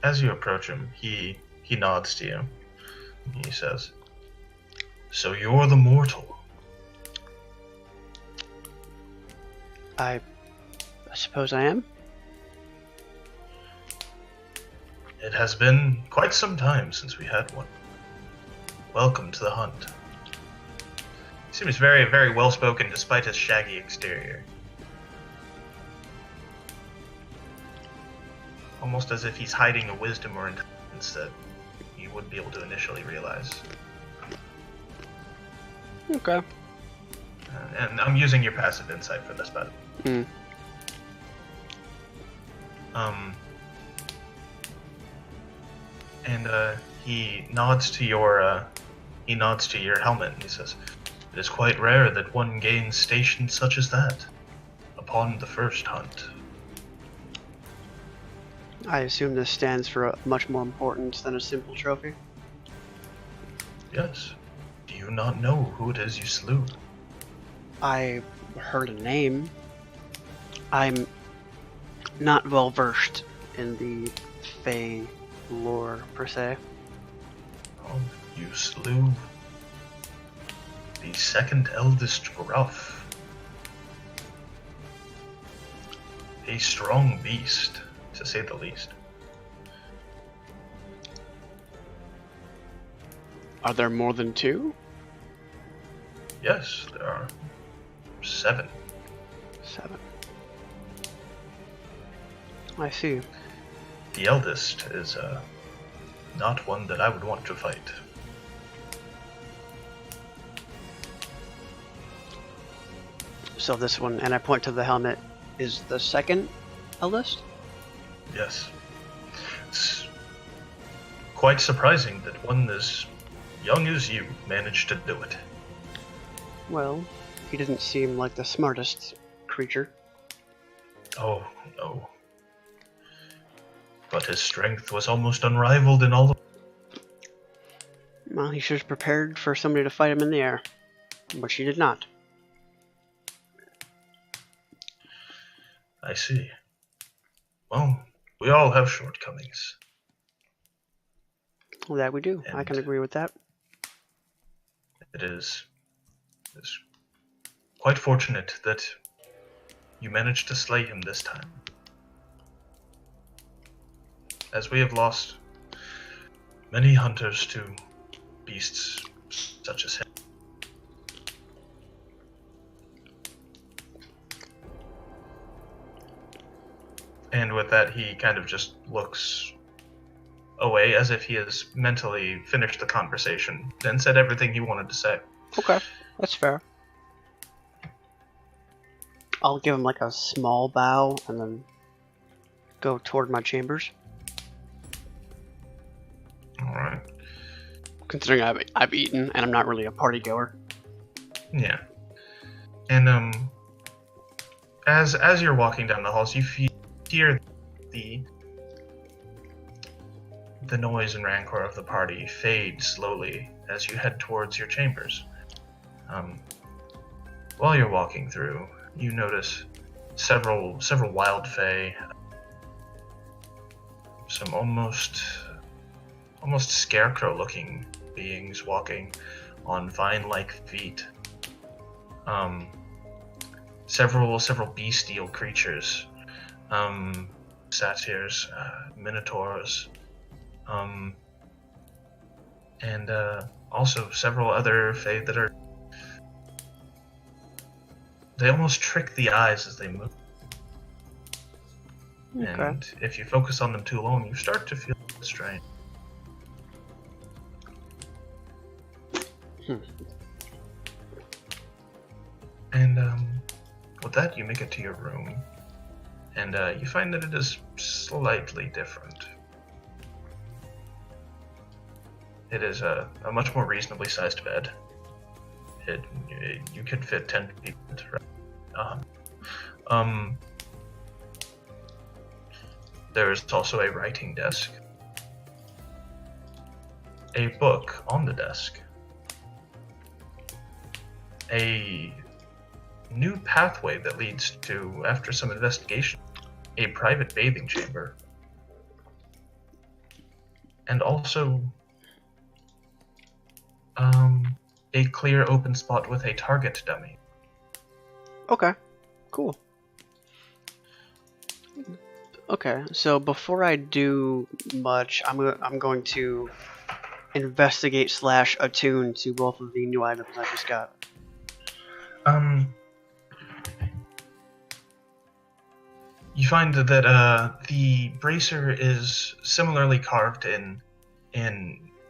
as you approach him, he nods to you. He says, "So you're the mortal." I suppose I am. It has been quite some time since we had one. Welcome to the hunt. He seems very, very well spoken despite his shaggy exterior. Almost as if he's hiding a wisdom or intelligence that you wouldn't be able to initially realize. Okay. And I'm using your passive insight for this, by the way. And he nods to your helmet and he says, "It is quite rare that one gains station such as that upon the first hunt." I assume this stands for much more importance than a simple trophy. Yes. Do you not know who it is you slew? I heard a name. I'm not well versed in the Fey lore per se. Oh, you slew the second eldest Gruff. A strong beast, to say the least. Are there more than two? Yes, there are 7. 7. I see. The eldest is not one that I would want to fight. So this one, and I point to the helmet, is the second eldest? Yes. It's quite surprising that one as young as you managed to do it. Well, he doesn't seem like the smartest creature. Oh, no. But his strength was almost unrivaled in all of... Well, he should have prepared for somebody to fight him in the air, but she did not. I see. Well, we all have shortcomings. Well, that we do. I And can agree with that. It is quite fortunate that you managed to slay him this time, as we have lost many hunters to beasts such as him. And with that, he kind of just looks away as if he has mentally finished the conversation and said everything he wanted to say. Okay, that's fair. I'll give him like a small bow and then go toward my chambers. Alright. Considering I've eaten and I'm not really a party goer. Yeah. And as you're walking down the halls, you hear the noise and rancor of the party fade slowly as you head towards your chambers. While you're walking through, you notice several wild fae, some almost scarecrow-looking beings walking on vine-like feet. Several bestial creatures, satyrs, minotaurs, and also several other fae that are... They almost trick the eyes as they move. Okay. And if you focus on them too long, you start to feel strange. And with that, you make it to your room, and you find that it is slightly different. It is a much more reasonably sized bed. You could fit 10 people into it. There's also a writing desk, a book on the desk, a new pathway that leads to, after some investigation, a private bathing chamber, and also a clear open spot with a target dummy. Okay, cool. Okay, so before I do much, I'm going to investigate / attune to both of the new items I just got. You find that the bracer is similarly carved in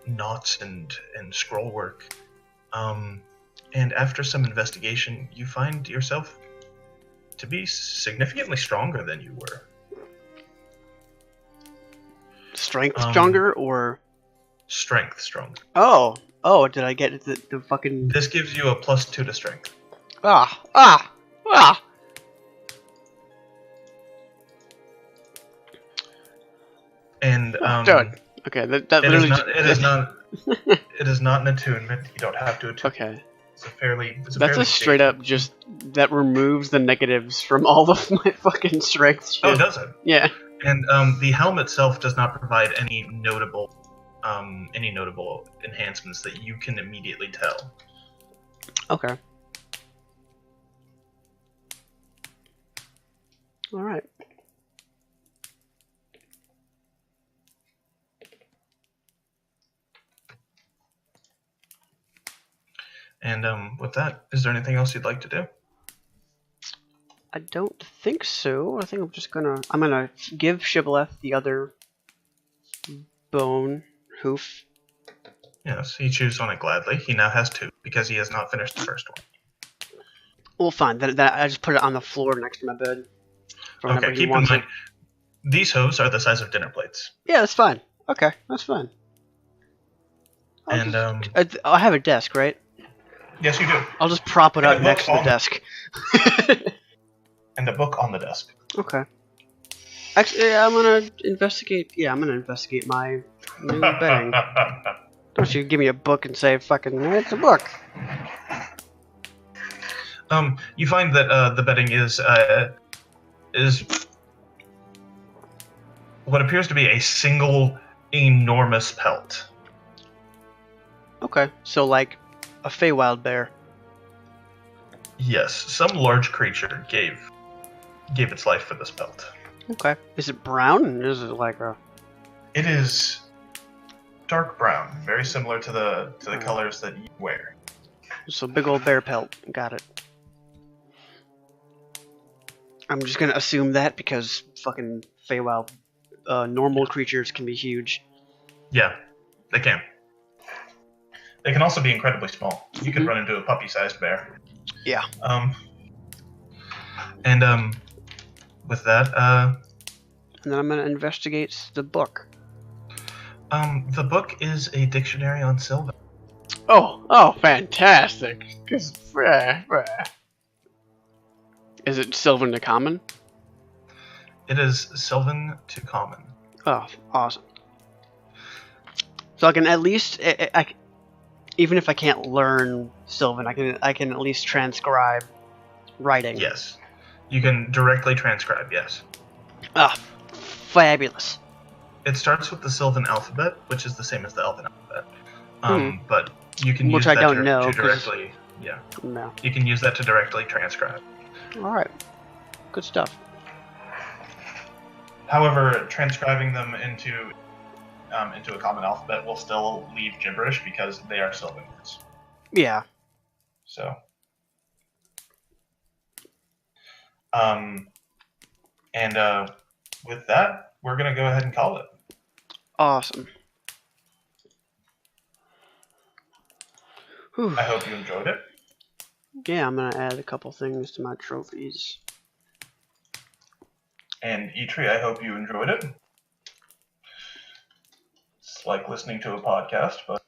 knots and scroll work. And after some investigation, you find yourself to be significantly stronger than you were. Strength stronger or strength stronger? Oh, did I get the fucking... This gives you a +2 to strength. Ah! And Dude. Okay, that literally... It is not an attunement. You don't have to attune. Okay. That's a straight up just... That removes the negatives from all of my fucking strength shit. Oh, does it? Yeah. And the helm itself does not provide any notable enhancements that you can immediately tell. Okay. All right. And with that, is there anything else you'd like to do? I don't think so. I think I'm gonna give Shibboleth the other bone hoof. Yes, he chews on it gladly. He now has 2 because he has not finished the first one. Well, fine. Then I just put it on the floor next to my bed. Okay, keep in mind, these hooves are the size of dinner plates. Yeah, that's fine. Okay, that's fine. I have a desk, right? Yes, you do. I'll just prop it up next to the desk. And a book on the desk. Okay. Actually, I'm gonna investigate. Yeah, I'm gonna investigate my new bedding. Don't you give me a book and say, "Fucking, it's a book." You find that the bedding is what appears to be a single enormous pelt. Okay, so like a Feywild bear. Yes, some large creature gave its life for this pelt. Okay, is it brown? Or is it like a? It is dark brown, very similar to the colors that you wear. So big old bear pelt. Got it. I'm just gonna assume that because fucking Feywild normal creatures can be huge. Yeah, they can. They can also be incredibly small. You could run into a puppy-sized bear. Yeah. And with that, and then I'm gonna investigate the book. The book is a dictionary on Sylvan. Oh, fantastic! Is it Sylvan to Common? It is Sylvan to Common. Oh, awesome. So I can at least, even if I can't learn Sylvan, I can at least transcribe writing. Yes, you can directly transcribe. Yes. Ah, fabulous. It starts with the Sylvan alphabet, which is the same as the Elven alphabet. But you can use I that don't know, to directly. Yeah. No. You can use that to directly transcribe. All right. Good stuff. However, transcribing them into a common alphabet will still leave gibberish because they are Sylvan words. Yeah. So. With that, we're gonna go ahead and call it. Awesome. Whew. I hope you enjoyed it. Yeah, I'm gonna add a couple things to my trophies. And Eitri, I hope you enjoyed it. It's like listening to a podcast, but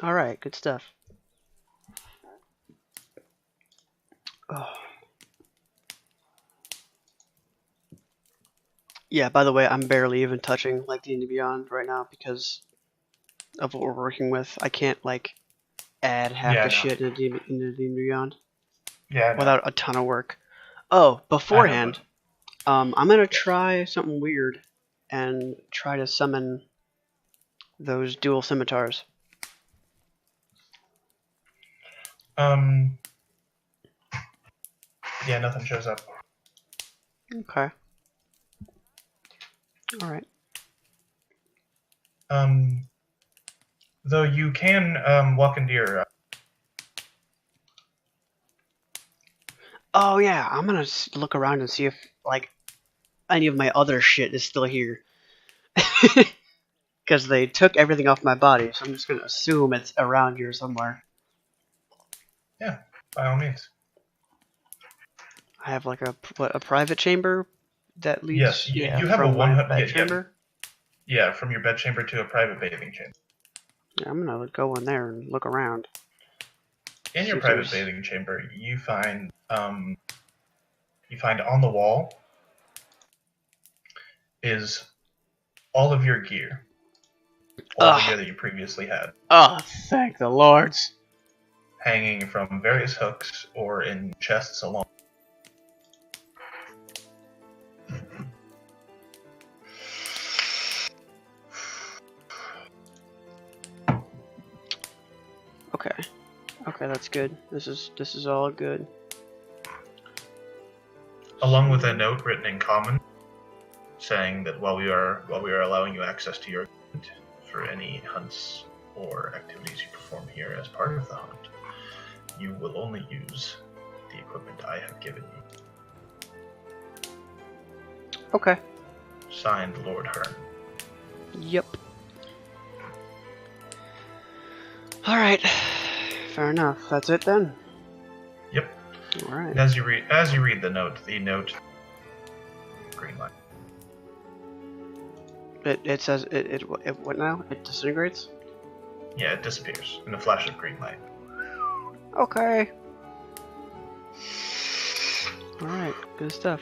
Alright, good stuff. Oh. Yeah, by the way, I'm barely even touching like D&D Beyond right now because of what we're working with. I can't like add half Yeah, I the know. shit into D&D Beyond Yeah, I know. without a ton of work. Oh, beforehand, I know, I'm gonna try something weird and try to summon those dual scimitars. yeah, nothing shows up. Okay. Alright. Though you can walk into your. Oh yeah, I'm gonna look around and see if like any of my other shit is still here. Because they took everything off my body, so I'm just gonna assume it's around here somewhere. Yeah, by all means. I have like a private chamber that leads. Yes, Yeah, you have from a my 100. bed chamber. Yeah, from your bed chamber to a private bathing chamber. Yeah, I'm gonna go in there and look around. In See your if private there's- bathing chamber, you find on the wall is all of your gear, all the gear that you previously had, Oh, thank the lords. hanging from various hooks or in chests along. Okay. Okay, that's good. This is all good. Along with a note written in common, saying that while we are allowing you access to your equipment for any hunts or activities you perform here as part of the hunt, you will only use the equipment I have given you. Okay. Signed, Lord Hearn. Yep. Alright. Fair enough. That's it then. Yep. Alright. As you read the note green light. It says it what now? It disintegrates? Yeah, it disappears in a flash of green light. Okay. Alright, good stuff.